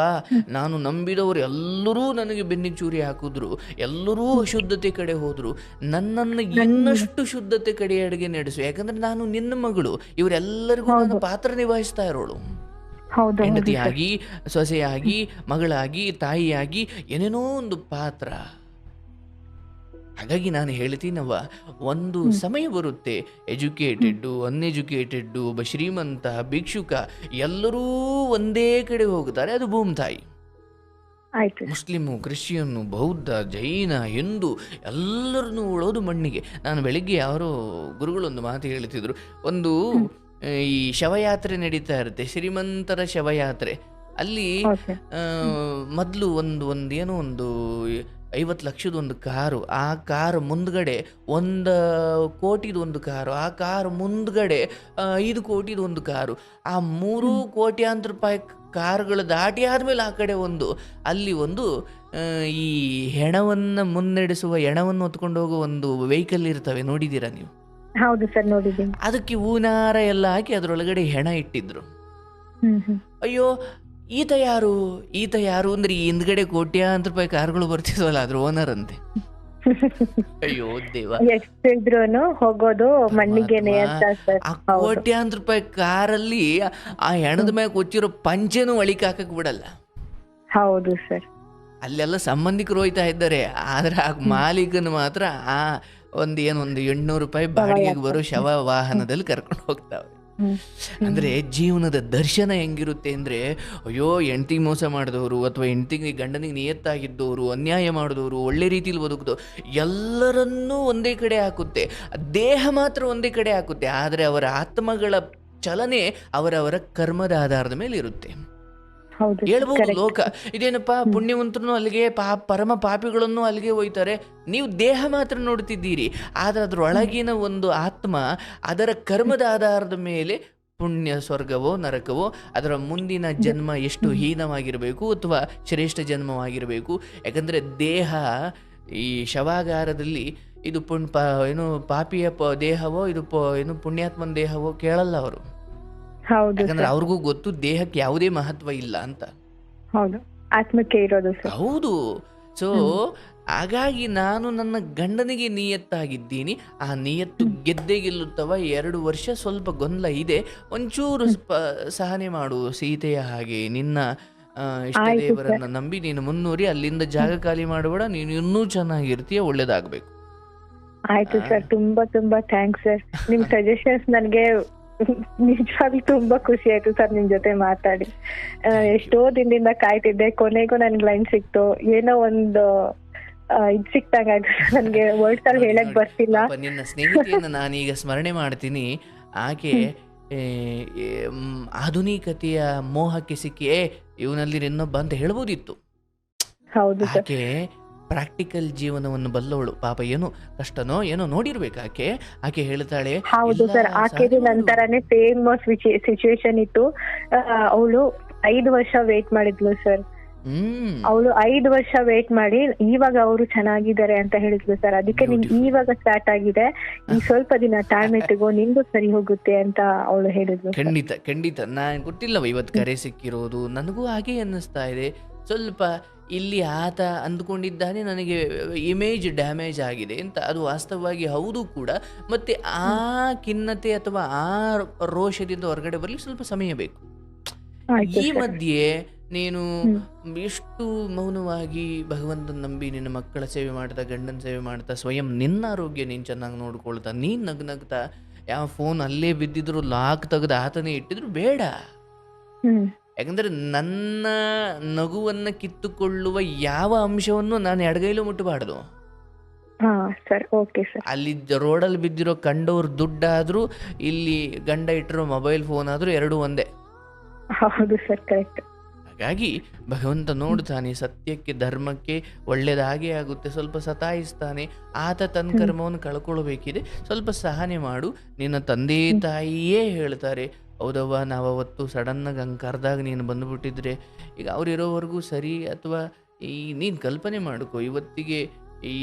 ನಾನು ನಂಬಿದವರು ಎಲ್ಲರೂ ನನಗೆ ಬೆನ್ನಿಗೆ ಚೂರಿ ಹಾಕಿದ್ರು, ಎಲ್ಲರೂ ಅಶುದ್ಧತೆ ಕಡೆ ಹೋದ್ರು, ನನ್ನನ್ನು ಇನ್ನಷ್ಟು ಶುದ್ಧತೆ ಕಡೆ ಅಡುಗೆ ನಡೆಸು. ಯಾಕಂದ್ರೆ ನಾನು ನಿನ್ನ ಮಗಳು, ಇವರೆಲ್ಲರಿಗೂ ನಾನು ಪಾತ್ರ ನಿಭಾಯಿಸ್ತಾ ಇರೋಳು. ಹೆಂಡತಿಯಾಗಿ, ಸೊಸೆಯಾಗಿ, ಮಗಳಾಗಿ, ತಾಯಿಯಾಗಿ ಏನೇನೋ ಒಂದು ಪಾತ್ರ. ಹಾಗಾಗಿ ನಾನು ಹೇಳ್ತೀನವ್ವ, ಒಂದು ಸಮಯ ಬರುತ್ತೆ, ಎಜುಕೇಟೆಡ್ಡು, ಅನ್ಎಜುಕೇಟೆಡ್ಡು, ಒಬ್ಬ ಶ್ರೀಮಂತ, ಭಿಕ್ಷುಕ ಎಲ್ಲರೂ ಒಂದೇ ಕಡೆ ಹೋಗ್ತಾರೆ. ಅದು ಭೂಮಿ ತಾಯಿ. ಮುಸ್ಲಿಮು, ಕ್ರಿಶ್ಚಿಯನ್ನು, ಬೌದ್ಧ, ಜೈನ, ಹಿಂದೂ ಎಲ್ಲರನ್ನೂ ಉಳೋದು ಮಣ್ಣಿಗೆ. ನಾನು ಬೆಳಿಗ್ಗೆ ಯಾರೋ ಗುರುಗಳೊಂದು ಮಾತು ಹೇಳ್ತಿದ್ರು, ಒಂದು ಈ ಶವಯಾತ್ರೆ ನಡೀತಾ ಇರುತ್ತೆ, ಶ್ರೀಮಂತರ ಶವಯಾತ್ರೆ. ಅಲ್ಲಿ ಮೊದಲು ಏನೋ ಒಂದು 50 ಲಕ್ಷದ ಒಂದು ಕಾರು, ಆ ಕಾರು ಮುಂದ್ಗಡೆ 1 ಕೋಟಿದ ಒಂದು ಕಾರು, ಆ ಕಾರು ಮುಂದ್ಗಡೆ 5 ಕೋಟಿದ ಒಂದು ಕಾರು, ಆ 3 ಕೋಟ್ಯಾಂತರ ರೂಪಾಯಿ ಕಾರುಗಳು ದಾಟಿ ಆದ್ಮೇಲೆ ಆ ಕಡೆ ಅಲ್ಲಿ ಈ ಹೆಣವನ್ನ ಮುನ್ನಡೆಸುವ, ಹೆಣವನ್ನು ಹೊತ್ಕೊಂಡು ಹೋಗೋ ಒಂದು ವೆಹಿಕಲ್ ಇರ್ತವೆ, ನೋಡಿದ್ದೀರಾ ನೀವು? ಹೌದು ಸರ್, ನೋಡಿದ್ದೀನಿ. ಅದಕ್ಕೆ ಹೂನಾರ ಎಲ್ಲ ಹಾಕಿ ಅದರೊಳಗಡೆ ಹೆಣ ಇಟ್ಟಿದ್ರು. ಅಯ್ಯೋ ಈತ ಯಾರು ಅಂದ್ರೆ ಈ ಹಿಂದ್ಗಡೆ ಕೋಟ್ಯಾಂತರ ರೂಪಾಯಿ ಕಾರುಗಳು ಬರ್ತಿದ್ವಲ್ಲ ಅದ್ರ ಓನರ್ ಅಂತೆ. ಅಯ್ಯೋ ದೇವ, ಎಷ್ಟಿದ್ರು ಹೋಗೋದು ಮಣ್ಣಿಗೆನೆ ಅಂತ ಸರ್. ಆ ಕೋಟ್ಯಾಂತರ ರೂಪಾಯಿ ಕಾರಲ್ಲಿ ಆ ಹೆಣದ ಮ್ಯಾಗ ಕೊಚ್ಚಿರೋ ಪಂಚೆನೂ ಒಳಿಕ್ ಹಾಕಕ್ ಬಿಡಲ್ಲ. ಹೌದು ಸರ್, ಅಲ್ಲೆಲ್ಲ ಸಂಬಂಧಿಕರು ಹೋಯ್ತಾ ಇದ್ದಾರೆ, ಆದ್ರೆ ಆ ಮಾಲೀಕನ ಮಾತ್ರ ಆ ಒಂದು 800 ರೂಪಾಯಿ ಬಾಡಿಗೆಗೆ ಬರೋ ಶವ ವಾಹನದಲ್ಲಿ ಕರ್ಕೊಂಡು ಹೋಗ್ತಾವೆ. ಹ್ಮ್ ಹ್ಮ್ ಅಂದರೆ ಜೀವನದ ದರ್ಶನ ಹೆಂಗಿರುತ್ತೆ ಅಂದರೆ, ಅಯ್ಯೋ ಹೆಂಡ್ತಿಗೆ ಮೋಸ ಮಾಡಿದವರು ಅಥವಾ ಹೆಂಡ್ತಿಗೆ ಗಂಡನಿಗೆ ನಿಯತ್ತಾಗಿದ್ದವರು, ಅನ್ಯಾಯ ಮಾಡಿದವರು, ಒಳ್ಳೆ ರೀತಿಲಿ ಬದುಕಿದವರು ಎಲ್ಲರನ್ನೂ ಒಂದೇ ಕಡೆ ಹಾಕುತ್ತೆ. ದೇಹ ಮಾತ್ರ ಒಂದೇ ಕಡೆ ಹಾಕುತ್ತೆ, ಆದರೆ ಅವರ ಆತ್ಮಗಳ ಚಲನೆ ಅವರವರ ಕರ್ಮದ ಆಧಾರದ ಮೇಲೆ ಇರುತ್ತೆ. ಹೌದು ಸರ್, ಹೇಳ್ಬೋದು ಕರೆಕ್ಟ್. ಲೋಕ ಇದೇನಪ್ಪ, ಪುಣ್ಯವಂತರನ್ನು ಅಲ್ಲಿಗೆ ಪರಮ ಪಾಪಿಗಳನ್ನು ಅಲ್ಲಿಗೆ ಒಯ್ತಾರೆ, ನೀವು ದೇಹ ಮಾತ್ರ ನೋಡ್ತಿದ್ದೀರಿ, ಆದರೆ ಅದರೊಳಗಿನ ಒಂದು ಆತ್ಮ ಅದರ ಕರ್ಮದ ಆಧಾರದ ಮೇಲೆ ಪುಣ್ಯ ಸ್ವರ್ಗವೋ ನರಕವೋ, ಅದರ ಮುಂದಿನ ಜನ್ಮ ಎಷ್ಟು ಹೀನವಾಗಿರಬೇಕು ಅಥವಾ ಶ್ರೇಷ್ಠ ಜನ್ಮವಾಗಿರಬೇಕು. ಯಾಕಂದರೆ ದೇಹ ಈ ಶವಾಗಾರದಲ್ಲಿ ಇದು ಏನು ಪಾಪಿಯ ದೇಹವೋ ಇದು ಏನು ಪುಣ್ಯಾತ್ಮನ ದೇಹವೋ ಕೇಳಲ್ಲ ಅವರು. ಹೌದು ಯಾಕಂದ್ರೆ ಸರ್, ಅವ್ರಿಗೂ ಗೊತ್ತು ದೇಹಕ್ಕೆ ಯಾವುದೇ ಮಹತ್ವ ಇಲ್ಲ ಅಂತ. ಹೌದು, ಆತ್ಮಕ್ಕೆ ಇರೋದು ಸರ್. ಹೌದು. ಸೊ ಹ್ಮ್ ಹಾಗಾಗಿ ನಾನು ನನ್ನ ಗಂಡನಿಗೆ ನಿಯತ್ತಾಗಿದ್ದೀನಿ. ಆ ನಿಯತ್ತು ಗೆದ್ದೇ ಗೆಲ್ಲುತ್ತವ. 2 ವರ್ಷ ಸ್ವಲ್ಪ ಗೊಂದಲ ಇದೆ, ಒಂಚೂರು ಸಹನೆ ಮಾಡು ಸೀತೆಯ ಹಾಗೆ. ನಿನ್ನ ಇಷ್ಟ ಆಯ್ತು ಸರ್. ದೇವರನ್ನ ನಂಬಿ ನೀನು ಮುನ್ನೂರಿ, ಅಲ್ಲಿಂದ ಜಾಗ ಖಾಲಿ ಮಾಡಬೇಡ, ನೀನು ಇನ್ನೂ ಚೆನ್ನಾಗಿರ್ತೀಯ, ಒಳ್ಳೇದಾಗಬೇಕು. ಆಯ್ತು ಸರ್, ತುಂಬಾ ತುಂಬಾ ಥ್ಯಾಂಕ್ಸ್ ಸರ್. ನಿಮ್ ಸಜೆಷನ್ಸ್ ನನಗೆ ನಿಜವಾಗ್ಲೂ ತುಂಬಾ ಖುಷಿ ಆಯ್ತು ಸರ್ ನಿಮ್ ಜೊತೆ ಮಾತಾಡಿ. ಎಷ್ಟೋ ದಿನದಿಂದ ಕಾಯ್ತಿದ್ದೆ, ಕೊನೆಗೂ ನನ್ಗೆ ಲೈನ್ ಸಿಕ್ತು. ಏನೋ ಒಂದು ಇದ್ ಸಿಕ್ತಂಗ ಆಯ್ತು ನನ್ಗೆ. ವರ್ಡ್ಸ್ ಅಲ್ಲಿ ಹೇಳಕ್ ಬರ್ತಿಲ್ಲ. ಪಾಪ ನಿನ್ನ ಸ್ನೇಹಿತೆಯನ್ನು ನಾನೀಗ ಸ್ಮರಣೆ ಮಾಡ್ತೀನಿ. ಆಕೆ ಆಧುನಿಕತೆಯ ಮೋಹಕ್ಕೆ ಸಿಕ್ಕಿ ಇವನಲ್ಲಿ ಇನ್ನೊಬ್ಬ ಅಂತ ಹೇಳ್ಬೋದಿತ್ತು. ಹೌದು ಸರ್. ಆಕೆ ಪ್ರಾಕ್ಟಿಕಲ್ ಜೀವನವನ್ನು ಬಲ್ಲವಳು. ಪಾಪ ಏನೋ ಕಷ್ಟನೋ ಏನೋ ನೋಡಿರ್ಬೇಕು ಆಕೆ ಹೇಳ್ತಾಳೆ. ಹೌದು ಎಲ್ಲ ಸರ್, ಆಕೆದು ಸಹನೆ ಮಾಡು. ನಂತರನೇ ಸೇಮ್ ಸಿಚುವೇಶನ್ ಇತ್ತು. ಅವಳು 5 ವರ್ಷ ವೇಟ್ ಮಾಡಿದ್ಲು ಸರ್. ಅವಳು 5 ವರ್ಷ ವೇಟ್ ಮಾಡಿ ಇವಾಗ ಅವರು ಚೆನ್ನಾಗಿದ್ದಾರೆ ಅಂತ ಹೇಳಿದ್ಲು ಸರ್. ಅದಕ್ಕೆ ನಿನ್ ಇವಾಗ ಸ್ಟಾರ್ಟ್ ಆಗಿದೆ, ಈ ಸ್ವಲ್ಪ ದಿನ ಟೈಮ್ ಎತ್ತಿಗೋ, ನಿಂದು ಸರಿ ಹೋಗುತ್ತೆ ಅಂತ ಅವಳು ಹೇಳಿದ್ಲು ಸರ್. ಖಂಡಿತ ಖಂಡಿತ. ನಾನು ಗೊತ್ತಿಲ್ಲವ ಇವತ್ತು ಕರೆ ಸಿಕ್ಕಿರೋದು, ನನಗೂ ಹಾಗೆ ಅನ್ನಿಸ್ತಾ ಇದೆ. ಸ್ವಲ್ಪ ಇಲ್ಲಿ ಆತ ಅಂದ್ಕೊಂಡಿದ್ದಾನೆ ನನಗೆ ಇಮೇಜ್ ಡ್ಯಾಮೇಜ್ ಆಗಿದೆ ಅಂತ. ಅದು ವಾಸ್ತವವಾಗಿ ಹೌದು ಕೂಡ. ಮತ್ತು ಆ ಖಿನ್ನತೆ ಅಥವಾ ಆ ರೋಷದಿಂದ ಹೊರಗಡೆ ಬರಲಿಕ್ಕೆ ಸ್ವಲ್ಪ ಸಮಯ ಬೇಕು. ಆಯ್ತು ಈ ಸರ್. ಮಧ್ಯೆ ನೀನು ಎಷ್ಟು ಮೌನವಾಗಿ ಭಗವಂತನ ನಂಬಿ ನಿನ್ನ ಮಕ್ಕಳ ಸೇವೆ ಮಾಡ್ತಾ, ಗಂಡನ ಸೇವೆ ಮಾಡ್ತಾ, ಸ್ವಯಂ ನಿನ್ನ ಆರೋಗ್ಯ ನೀನು ಚೆನ್ನಾಗಿ ನೋಡ್ಕೊಳ್ತಾ, ನೀನು ನಗ್ನಗ್ತಾ, ಯಾವ ಫೋನ್ ಅಲ್ಲೇ ಬಿದ್ದಿದ್ರು ಲಾಕ್ ತೆಗೆದು ಆತನೇ ಇಟ್ಟಿದ್ರು ಬೇಡ. ಹ್ಮ್ ಯಾಕಂದರೆ ನನ್ನ ನಗುವನ್ನು ಕಿತ್ತುಕೊಳ್ಳುವ ಯಾವ ಅಂಶವನ್ನು ನಾನು ಎಡಗೈಲೂ ಮುಟ್ಟಬಾರ್ದು. ಹಾ ಸರ್, ಓಕೆ ಸರ್. ಅಲ್ಲಿ ರೋಡಲ್ಲಿ ಬಿದ್ದಿರೋ ಕಂಡವ್ರ ದುಡ್ಡಾದರೂ, ಇಲ್ಲಿ ಗಂಡ ಇಟ್ಟಿರೋ ಮೊಬೈಲ್ ಫೋನ್ ಆದರೂ ಎರಡೂ ಒಂದೇ. ಹೌದು ಸರ್, ಕರೆಕ್ಟ್. ಹಾಗಾಗಿ ಭಗವಂತ ನೋಡ್ತಾನೆ, ಸತ್ಯಕ್ಕೆ ಧರ್ಮಕ್ಕೆ ಒಳ್ಳೆಯದಾಗೇ ಆಗುತ್ತೆ. ಸ್ವಲ್ಪ ಸತಾಯಿಸ್ತಾನೆ. ಆತ ತನ್ನ ಕರ್ಮವನ್ನು ಕಳ್ಕೊಳ್ಬೇಕಿದೆ, ಸ್ವಲ್ಪ ಸಹನೆ ಮಾಡು. ನಿನ್ನ ತಂದೆ ತಾಯಿಯೇ ಹೇಳ್ತಾರೆ, ಹೌದವ್ವ ನಾವು ಅವತ್ತು ಸಡನ್ನಾಗಿ ಹಂಗೆ ಕರೆದಾಗ ನೀನು ಬಂದುಬಿಟ್ಟಿದ್ರೆ ಈಗ ಅವ್ರು ಇರೋವರೆಗೂ ಸರಿ. ಅಥವಾ ನೀನು ಕಲ್ಪನೆ ಮಾಡ್ಕೊ, ಇವತ್ತಿಗೆ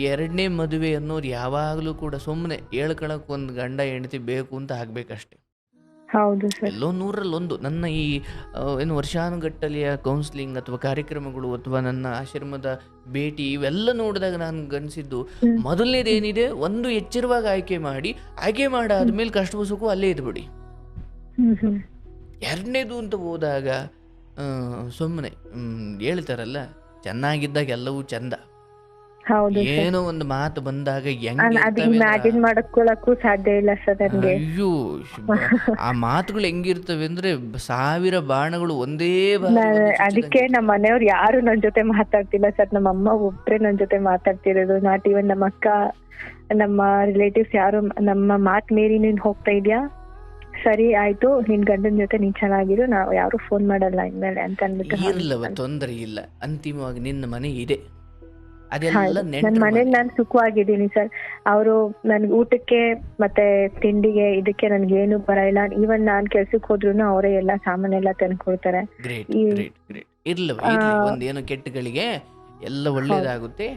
2ನೇ ಮದುವೆ ಅನ್ನೋದು ಯಾವಾಗಲೂ ಕೂಡ ಸುಮ್ಮನೆ ಹೇಳ್ಕೊಳಕ್ಕೆ ಒಂದು ಗಂಡ ಹೆಂಡತಿ ಬೇಕು ಅಂತ ಆಗಬೇಕಷ್ಟೆ. ಹೌದು ಸರ್. ಎಲ್ಲೋ 100ರಲ್ಲಿ 1. ನನ್ನ ಈ ಏನು ವರ್ಷಾನುಗಟ್ಟಲೆಯ ಕೌನ್ಸಿಲಿಂಗ್ ಅಥವಾ ಕಾರ್ಯಕ್ರಮಗಳು ಅಥವಾ ನನ್ನ ಆಶ್ರಮದ ಭೇಟಿ ಇವೆಲ್ಲ ನೋಡಿದಾಗ ನಾನು ಗಣಿಸಿದ್ದು, ಮೊದಲನೇದೇನಿದೆ, ಒಂದು ಎಚ್ಚರವಾಗಿ ಆಯ್ಕೆ ಮಾಡಿ, ಆಯ್ಕೆ ಮಾಡಾದ್ಮೇಲೆ ಕಷ್ಟ ಸುಖವು ಅಲ್ಲೇ ಇದ್ಬಿಡಿ. 2ನೇದು ಅಂತ ಹೋದಾಗ ಸುಮ್ಮನೆ ಹೇಳ್ತಾರಲ್ಲ, ಚೆನ್ನಾಗಿದ್ದಾಗ ಎಲ್ಲವೂ ಚಂದ, ಹೌದು ಸರ್. ಏನೋ ಒಂದು ಮಾತು ಬಂದಾಗ ಅದು ಹೆಂಗಿರ್ತವೆ ಇಮ್ಯಾಜಿನ್ ಮಾಡಕ್ಕೂ ಸಾಧ್ಯ ಇಲ್ಲ ಸರ್ ನನಗೆ. ಅಯ್ಯೋ, ಆ ಮಾತುಗಳು ಹೆಂಗಿರ್ತವೆ ಅಂದ್ರೆ 1000 ಬಾಣಗಳು ಒಂದೇ ಬಾರಿ ಅದಕ್ಕೆ ನಮ್ಮ ಮನೆಯವ್ರು ಯಾರು ನನ್ ಜೊತೆ ಮಾತಾಡ್ತಿಲ್ಲ ಸರ್. ನಮ್ಮ ಅಮ್ಮ ಒಬ್ರೇ ನನ್ ಜೊತೆ ಮಾತಾಡ್ತಿರೋದು. ನಾಟ್ ಇವನ್ ನಮ್ಮ ಅಕ್ಕ, ನಮ್ಮ ರಿಲೇಟಿವ್ಸ್ ಯಾರು ನಮ್ಮ ಮಾತ್ ಮೀರಿ ನೀನ್ ಹೋಗ್ತಾ ಇದ್ಯಾ, ಸರಿ ಆಯ್ತು, ನಿನ್ ಗಂಡನ ಜೊತೆ ನೀನ್ ಚೆನ್ನಾಗಿರು, ನಾವು ಯಾರು ಫೋನ್ ಮಾಡಲ್ಲ ಇನ್ಮೇಲೆ ಅಂತ ಅಂದ್ಬಿಟ್ಟು. ಇರ್ಲವ, ತೊಂದರೆ ಇಲ್ಲ. ಅಂತಿಮವಾಗಿ ನಿನ್ನ ಮನೆ ಇದೆ, ಅದೆಲ್ಲ ನನ್ ನೆಂಟರು ಮನೇಲಿ ನಾನು ಸುಖವಾಗಿದ್ದೀನಿ ಸರ್. ಅವರು ನನ್ಗೆ ಊಟಕ್ಕೆ ಮತ್ತೆ ತಿಂಡಿಗೆ ಇದಕ್ಕೆ ನನ್ಗೇನು ಬರಲ್ಲ. ಈವನ್ ನಾನ್ ಕೆಲ್ಸಕ್ಕೆ ಹೋದ್ರು ಅವರೇ ಎಲ್ಲ ಸಾಮಾನೆಲ್ಲ ತಂದ್ಕೊಡ್ತಾರೆ. Great great great. ಇರ್ಲವ, ಒಂದೇನು ಕೆಟ್ಟಗಳಿಗೆ ಎಲ್ಲ ಒಳ್ಳೇದಾಗುತ್ತೆ.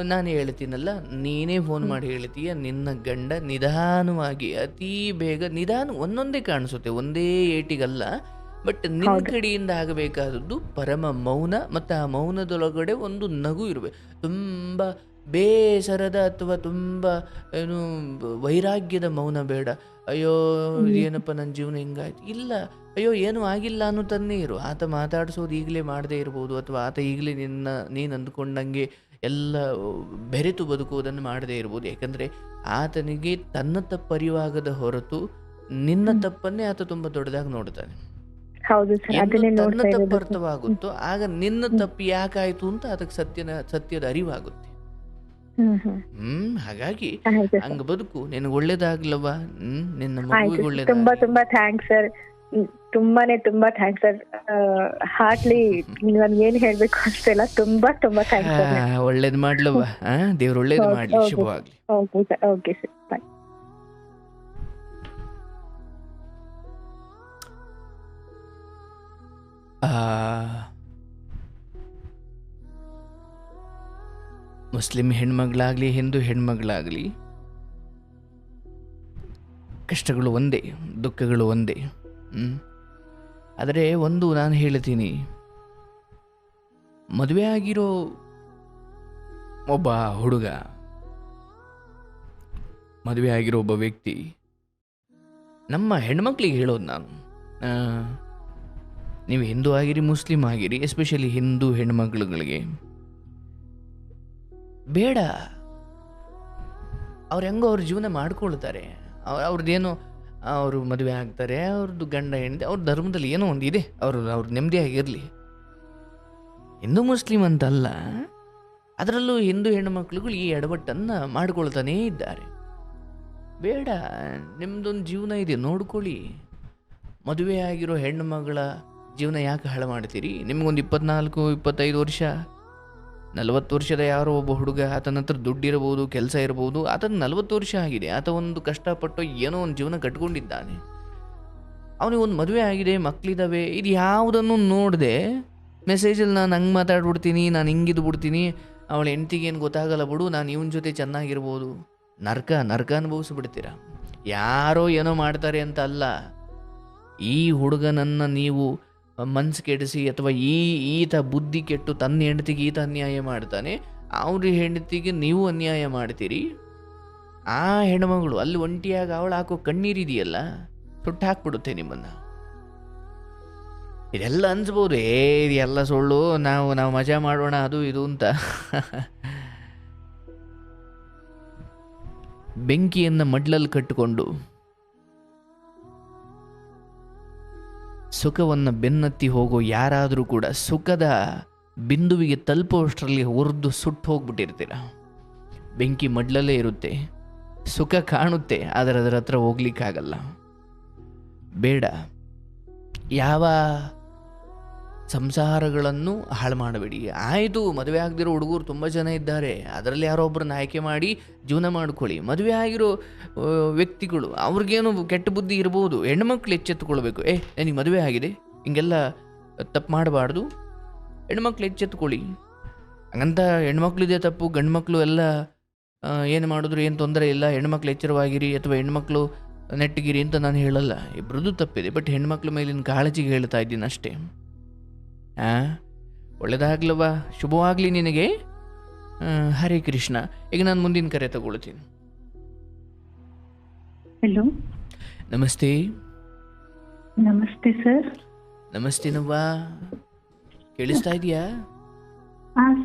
ನಾನು ಹೇಳ್ತೀನಲ್ಲ, ನೀನೇ ಫೋನ್ ಮಾಡಿ ಹೇಳ್ತೀಯ, ನಿನ್ನ ಗಂಡ ನಿಧಾನವಾಗಿ ಅತಿ ಬೇಗ ಒಂದೊಂದೇ ಕಾಣಿಸುತ್ತೆ, ಒಂದೇ ಏಟಿಗಲ್ಲ. ಬಟ್ ನಿನ್ನ ಕಡೆಯಿಂದ ಆಗಬೇಕಾದದ್ದು ಪರಮ ಮೌನ, ಮತ್ತು ಆ ಮೌನದೊಳಗಡೆ ಒಂದು ನಗು ಇರಬೇಕು. ತುಂಬ ಬೇಸರದ ಅಥವಾ ತುಂಬ ಏನು ವೈರಾಗ್ಯದ ಮೌನ ಬೇಡ. ಅಯ್ಯೋ ಏನಪ್ಪ ನನ್ನ ಜೀವನ ಹಿಂಗಾಯ್ತು, ಇಲ್ಲ, ಅಯ್ಯೋ ಏನೂ ಆಗಿಲ್ಲ ಅನ್ನೋ ತನ್ನೇ ಇರು. ಆತ ಮಾತಾಡಿಸೋದು ಈಗಲೇ ಮಾಡದೇ ಇರ್ಬೋದು, ಅಥವಾ ಆತ ಈಗಲೇ ನೀನು ಅಂದ್ಕೊಂಡಂಗೆ ಎಲ್ಲ ಬೆರೆತು ಬದುಕುವುದನ್ನು ಮಾಡದೇ ಇರ್ಬೋದು. ಯಾಕಂದರೆ ಆತನಿಗೆ ತನ್ನ ತಪ್ಪರಿವಾಗದ ಹೊರತು ನಿನ್ನ ತಪ್ಪನ್ನೇ ಆತ ತುಂಬಾ ದೊಡ್ಡದಾಗಿ ನೋಡ್ತಾನೆ. ಹೌದು ಸರ್, ಎಂದು ಅದನ್ನೇ ತನ್ನ ನೋಡ್ತಾ ತಪ್ಪು ಇರೋದು ಸರ್. ಅರ್ಥವಾಗುತ್ತೋ ಆಗ ನಿನ್ನ ತಪ್ಪು ಯಾಕಾಯ್ತು ಅಂತ ಅದಕ್ಕೆ ಸತ್ಯದ ಅರಿವಾಗುತ್ತೆ. ಹಾಗಾಗಿ ಆಯ್ತು ಸರ್. ಹಂಗ ಬದುಕು, ನಿನಗೆ ಒಳ್ಳೇದಾಗ್ಲವಾ, ನಿನ್ನ ಆಯ್ತು ಮಗುವಿಗೆ ಸರ್. ತುಂಬಾ ಒಳ್ಳೇದಾಗ್ಲಿ. ತುಂಬಾ ಥ್ಯಾಂಕ್ಸ್ ಸರ್. ತುಂಬಾ ಥ್ಯಾಂಕ್ಸ್ ಸರ್. ಹಾರ್ಟ್ಲಿ ನನ್ಗೆ ಏನ್ ಹೇಳ್ಬೇಕು ಅಷ್ಟೆಲ್ಲ. ತುಂಬಾ ಥ್ಯಾಂಕ್ಸ್ ಸರ್. ಒಳ್ಳೇದ್ ಮಾಡ್ಲವಾ, ದೇವ್ರ ಒಳ್ಳೇದು ಮಾಡ್ಲಿ, ಶುಭವಾಗ್ಲಿ. Okay sir. Okay sir, bye. Muslim ಹೆಣ್ಮಗಳಾಗ್ಲಿ, ಹಿಂದೂ ಹೆಣ್ಮಗಳಾಗ್ಲಿ, ಕಷ್ಟಗಳು ಒಂದೇ, ದುಃಖಗಳು ಒಂದೇ. ಆದರೆ ಒಂದು ನಾನು ಹೇಳ್ತೀನಿ, ಮದುವೆ ಆಗಿರೋ ಒಬ್ಬ ಹುಡುಗ, ಮದುವೆ ಆಗಿರೋ ಒಬ್ಬ ವ್ಯಕ್ತಿ ನಮ್ಮ ಹೆಣ್ಮಕ್ಳಿಗೆ ಹೇಳೋದು ನಾನು, ನೀವು ಹಿಂದೂ ಆಗಿರಿ ಮುಸ್ಲಿಂ ಆಗಿರಿ, ಎಸ್ಪೆಷಲಿ ಹಿಂದೂ ಹೆಣ್ಮಕ್ಳುಗಳಿಗೆ ಬೇಡ, ಅವ್ರು ಹೆಂಗೋ ಅವ್ರ ಜೀವನ ಮಾಡ್ಕೊಳ್ತಾರೆ, ಅವ್ರದ್ದೇನೋ ಅವರು ಮದುವೆ ಆಗ್ತಾರೆ, ಅವ್ರದ್ದು ಗಂಡ ಹೆಂಡತಿ, ಅವ್ರ ಧರ್ಮದಲ್ಲಿ ಏನೋ ಒಂದು ಇದೆ, ಅವ್ರು ನೆಮ್ಮದಿಯಾಗಿರಲಿ. ಹಿಂದೂ ಮುಸ್ಲಿಂ ಅಂತಲ್ಲ, ಅದರಲ್ಲೂ ಹಿಂದೂ ಹೆಣ್ಣುಮಕ್ಳುಗಳು ಈ ಎಡವಟ್ಟನ್ನು ಮಾಡ್ಕೊಳ್ತಾನೇ ಇದ್ದಾರೆ. ಬೇಡ, ನಿಮ್ಮದೊಂದು ಜೀವನ ಇದೆ, ನೋಡ್ಕೊಳ್ಳಿ. ಮದುವೆ ಆಗಿರೋ ಹೆಣ್ಣು ಮಗಳ ಜೀವನ ಯಾಕೆ ಹಾಳು ಮಾಡ್ತೀರಿ? ನಿಮಗೊಂದು 24-25 ವರ್ಷ, 40 ವರ್ಷದ ಯಾರೋ ಒಬ್ಬ ಹುಡುಗ, ಆತನ ಹತ್ರ ದುಡ್ಡಿರಬಹುದು, ಕೆಲಸ ಇರಬಹುದು, ಆತನ 40 ವರ್ಷ ಆಗಿದೆ, ಆತ ಒಂದು ಕಷ್ಟಪಟ್ಟು ಏನೋ ಒಂದು ಜೀವನ ಕಟ್ಕೊಂಡಿದ್ದಾನೆ. ಅವನಿಗೆ ಒಂದು ಮದುವೆ ಆಗಿದೆ, ಮಕ್ಕಳಿದ್ದಾವೆ, ಇದು ಯಾವುದನ್ನು ನೋಡದೆ ಮೆಸೇಜಲ್ಲಿ ನಾನು ಹಂಗೆ ಮಾತಾಡ್ಬಿಡ್ತೀನಿ, ನಾನು ಹಿಂಗಿದ್ದು ಬಿಡ್ತೀನಿ, ಅವಳ ಹೆಂಡ್ತಿಗೆ ಏನು ಗೊತ್ತಾಗಲ್ಲ ಬಿಡು, ನಾನು ಇವನ ಜೊತೆ ಚೆನ್ನಾಗಿರ್ಬೋದು, ನರ್ಕ ಅನುಭವಿಸ್ಬಿಡ್ತೀರ. ಯಾರೋ ಏನೋ ಮಾಡ್ತಾರೆ ಅಂತ ಅಲ್ಲ, ಈ ಹುಡುಗನನ್ನು ನೀವು ಮನ್ಸು ಕೆಡಿಸಿ, ಅಥವಾ ಈತ ಬುದ್ಧಿ ಕೆಟ್ಟು ತನ್ನ ಹೆಂಡತಿಗೆ ಈತ ಅನ್ಯಾಯ ಮಾಡ್ತಾನೆ, ಅವ್ರ ಹೆಂಡತಿಗೆ ನೀವು ಅನ್ಯಾಯ ಮಾಡ್ತೀರಿ. ಆ ಹೆಣ್ಮಗಳು ಅಲ್ಲಿ ಒಂಟಿಯಾಗಿ ಅವಳು ಹಾಕೋ ಕಣ್ಣೀರಿದೆಯಲ್ಲ, ಸುಟ್ಟು ಹಾಕ್ಬಿಡುತ್ತೆ ನಿಮ್ಮನ್ನು. ಇದೆಲ್ಲ ಅನ್ಸ್ಬೋದು, ಇದೆಲ್ಲ ಸುಳ್ಳು, ನಾವು ಮಜಾ ಮಾಡೋಣ ಅದು ಇದು ಅಂತ. ಬೆಂಕಿಯನ್ನು ಮಡ್ಲಲ್ಲಿ ಕಟ್ಟಿಕೊಂಡು ಸುಖವನ್ನು ಬೆನ್ನತ್ತಿ ಹೋಗೋ ಯಾರಾದರೂ ಕೂಡ ಸುಖದ ಬಿಂದುವಿಗೆ ತಲುಪುವಷ್ಟರಲ್ಲಿ ಹುರಿದು ಸುಟ್ಟು ಹೋಗ್ಬಿಟ್ಟಿರ್ತೀರ. ಬೆಂಕಿ ಮಡ್ಲಲ್ಲೇ ಇರುತ್ತೆ, ಸುಖ ಕಾಣುತ್ತೆ, ಆದರೆ ಅದರ ಹತ್ರ ಹೋಗ್ಲಿಕ್ಕಾಗಲ್ಲ. ಬೇಡ, ಯಾವ ಸಂಸಾರಗಳನ್ನು ಹಾಳು ಮಾಡಬೇಡಿ. ಆಯಿತು, ಮದುವೆ ಆಗದಿರೋ ಹುಡುಗರು ತುಂಬ ಜನ ಇದ್ದಾರೆ, ಅದರಲ್ಲಿ ಯಾರೋ ಒಬ್ಬರನ್ನ ಆಯ್ಕೆ ಮಾಡಿ ಜೀವನ ಮಾಡ್ಕೊಳ್ಳಿ. ಮದುವೆ ಆಗಿರೋ ವ್ಯಕ್ತಿಗಳು, ಅವ್ರಿಗೇನು ಕೆಟ್ಟ ಬುದ್ಧಿ ಇರ್ಬೋದು, ಹೆಣ್ಮಕ್ಳು ಎಚ್ಚೆತ್ತುಕೊಳ್ಬೇಕು. ನನಗೆ ಮದುವೆ ಆಗಿದೆ, ಹಿಂಗೆಲ್ಲ ತಪ್ಪು ಮಾಡಬಾರ್ದು, ಹೆಣ್ಮಕ್ಳು ಎಚ್ಚೆತ್ತುಕೊಳ್ಳಿ. ಹಂಗಂತ ಹೆಣ್ಮಕ್ಳಿದೆ ತಪ್ಪು, ಗಂಡು ಮಕ್ಕಳು ಎಲ್ಲ ಏನು ಮಾಡಿದ್ರು ಏನು ತೊಂದರೆ ಇಲ್ಲ, ಹೆಣ್ಮಕ್ಳು ಎಚ್ಚರವಾಗಿರಿ ಅಥವಾ ಹೆಣ್ಮಕ್ಳು ನೆಟ್ಟಗಿರಿ ಅಂತ ನಾನು ಹೇಳಲ್ಲ, ಇಬ್ಬರದ್ದು ತಪ್ಪಿದೆ. ಬಟ್ ಹೆಣ್ಮಕ್ಳ ಮೇಲಿನ ಕಾಳಜಿಗೆ ಹೇಳ್ತಾ ಇದ್ದೀನಿ ಅಷ್ಟೇ. ಒಳ್ಳೆಯದಾಗ್ಲವಾ, ಶುಭವಾಗಲಿ ನಿನಗೆ. ಹರೇ ಕೃಷ್ಣ. ಈಗ ನಾನು ಮುಂದಿನ ಕರೆ ತಗೊಳ್ತೀನಿ. ಹಲೋ, ನಮಸ್ತೆ. ನಮಸ್ತೆ ಸರ್. ನಮಸ್ತೆ ನವ್ವ, ಕೇಳಿಸ್ತಾ ಇದೆಯಾ?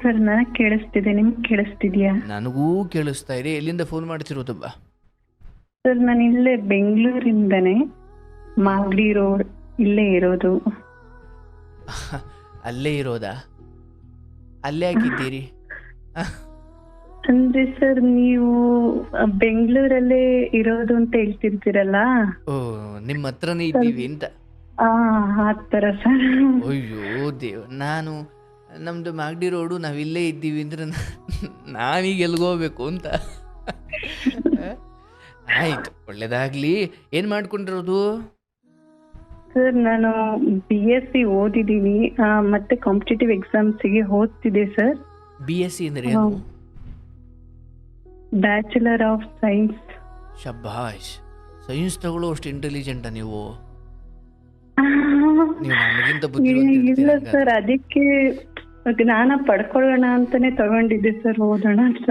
ಸರ್, ನನಗೆ ಕೇಳಿಸ್ತಿದೆ, ನಿಮ್ಗೆ ಕೇಳಿಸ್ತಿದ್ಯಾ? ನನಗೂ ಕೇಳಿಸ್ತಾ ಇದೆ. ಎಲ್ಲಿಂದ ಫೋನ್ ಮಾಡ್ತಿರೋದವ್ವ? ಸರ್, ನಾನು ಇಲ್ಲೇ ಬೆಂಗಳೂರಿಂದನೇ, ಮಾಗಡಿ ರೋಡ್ ಇಲ್ಲೇ ಇರೋದು. ಅಲ್ಲೇ ಇರೋದಾ? ಅಲ್ಲೇ ಹಾಕಿದ್ದೀರಿ? ಅಂದ್ರೆ ಸರ್, ನೀವು ಬೆಂಗಳೂರಲ್ಲೇ ಇರೋದು ಅಂತ ಹೇಳ್ತಿರ್ತೀರಲ್ಲ. ಓ, ನಿಮ್ಮ ಹತ್ರನೇ ಇದ್ದೀವಿ ಅಂತ? ಆ ತರ ಸರ್. ಅಯ್ಯೋ ದೇವ್, ನಾನು ನಮ್ದು ಮಾಗಡಿ ರೋಡು, ನಾವಿಲ್ಲೇ ಇದ್ದೀವಿ ಅಂದ್ರೆ ನಾವೀಗ ಎಲ್ಗೋಗ್ಬೇಕು ಅಂತ. ಆಯ್ತು, ಒಳ್ಳೇದಾಗ್ಲಿ. ಏನ್ ಮಾಡ್ಕೊಂಡಿರೋದು? ಸರ್, ನಾನು BSc ಓದಿದೀನಿ, ಮತ್ತೆ ಕಾಂಪಿಟೇಟಿವ್ ಎಕ್ಸಾಮ್ಸ್ಗೆ ಓದ್ತಿದೆ ಸರ್. BSc ಅಂದ್ರೆ ಏನು? Bachelor of science. ಶಬ್ಬಾಷ್, ಸೈನ್ಸ್ ತಗೊಳ್ಳೋ ಅಷ್ಟು ಇಂಟೆಲಿಜೆಂಟಾ ನೀವು? ನೀವು ನಮಗಿಂತ ಇಲ್ಲ ಬುದ್ಧಿವಂತ. ಸರ್, ಅದಕ್ಕೆ ಜ್ಞಾನ ಪಡ್ಕೊಳ್ಳೋಣ ಅಂತಾನೆ ತಗೊಂಡಿದ್ದೆ ಸರ್, ಓದೋಣ ಅಂತ.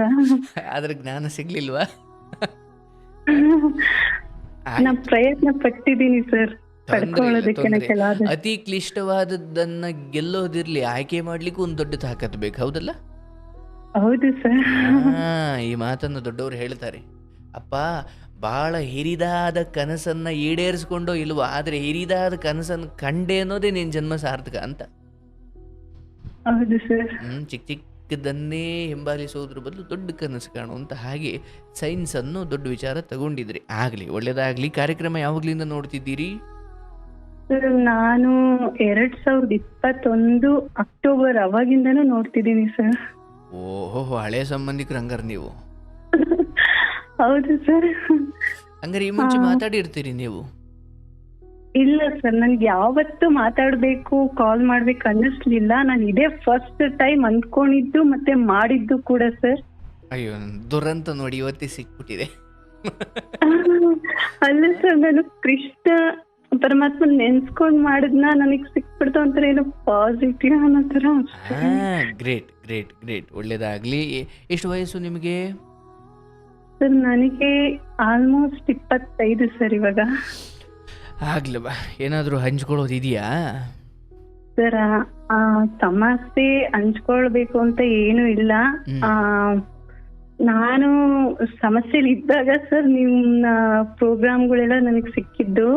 ಆದ್ರೆ ಜ್ಞಾನ ಸಿಗ್ಲಿಲ್ವಾ? ನಾ ಪ್ರಯತ್ನ ಪಟ್ಟಿದ್ದೀನಿ ಸರ್ ಪಡ್ಕೊಳ್ಳೋದಕ್ಕೆ. ಅತಿ ಕ್ಲಿಷ್ಟವಾದದ್ದನ್ನ ಗೆಲ್ಲೋದಿರ್ಲಿ, ಆಯ್ಕೆ ಮಾಡ್ಲಿಕ್ಕೂ ಒಂದು ದೊಡ್ಡ ತಾಕತ್ ಬೇಕು, ಹೌದಲ್ಲ? ಹೌದು ಸರ್. ಈ ಮಾತನ್ನು ದೊಡ್ಡವರು ಹೇಳ್ತಾರೆ. ಅಪ್ಪ, ಭಾಳ ಹಿರಿದಾದ ಕನಸನ್ನು ಈಡೇರಿಸ್ಕೊಂಡೋ ಇಲ್ವೋ, ಆದರೆ ಹಿರಿದಾದ ಕನಸನ್ನು ಕಂಡೆ ಅನ್ನೋದೇ ನಿನ್ನ ಜನ್ಮ ಸಾರ್ಥಕ ಅಂತ. ಹೌದು ಸರ್. ಚಿಕ್ಕ ಚಿಕ್ಕದನ್ನೇ ಹಿಂಬಾಲಿಸೋದ್ರ ಬದಲು ದೊಡ್ಡ ಕನಸು ಕಾಣುವಂತ ಹಾಗೆ ಸೈನ್ಸನ್ನು ದೊಡ್ಡ ವಿಚಾರ ತಗೊಂಡಿದ್ರಿ. ಆಗಲಿ, ಒಳ್ಳೇದಾಗಲಿ. ಕಾರ್ಯಕ್ರಮ ಯಾವಾಗ್ಲಿಂದ ನೋಡ್ತಿದ್ದೀರಿ? ಸರ್ ನಾನು 2021 ಅಕ್ಟೋಬರ್ ಅವಾಗಿಂದನೂ ನೋಡ್ತಿದ್ದೀನಿ ಸರ್. ಓಹೋ, ಹಳೆ ಸಂಬಂಧಿಕರು ಹಂಗಾರೆ ನೀವು. ಹೌದು ಸರ್. ಹಂಗಾರೆ ಈ ಮುಂಚೆ ಮಾತಾಡಿರ್ತೀರಿ ನೀವು? ಇಲ್ಲ ಸರ್, ನನ್ಗೆ ಯಾವತ್ತು ಮಾತಾಡ್ಬೇಕು ಕಾಲ್ ಮಾಡ್ಬೇಕು ಅನ್ನಿಸ್ಲಿಲ್ಲ. ನಾನು ಇದೇ ಫಸ್ಟ್ ಟೈಮ್ ಅಂದ್ಕೊಂಡಿದ್ದು ಮತ್ತೆ ಮಾಡಿದ್ದು ಕೂಡ ಸರ್. ಅಯ್ಯೋ, ದುರಂತ ನೋಡಿ, ಇವತ್ತೇ ಸಿಕ್ಬಿಟ್ಟಿದೆ. ಅಲ್ಲ ಸರ್, ನಾನು ಕೃಷ್ಣ ಪರಮಾತ್ಮ ನೆನ್ಸ್ಕೊಂಡ್ ಮಾಡಿದ್ನ ನನಗ್ ಸಿಕ್ಬಿಡ್ತು ಒಂಥರ ಏನೋ ಪಾಸಿಟಿವ್ ಅನ್ನೋ ತರ. ಗ್ರೇಟ್ ಗ್ರೇಟ್ ಗ್ರೇಟ್, ಒಳ್ಳೇದಾಗ್ಲಿ. ಎಷ್ಟು ವಯಸ್ಸು ನಿಮಗೆ? ಸರ್ ನನಗೆ ಆಲ್ಮೋಸ್ಟ್ 25 ಸರ್ ಇವಾಗ. ಆಗ್ಲವಾ, ಏನಾದರೂ ಹಂಚ್ಕೊಳ್ಳೋದು ಇದೆಯಾ? ಸರ್ ಸಮಸ್ಯೆ ಹಂಚ್ಕೊಳ್ಬೇಕು ಅಂತ ಏನು ಇಲ್ಲ. ನಾನು ಸಮಸ್ಯೆಲಿ ಇದ್ದಾಗ ಸರ್ ನಿಮ್ಮ ಪ್ರೋಗ್ರಾಮ್ಗಳೆಲ್ಲ ನನಗೆ ಸಿಕ್ಕಿದ್ದು.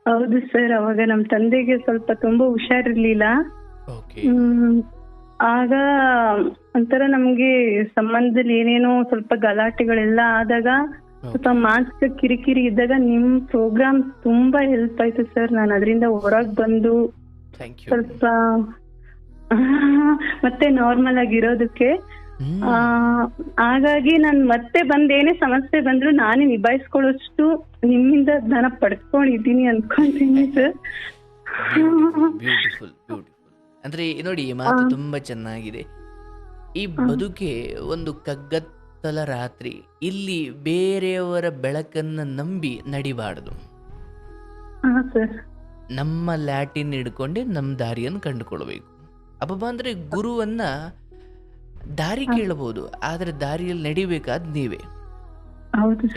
ಹೌದು ಸರ್, ಅವಾಗ ನಮ್ಮ ತಂದೆಗೆ ಸ್ವಲ್ಪ ತುಂಬಾ ಹುಷಾರಿರ್ಲಿಲ್ಲ. ಆಗ ಒಂಥರ ನಮ್ಗೆ ಸಂಬಂಧದಲ್ಲಿ ಏನೇನೋ ಸ್ವಲ್ಪ ಗಲಾಟೆಗಳೆಲ್ಲ ಆದಾಗ, ಸ್ವಲ್ಪ ಮಾನಸಿಕ ಕಿರಿಕಿರಿ ಇದ್ದಾಗ ನಿಮ್ ಪ್ರೋಗ್ರಾಮ್ ತುಂಬಾ ಹೆಲ್ಪ್ ಆಯ್ತು ಸರ್. ನಾನು ಅದರಿಂದ ಹೊರಗ್ ಬಂದು ಸ್ವಲ್ಪ ಮತ್ತೆ ನಾರ್ಮಲ್ ಆಗಿರೋದಕ್ಕೆ. ಹಾಗಾಗಿ ನಾನು ಮತ್ತೆ ಬಂದೇನೇ ಸಮಸ್ಯೆ ಬಂದ್ರು ನಾನೇ ನಿಭಾಯಿಸ್ಕೊಳ್ಳೋಷ್ಟು ನಿಮ್ಮಿಂದ ಜ್ಞಾನ ಪಡ್ಕೊಂಡಿದ್ದೀನಿ ಅನ್ಕೊಂತೀನಿ ಸರ್. Beautiful beautiful. ಅಂದ್ರೆ ನೋಡಿ, ಈ ಮಾತು ತುಂಬಾ ಚೆನ್ನಾಗಿದೆ. ಈ ಬದುಕೆ ಒಂದು ಕಗ್ಗತ್ತಲ ರಾತ್ರಿ. ಇಲ್ಲಿ ಬೇರೆಯವರ ಬೆಳಕನ್ನ ನಂಬಿ ನಡಿಬಾರ್ದು. ನಮ್ಮ ಲ್ಯಾಟಿನ್ ಹಿಡ್ಕೊಂಡೆ ನಮ್ಮ ದಾರಿಯನ್ನು ಕಂಡುಕೊಳ್ಬೇಕು. ಅಬ್ಬಬ್ಬ ಅಂದ್ರೆ ಗುರುವನ್ನ ದಾರಿ ಕೇಳಬಹುದು, ಆದ್ರೆ ದಾರಿಯಲ್ಲಿ ನಡಿಬೇಕಾದ್ ನೀವೇ.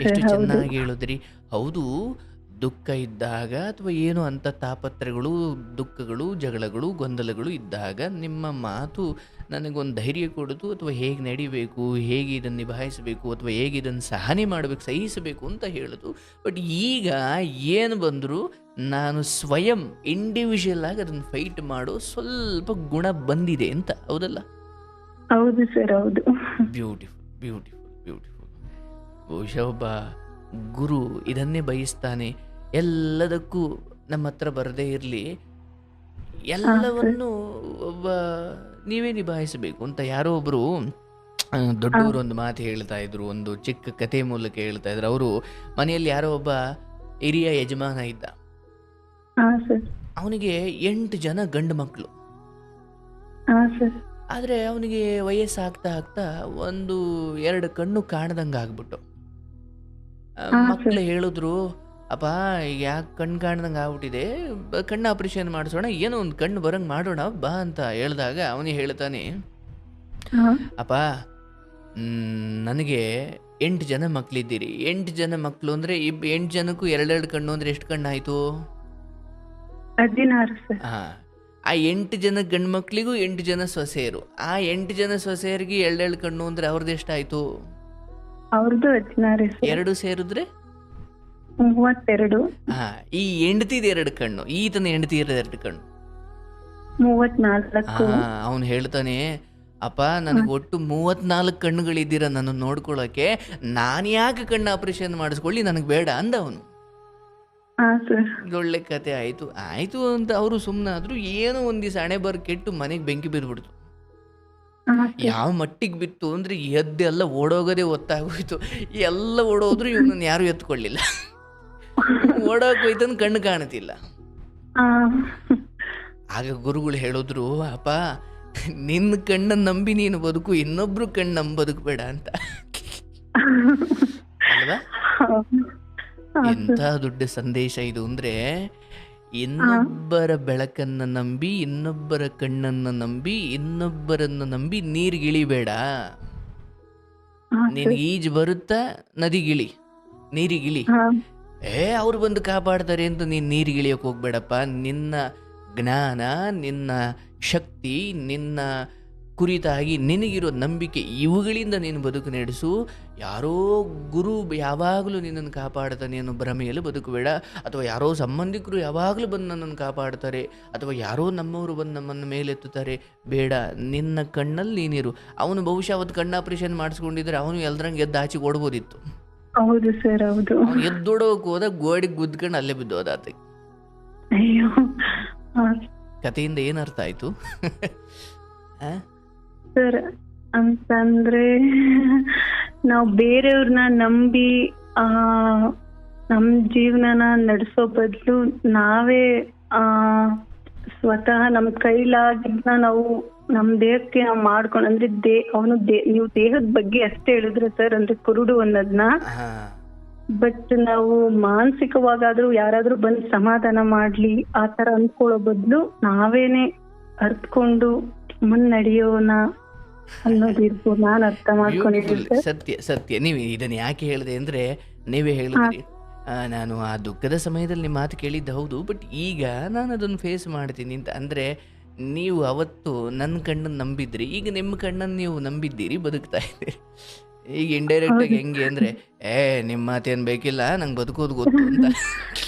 ಎಷ್ಟು ಚೆನ್ನಾಗಿ ಹೇಳಿದ್ರಿ. ಹೌದು, ದುಃಖ ಇದ್ದಾಗ ಅಥವಾ ಏನು ಅಂತ ತಾಪತ್ರಗಳು, ದುಃಖಗಳು, ಜಗಳಗಳು, ಗೊಂದಲಗಳು ಇದ್ದಾಗ ನಿಮ್ಮ ಮಾತು ನನಗೊಂದು ಧೈರ್ಯ ಕೊಡೋದು, ಅಥವಾ ಹೇಗೆ ನಡಿಬೇಕು, ಹೇಗೆ ಇದನ್ನು ನಿಭಾಯಿಸಬೇಕು, ಅಥವಾ ಹೇಗೆ ಇದನ್ನು ಸಹನೆ ಮಾಡಬೇಕು, ಸಹಿಸಬೇಕು ಅಂತ ಹೇಳೋದು. ಬಟ್ ಈಗ ಏನು ಬಂದರೂ ನಾನು ಸ್ವಯಂ ಇಂಡಿವಿಜುವಲ್ ಆಗಿ ಅದನ್ನು ಫೈಟ್ ಮಾಡೋ ಸ್ವಲ್ಪ ಗುಣ ಬಂದಿದೆ ಅಂತ. ಹೌದಲ್ಲ? ಹೌದು ಸರ್, ಹೌದು. Beautiful beautiful beautiful. ಬಹುಶಃ ಒಬ್ಬ ಗುರು ಇದನ್ನೇ ಬಯಸ್ತಾನೆ. ಎಲ್ಲದಕ್ಕೂ ನಮ್ಮ ಹತ್ರ ಬರದೇ ಇರಲಿ, ಎಲ್ಲವನ್ನು ಒಬ್ಬ ನೀವೇ ನಿಭಾಯಿಸಬೇಕು ಅಂತ. ಯಾರೋ ಒಬ್ರು ದೊಡ್ಡವರು ಒಂದು ಮಾತು ಹೇಳ್ತಾ ಇದ್ರು, ಒಂದು ಚಿಕ್ಕ ಕತೆ ಮೂಲಕ ಹೇಳ್ತಾ ಇದ್ರು. ಅವರು ಮನೆಯಲ್ಲಿ ಯಾರೋ ಒಬ್ಬ ಹಿರಿಯ ಯಜಮಾನ ಇದ್ದ. ಅವನಿಗೆ 8 ಜನ ಗಂಡು ಮಕ್ಕಳು. ಆದ್ರೆ ಅವನಿಗೆ ವಯಸ್ಸಾಗ್ತಾ ಆಗ್ತಾ 1-2 ಕಣ್ಣು ಕಾಣದಂಗ ಆಗ್ಬಿಟ್ಟು. ಮಕ್ಕಳು ಹೇಳಿದ್ರು, ಅಪ್ಪ ಯಾಕೆ ಕಣ್ಣು ಕಾಣ್ದಂಗೆ ಆಗ್ಬಿಟ್ಟಿದೆ, ಕಣ್ಣು ಆಪರೇಷನ್ ಮಾಡಿಸೋಣ, ಏನೋ ಒಂದು ಕಣ್ಣು ಬರಂಗೆ ಮಾಡೋಣ ಬಾ ಅಂತ ಹೇಳಿದಾಗ ಅವನಿಗೆ ಹೇಳ್ತಾನೆ, ಅಪ್ಪ ನನಗೆ 8 ಜನ ಮಕ್ಕಳಿದ್ದೀರಿ. 8 ಜನ ಮಕ್ಕಳು ಅಂದರೆ 8 ಜನಕ್ಕೂ 2 ಕಣ್ಣು ಅಂದರೆ ಎಷ್ಟು ಕಣ್ಣು ಆಯಿತು? 16. ಹಾಂ, ಆ 8 ಜನ ಗಂಡು ಮಕ್ಕಳಿಗೂ 8 ಜನ ಸೊಸೆಯರು. ಆ 8 ಜನ ಸೊಸೆಯರಿಗೆ 2 ಕಣ್ಣು ಅಂದರೆ ಅವ್ರದ್ದು ಎಷ್ಟಾಯಿತು? ಅವ್ರದ್ದು 16. 2 ಸೇರಿದ್ರೆ 32. ಹಾ, ಈ ಹೆಂಡತಿದ 2 ಕಣ್ಣು, ಈತನ ಹೆಂಡತಿ 2 ಕಣ್ಣು, 34. ಅವನು ಹೇಳ್ತಾನೆ, ಅಪ್ಪ ನನಗೆ ಒಟ್ಟು 34 ಕಣ್ಣುಗಳಿದ್ದೀರ ನನ್ನ ನೋಡ್ಕೊಳ್ಳೋಕೆ, ನಾನು ಯಾಕೆ ಕಣ್ಣು ಆಪರೇಷನ್ ಮಾಡಿಸ್ಕೊಳ್ಳಿ, ನನಗೆ ಬೇಡ ಅಂದ ಅವನು. ಒಳ್ಳೆ ಕತೆ ಆಯ್ತು ಆಯ್ತು ಅಂತ ಅವರು ಸುಮ್ಮನಾದ್ರು. ಏನೋ ಒಂದ್ ದಿವಸ ಹಣೆ ಬರ್ ಕೆಟ್ಟು ಮನೆಗೆ ಬೆಂಕಿ ಬಿದ್ಬಿಡ್ತು. ಯಾವ ಮಟ್ಟಿಗೆ ಬಿತ್ತು ಅಂದ್ರೆ ಎದ್ದೆಲ್ಲ ಓಡೋಗೋದೇ ಒತ್ತಾಗೋಯ್ತು. ಎಲ್ಲ ಓಡೋದ್ರು ಇವನನ್ನ ಯಾರು ಎತ್ಕೊಳ್ಳಿಲ್ಲ. ಓಡೋಕ್ ಹೋಯ್ತಂದ್ ಕಣ್ಣು ಕಾಣುತ್ತಿಲ್ಲ. ಆಗ ಗುರುಗಳು ಹೇಳಿದ್ರು, ಅಪ್ಪ ನಿನ್ನ ಕಣ್ಣನ್ನು ನಂಬಿ ನೀನು ಬದುಕು, ಇನ್ನೊಬ್ರು ಕಣ್ಣು ನಂಬ ಬದುಕಬೇಡ ಅಂತ. ಅಲ್ವಾ? ಎಂಥ ದೊಡ್ಡ ಸಂದೇಶ ಇದು ಅಂದ್ರೆ, ಇನ್ನೊಬ್ಬರ ಬೆಳಕನ್ನ ನಂಬಿ, ಇನ್ನೊಬ್ಬರ ಕಣ್ಣನ್ನ ನಂಬಿ, ಇನ್ನೊಬ್ಬರನ್ನ ನಂಬಿ ನೀರಿಗಿಳಿಬೇಡ. ನಿನಗೆ ಈಜು ಬರುತ್ತಾ, ನದಿಗಿಳಿ, ನೀರಿಗಿಳಿ. ಅವ್ರು ಬಂದು ಕಾಪಾಡ್ತಾರೆ ಅಂತ ನೀನು ನೀರಿಗಿಳಿಯೋಕೆ ಹೋಗ್ಬೇಡಪ್ಪ. ನಿನ್ನ ಜ್ಞಾನ, ನಿನ್ನ ಶಕ್ತಿ, ನಿನ್ನ ಕುರಿತಾಗಿ ನಿನಗಿರೋ ನಂಬಿಕೆ ಇವುಗಳಿಂದ ನೀನು ಬದುಕು ನಡೆಸು. ಯಾರೋ ಗುರು ಯಾವಾಗಲೂ ನಿನ್ನನ್ನು ಕಾಪಾಡ್ತಾನೆ ಅನ್ನೋ ಭ್ರಮೆಯಲ್ಲಿ ಬದುಕಬೇಡ, ಅಥವಾ ಯಾರೋ ಸಂಬಂಧಿಕರು ಯಾವಾಗಲೂ ಬಂದು ನನ್ನನ್ನು ಕಾಪಾಡ್ತಾರೆ, ಅಥವಾ ಯಾರೋ ನಮ್ಮವರು ಬಂದು ನಮ್ಮನ್ನು ಮೇಲೆತ್ತುತ್ತಾರೆ. ಬೇಡ, ನಿನ್ನ ಕಣ್ಣಲ್ಲಿ ನೀನಿರು. ಅವನು ಬಹುಶಃ ಅವತ್ತು ಕಣ್ಣು ಆಪರೇಷನ್ ಮಾಡಿಸ್ಕೊಂಡಿದ್ರೆ ಅವನು ಎಲ್ರಂಗೆ ಎದ್ದು ಆಚೆಗೆ ಓಡ್ಬೋದಿತ್ತು. ಹೌದು ಸರ್, ಹೌದು. ಅವ್ನು ಎದ್ದೋಡೋಕೆ ಹೋದಾಗ ಗೋಡಿಗೆ ಗುದ್ಕೊಂಡು ಅಲ್ಲೇ ಬಿದ್ದೋದ ಆತ. ಅಯ್ಯೋ, ಕಥೆಯಿಂದ ಏನು ಅರ್ಥ ಆಯ್ತು? ಸರ್ ಅಂತಂದ್ರೆ ನಾವು ಬೇರೆಯವ್ರನ್ನ ನಂಬಿ ನಮ್ ಜೀವನನ ನಡೆಸೋ ಬದಲು ನಾವೇ ಸ್ವತಃ ನಮ್ ಕೈಲಾಗಿದ್ನ ನಾವು ನಮ್ ದೇಹಕ್ಕೆ ನಾವು ಮಾಡ್ಕೊಂಡು, ಅಂದ್ರೆ ನೀವು ದೇಹದ ಬಗ್ಗೆ ಅಷ್ಟೇ ಹೇಳಿದ್ರೆ ಸರ್, ಅಂದ್ರೆ ಕುರುಡು ಅನ್ನೋದ್ನ. ಬಟ್ ನಾವು ಮಾನಸಿಕವಾಗಾದ್ರೂ ಯಾರಾದ್ರೂ ಬಂದು ಸಮಾಧಾನ ಮಾಡ್ಲಿ ಆ ತರ ಅಂದ್ಕೊಳ್ಳೋ ಬದ್ಲು ನಾವೇನೆ ಅರ್ತ್ಕೊಂಡು ಮುನ್ನಡೆಯೋಣ ಅನ್ನೋದಿರ್ಬೋದು. ನಾನು ಅರ್ಥ ಮಾಡ್ಕೊಂಡಿದ್ದೀನಿ. ಸತ್ಯ. ನೀವು ಇದನ್ನ ಯಾಕೆ ಹೇಳಿದೆ ಅಂದ್ರೆ, ನೀವೇ ಹೇಳಿದ್ರಿ ನಾನು ಆ ದುಃಖದ ಸಮಯದಲ್ಲಿ ನಿಮ್ಮ ಮಾತು ಕೇಳಿದ್ದು ಹೌದು, ಬಟ್ ಈಗ ನಾನು ಅದನ್ನು ಫೇಸ್ ಮಾಡ್ತೀನಿ ಅಂತ. ಅಂದ್ರೆ ನೀವು ಅವತ್ತು ನನ್ನ ಕಣ್ಣನ್ನು ನಂಬಿದ್ರಿ, ಈಗ ನಿಮ್ಮ ಕಣ್ಣನ್ನು ನೀವು ನಂಬಿದ್ದೀರಿ, ಬದುಕ್ತಾ ಇದ್ದೀರಿ. ಈಗ ಇಂಡೈರೆಕ್ಟ್ ಆಗಿ ಹೆಂಗೆ ಅಂದ್ರೆ, ನಿಮ್ಮ ಮಾತೇನ್ ಬೇಕಿಲ್ಲ, ನಂಗೆ ಬದುಕೋದು ಗೊತ್ತು ಅಂತ.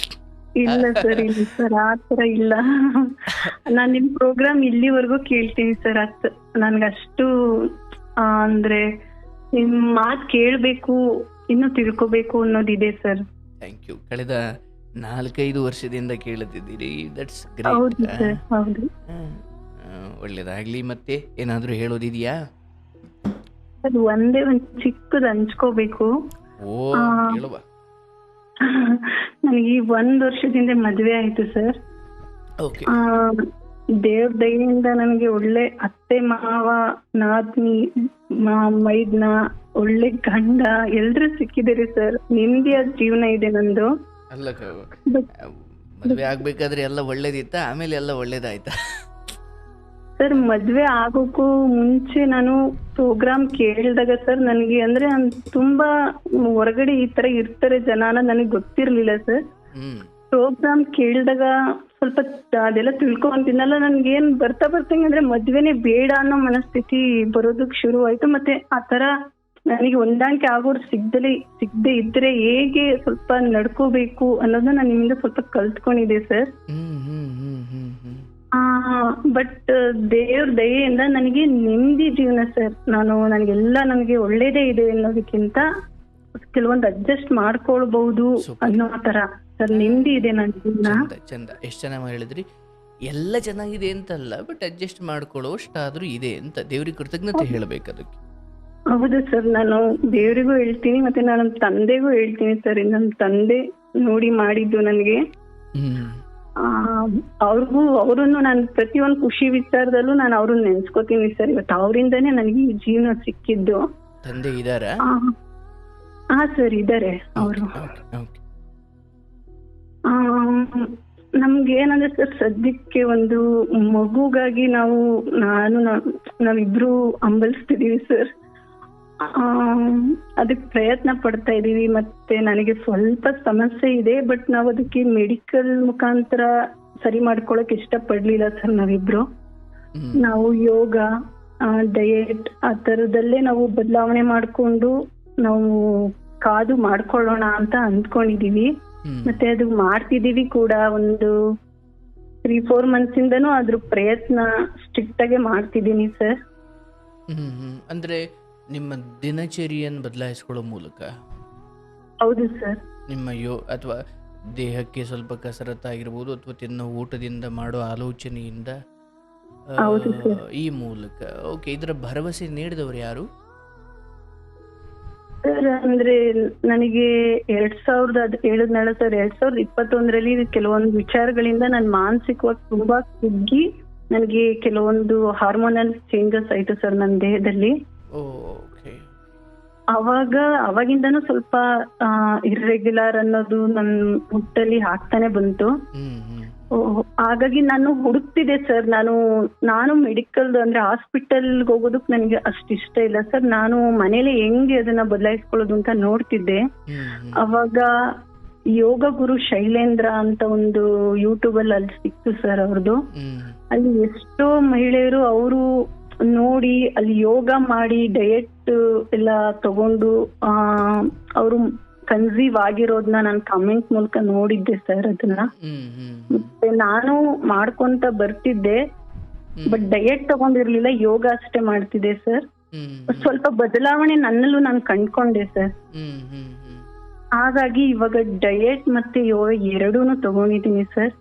ಇಲ್ಲ ಸರ್, ಇಲ್ಲ ಸರ್, ಆತರ ಇಲ್ಲ. ನಾನ್ ನಿಮ್ ಪ್ರೋಗ್ರಾಮ್ ಇಲ್ಲಿವರೆಗೂ ಕೇಳ್ತೀನಿ ಸರ್. ನನ್ಗಷ್ಟು ಅಂದ್ರೆ ನಿಮ್ ಮಾತ್ ಕೇಳ್ಬೇಕು, ಇನ್ನು ತಿಳ್ಕೊಬೇಕು ಅನ್ನೋದಿದೆ ಸರ್. Thank you. ಕಳೆದ 4-5 ವರ್ಷದಿಂದ ಕೇಳುತ್ತಿದ್ದೀರಿ, ದಟ್ಸ್ ಹೌದು ಗ್ರೇಟ್. ಸರ್, ಹೌದು. ಒಳ್ಳೇದಾಗ್ಲಿ. ಮತ್ತೆ ಏನಾದ್ರೂ ಹೇಳೋದಿದೆಯಾ? ಅದು ಒಂದೇ ಒಂದ್ ಚಿಕ್ಕದ್ ಹಂಚ್ಕೋಬೇಕು. ಹೇಳುವ. ನನಗೆ 1 ವರ್ಷದಿಂದ ಮದ್ವೆ ಆಯ್ತು ಸರ್. ದೇವ್ರ ದಯೆಯಿಂದ ನನಗೆ ಒಳ್ಳೆ ಅತ್ತೆ ಮಾವ, ನಾದ್ನಿ, ಮೈದ್ನ, ಒಳ್ಳೆ ಗಂಡ ಎಲ್ರೂ ಸಿಕ್ಕಿದ್ದೀರಿ ಸರ್. ನೆಮ್ಮದಿಯಾದ ಜೀವನ ಇದೆ ನಂದು. ಅಲ್ಲ, ಮದ್ವೆ ಆಗ್ಬೇಕಾದ್ರೆ ಎಲ್ಲ ಒಳ್ಳೇದಿತ್ತ, ಆಮೇಲೆ ಎಲ್ಲ ಒಳ್ಳೇದಾಯ್ತಾ? ಸರ್, ಮದ್ವೆ ಆಗೋಕ್ಕೂ ಮುಂಚೆ ನಾನು ಪ್ರೋಗ್ರಾಮ್ ಕೇಳಿದಾಗ ಸರ್, ನನಗೆ ಅಂದ್ರೆ ತುಂಬಾ ಹೊರಗಡೆ ಈ ತರ ಇರ್ತಾರೆ ಜನ ನನಗೆ ಗೊತ್ತಿರ್ಲಿಲ್ಲ ಸರ್. ಪ್ರೋಗ್ರಾಮ್ ಕೇಳಿದಾಗ ಸ್ವಲ್ಪ ಅದೆಲ್ಲ ತಿಳ್ಕೊಂತೀನಲ್ಲ, ನನ್ಗೇನ್ ಬರ್ತಾ ಅಂದ್ರೆ ಮದ್ವೆನೇ ಬೇಡ ಅನ್ನೋ ಮನಸ್ಥಿತಿ ಬರೋದಕ್ ಶುರು ಆಯ್ತು. ಮತ್ತೆ ಆತರ ನನಗೆ ಹೊಂದಾಣಿಕೆ ಆಗೋರು ಸಿಗದೆ ಇದ್ರೆ ಹೇಗೆ ಸ್ವಲ್ಪ ನಡ್ಕೋಬೇಕು ಅನ್ನೋದನ್ನ ನಾನು ನಿಮ್ಮಿಂದ ಸ್ವಲ್ಪ ಕಲ್ತ್ಕೊಂಡಿದ್ದೆ ಸರ್. ಬಟ್ ದೇವ್ರ ದಯೆಯಿಂದ ನನಗೆ ನೆಮ್ಮದಿ ಜೀವನ ಸರ್. ನನಗೆ ಒಳ್ಳೇದೇ ಇದೆ ಅನ್ನೋದಕ್ಕಿಂತ ಕೆಲವೊಂದು ಅಡ್ಜಸ್ಟ್ ಮಾಡ್ಕೊಳ್ಬಹುದು ಅನ್ನೋ ತರ ಸರ್, ನೆಮ್ಮದಿ ಇದೆ ನನ್ನ ಜೀವನ. ಚಂದ. ಎಷ್ಟು ಚೆನ್ನಾಗಿ ಹೇಳಿದ್ರಿ. ಎಲ್ಲ ಚೆನ್ನಾಗಿದೆ ಅಂತಲ್ಲ, ಬಟ್ ಅಡ್ಜಸ್ಟ್ ಮಾಡ್ಕೊಳ್ಳೋಷ್ಟಾದ್ರೂ ಇದೆ ಅಂತ ದೇವ್ರಿಗೆ ಕೃತಜ್ಞತೆ ಹೇಳ್ಬೇಕು ಅದಕ್ಕೆ. ಹೌದು ಸರ್, ನಾನು ದೇವರಿಗೂ ಹೇಳ್ತೀನಿ, ಮತ್ತೆ ನಾನು ತಂದೆಗೂ ಹೇಳ್ತೀನಿ ಸರ್. ನನ್ನ ತಂದೆ ನೋಡಿ ಮಾಡಿದ್ದು ನನಗೆ. ಅವ್ರನ್ನು ನಾನು ಪ್ರತಿಯೊಂದು ಖುಷಿ ವಿಚಾರದಲ್ಲೂ ನಾನು ಅವ್ರನ್ನ ನೆನ್ಸ್ಕೋತೀನಿ ಸರ್. ಇವತ್ತು ಅವರಿಂದಾನೇ ನನಗೆ ಈ ಜೀವನ ಸಿಕ್ಕಿದ್ದು. ತಂದೆ ಇದಾರಾ? ಹಾ ಸರ್, ಇದಾರೆ ಅವರು. ನಮ್ಗೆ ಏನಂದ್ರೆ ಸರ್, ಸದ್ಯಕ್ಕೆ ಒಂದು ಮಗುಗಾಗಿ ನಾವಿಬ್ರು ಹಂಬಲಿಸ್ತಿದೀವಿ ಸರ್. ಅದಕ್ಕೆ ಪ್ರಯತ್ನ ಪಡ್ತಾ ಇದೀವಿ. ಮತ್ತೆ ನನಗೆ ಸ್ವಲ್ಪ ಸಮಸ್ಯೆ ಇದೆ, ಬಟ್ ನಾವು ಅದಕ್ಕೆ ಮೆಡಿಕಲ್ ಮುಖಾಂತರ ಸರಿ ಮಾಡ್ಕೊಳಕ್ ಇಷ್ಟ ಪಡ್ಲಿಲ್ಲ ಸರ್. ನಾವಿಬ್ರು ನಾವು ಯೋಗ, ಡಯಟ್ ಆ ತರದಲ್ಲೇ ನಾವು ಬದಲಾವಣೆ ಮಾಡ್ಕೊಂಡು ನಾವು ಕಾದು ಮಾಡ್ಕೊಳ್ಳೋಣ ಅಂತ ಅಂದ್ಕೊಂಡಿದೀವಿ. ಮತ್ತೆ ಅದು ಮಾಡ್ತಿದೀವಿ ಕೂಡ. ಒಂದು 3-4 ಮಂತ್ಸ್ ಇಂದನೂ ಅದ್ರ ಪ್ರಯತ್ನ ಸ್ಟ್ರಿಕ್ಟ್ ಆಗಿ ಮಾಡ್ತಿದ್ದೀನಿ ಸರ್. ಅಂದ್ರೆ ನಿಮ್ಮ ದಿನಚರಿಯನ್ನು ಬದಲಾಯಿಸ್ಕೊಳ್ಳೋ ಮೂಲಕ? ಹೌದು ಸರ್. ನಿಮ್ಮ ಅಥವಾ ದೇಹಕ್ಕೆ ಸ್ವಲ್ಪ ಕಸರತ್ತಾಗಿರ್ಬೋದು, ಅಥವಾ ತಿನ್ನೋ ಊಟದಿಂದ ಮಾಡೋ ಆಲೋಚನೆಯಿಂದ ಈ ಮೂಲಕ. ಓಕೆ, ಇದರ ಭರವಸೆ ನೀಡಿದವರು ಯಾರು ಸರ್? ಅಂದ್ರೆ ನನಗೆ 2021 ಸರ್, 2021ರಲ್ಲಿ ಕೆಲವೊಂದು ವಿಚಾರಗಳಿಂದ ನಾನು ಮಾನಸಿಕವಾಗಿ ತುಂಬಾ ಕುಗ್ಗಿ ನನಗೆ ಕೆಲವೊಂದು ಹಾರ್ಮೋನಲ್ ಚೇಂಜಸ್ ಆಯ್ತು ಸರ್ ನನ್ನ ದೇಹದಲ್ಲಿ. ಅವಾಗಿಂದನೂ ಸ್ವಲ್ಪ ಇರ್ರೆಗ್ಯುಲರ್ ಅನ್ನೋದು ನನ್ನ ಹುಟ್ಟಲ್ಲಿ ಆಗ್ತಾನೆ ಬಂತು. ಹಾಗಾಗಿ ನಾನು ಹುಡುಕ್ತಿದ್ದೆ ಸರ್. ನಾನು ಮೆಡಿಕಲ್ ಅಂದ್ರೆ ಹಾಸ್ಪಿಟಲ್ಗೆ ಹೋಗೋದಕ್ಕೆ ನನಗೆ ಅಷ್ಟು ಇಷ್ಟ ಇಲ್ಲ ಸರ್. ನಾನು ಮನೇಲಿ ಹೆಂಗೆ ಅದನ್ನ ಬದಲಾಯಿಸ್ಕೊಳ್ಳೋದು ಅಂತ ನೋಡ್ತಿದ್ದೆ. ಅವಾಗ ಯೋಗ ಗುರು ಶೈಲೇಂದ್ರ ಅಂತ ಒಂದು ಯೂಟ್ಯೂಬ್ ಅಲ್ಲಿ ಸಿಕ್ತು ಸರ್ ಅವ್ರದ್ದು. ಅಲ್ಲಿ ಎಷ್ಟೋ ಮಹಿಳೆಯರು ಅವರು ನೋಡಿ ಅಲ್ಲಿ ಯೋಗ ಮಾಡಿ ಡಯಟ್ ಎಲ್ಲ ತಗೊಂಡು ಅವರು ಕನ್ಸೀವ್ ಆಗಿರೋದನ್ನ ನಾನು ಕಮೆಂಟ್ ಮೂಲಕ ನೋಡಿದ್ದೆ ಸರ್ ಅದನ್ನ. ಮತ್ತೆ ನಾನು ಮಾಡ್ಕೊಂತ ಬರ್ತಿದ್ದೆ, ಬಟ್ ಡಯಟ್ ತಗೊಂಡಿರ್ಲಿಲ್ಲ, ಯೋಗ ಅಷ್ಟೇ ಮಾಡ್ತಿದ್ದೆ ಸರ್. ಸ್ವಲ್ಪ ಬದಲಾವಣೆ ನನ್ನಲ್ಲೂ ನಾನು ಕಂಡ್ಕೊಂಡೆ ಸರ್. ಹಾಗಾಗಿ ಇವಾಗ ಡಯಟ್ ಮತ್ತೆ ಯೋಗ ಎರಡೂನು ತಗೊಂಡಿದ್ದೀನಿ ಸರ್.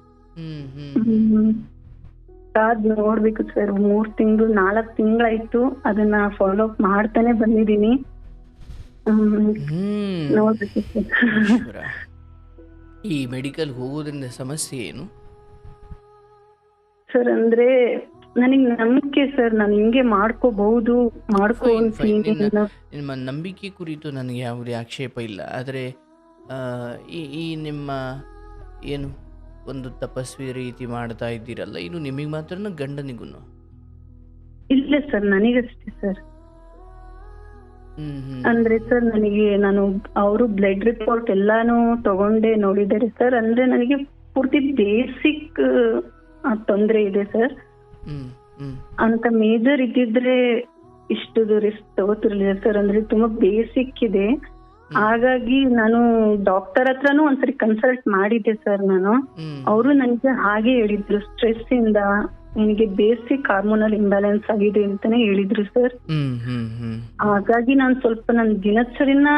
ಅದ್ ನೋಡ್ಬೇಕು ಸರ್, 3 ತಿಂಗಳು 4 ತಿಂಗಳಾಯ್ತು ಅದನ್ನ ಫಾಲೋ ಅಪ್ ಮಾಡ್ತಾನೆ ಬಂದಿದ್ದೀನಿ. ನೋಡ್ಬೇಕು ಸರ್. ಈ ಮೆಡಿಕಲ್ ಹೋಗೋದ್ರಿಂದ ಸಮಸ್ಯೆ ಏನು ಸರ್? ಅಂದ್ರೆ ನನಗ್ ನಂಬಿಕೆ ಸರ್, ನಾನು ಹಿಂಗೆ ಮಾಡ್ಕೋಬಹುದು ಮಾಡ್ಕೊಂತೀನಿ. ನಿಮ್ಮ ನಂಬಿಕೆ ಕುರಿತು ನನಗೆ ಯಾವುದೇ ಆಕ್ಷೇಪ ಇಲ್ಲ. ಆದರೆ ಈ ನಿಮ್ಮ ಏನು ಒಂದು ತಪಸ್ವಿ ರೀತಿ ಮಾಡ್ತಾ ಇದ್ದೀರಲ್ಲ, ಇದು ನಿಮಗೆ ಮಾತ್ರ ಗಂಡನಿಗೂ? ಇಲ್ಲ ಸರ್, ನನಗಷ್ಟೇ ಸರ್. ಅಂದ್ರೆ ಸರ್ ನಾನು ಅವರು ಬ್ಲಡ್ ರಿಪೋರ್ಟ್ ಎಲ್ಲಾನು ತಗೊಂಡೆ ನೋಡಿದ್ದಾರೆ ಸರ್. ಅಂದ್ರೆ ನನಗೆ ಪೂರ್ತಿ ಬೇಸಿಕ್ ತೊಂದ್ರೆ ಇದೆ ಸರ್. ಅಂತ ಮೇಜರ್ ಇದ್ದಿದ್ರೆ ಇಷ್ಟು ರಿಸ್ಕ್ ತಗೋತಿರ್ಲಿಲ್ಲ ಸರ್. ಅಂದ್ರೆ ತುಂಬಾ ಬೇಸಿಕ್ ಇದೆ. ಹಾಗಾಗಿ ನಾನು ಡಾಕ್ಟರ್ ಹತ್ರನೂ ಒಂದ್ಸರಿ ಕನ್ಸಲ್ಟ್ ಮಾಡಿದ್ದೆ ಸರ್ ನಾನು. ಅವರು ನನಗೆ ಹಾಗೆ ಹೇಳಿದ್ರು, ಸ್ಟ್ರೆಸ್ ಇಂದ ನಿನಗೆ ಬೇಸಿಕ್ ಹಾರ್ಮೋನಲ್ ಇಂಬ್ಯಾಲೆನ್ಸ್ ಆಗಿದೆ ಅಂತಾನೆ ಹೇಳಿದ್ರು ಸರ್. ಹಾಗಾಗಿ ನಾನು ಸ್ವಲ್ಪ ನನ್ನ ದಿನಚರಿನ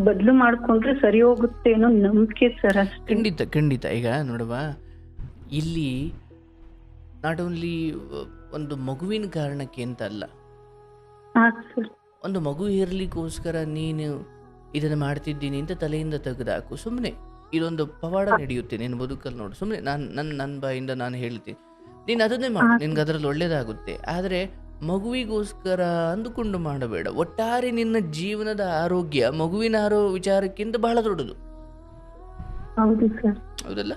ಬದಲು ಮಾಡ್ಕೊಂಡ್ರೆ ಸರಿ ಹೋಗುತ್ತೆ ಅನ್ನೋ ನಂಬಿಕೆ ಸರ್ ಅಷ್ಟೇ. ಖಂಡಿತ ಖಂಡಿತ. ಈಗ ನೋಡುವ, ಇಲ್ಲಿ ನಾಟ್ ಓನ್ಲಿ ಒಂದು ಮಗುವಿನ ಕಾರಣಕ್ಕೆ ಅಂತ ಅಲ್ಲ, ಒಂದು ಮಗು ಇರ್ಲಿಕ್ಕೋಸ್ಕರ ನೀನು ಇದನ್ನು ಮಾಡ್ತಿದ್ದೀನಿ ಅಂತ ತಲೆಯಿಂದ ತೆಗೆದಾಕು. ಸುಮ್ಮನೆ ಇದೊಂದು ಪವಾಡ ನಡೆಯುತ್ತೆ ನಿನ್ನ ಬದುಕಲ್ಲಿ. ನೋಡು, ಸುಮ್ಮನೆ ನನ್ನ ಬಾಯಿಂದ ನಾನು ಹೇಳ್ತೀನಿ, ನೀನು ಅದನ್ನೇ ಮಾಡು, ನಿನ್ಗೆ ಅದರಲ್ಲಿ ಒಳ್ಳೇದಾಗುತ್ತೆ. ಆದರೆ ಮಗುವಿಗೋಸ್ಕರ ಅಂದುಕೊಂಡು ಮಾಡಬೇಡ. ಒಟ್ಟಾರೆ ನಿನ್ನ ಜೀವನದ ಆರೋಗ್ಯ ಮಗುವಿನ ವಿಚಾರಕ್ಕಿಂತ ಬಹಳ ದೊಡ್ಡದು. ಹೌದಲ್ಲ?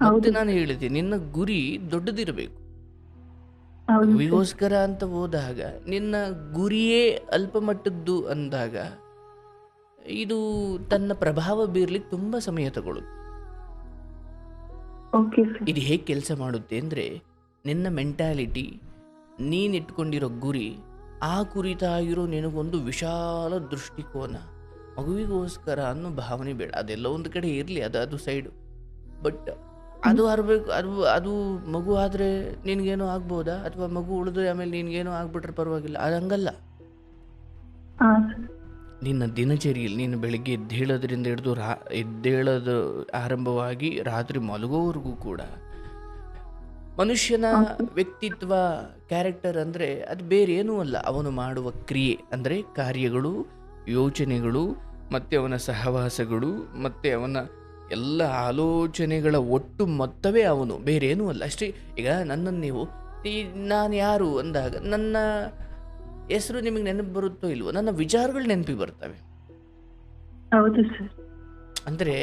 ಮತ್ತೆ ನಾನು ಹೇಳ್ತೀನಿ, ನಿನ್ನ ಗುರಿ ದೊಡ್ಡದಿರಬೇಕು. ಮಗುವಿಗೋಸ್ಕರ ಅಂತ ಹೋದಾಗ ನಿನ್ನ ಗುರಿಯೇ ಅಲ್ಪ ಮಟ್ಟದ್ದು ಅಂದಾಗ ಇದು ತನ್ನ ಪ್ರಭಾವ ಬೀರ್ಲಿಕ್ಕೆ ತುಂಬಾ ಸಮಯ ತಗೊಳ್ಳುತ್ತೆ. ಇದು ಹೇಗೆ ಕೆಲಸ ಮಾಡುತ್ತೆ ಅಂದರೆ, ನಿನ್ನ ಮೆಂಟ್ಯಾಲಿಟಿ, ನೀನಿಟ್ಕೊಂಡಿರೋ ಗುರಿ, ಆ ಕುರಿತಾಗಿರೋ ನಿನಗೊಂದು ವಿಶಾಲ ದೃಷ್ಟಿಕೋನ. ಮಗುವಿಗೋಸ್ಕರ ಅನ್ನೋ ಭಾವನೆ ಬೇಡ. ಅದೆಲ್ಲ ಒಂದು ಕಡೆ ಇರಲಿ, ಅದು ಸೈಡು. ಬಟ್ ಅದು ಹರಬೇಕು. ಅದು ಮಗು ಆದರೆ ನಿನಗೇನೋ ಆಗ್ಬೋದಾ, ಅಥವಾ ಮಗು ಉಳಿದ್ರೆ ಆಮೇಲೆ ನಿನಗೇನೋ ಆಗ್ಬಿಟ್ರೆ ಪರವಾಗಿಲ್ಲ. ಅದು ಹಂಗಲ್ಲ. ನಿನ್ನ ದಿನಚರಿಯಲ್ಲಿ ನೀನು ಬೆಳಗ್ಗೆ ಎದ್ದೇಳೋದ್ರಿಂದ ಹಿಡಿದು ಎದ್ದೇಳೋದು ಆರಂಭವಾಗಿ ರಾತ್ರಿ ಮಲಗೋವರೆಗೂ ಕೂಡ ಮನುಷ್ಯನ ವ್ಯಕ್ತಿತ್ವ, ಕ್ಯಾರೆಕ್ಟರ್ ಅಂದರೆ ಅದು ಬೇರೆ ಏನೂ ಅಲ್ಲ. ಅವನು ಮಾಡುವ ಕ್ರಿಯೆ ಅಂದರೆ ಕಾರ್ಯಗಳು, ಯೋಚನೆಗಳು, ಮತ್ತು ಅವನ ಸಹವಾಸಗಳು, ಮತ್ತು ಅವನ ಎಲ್ಲ ಆಲೋಚನೆಗಳ ಒಟ್ಟು ಮೊತ್ತವೇ ಅವನು, ಬೇರೇನೂ ಅಲ್ಲ ಅಷ್ಟೇ. ಈಗ ನನ್ನನ್ನು ನೀವು ನಾನು ಯಾರು ಅಂದಾಗ ನನ್ನ ಹೆಸರು ನಿಮಗೆ ನೆನಪು ಬರುತ್ತೋ ಇಲ್ವೋ, ನನ್ನ ವಿಚಾರಗಳು ನೆನಪಿಗೆ ಬರ್ತವೆ. ಹೌದು ಸರ್. ಅಂದರೆ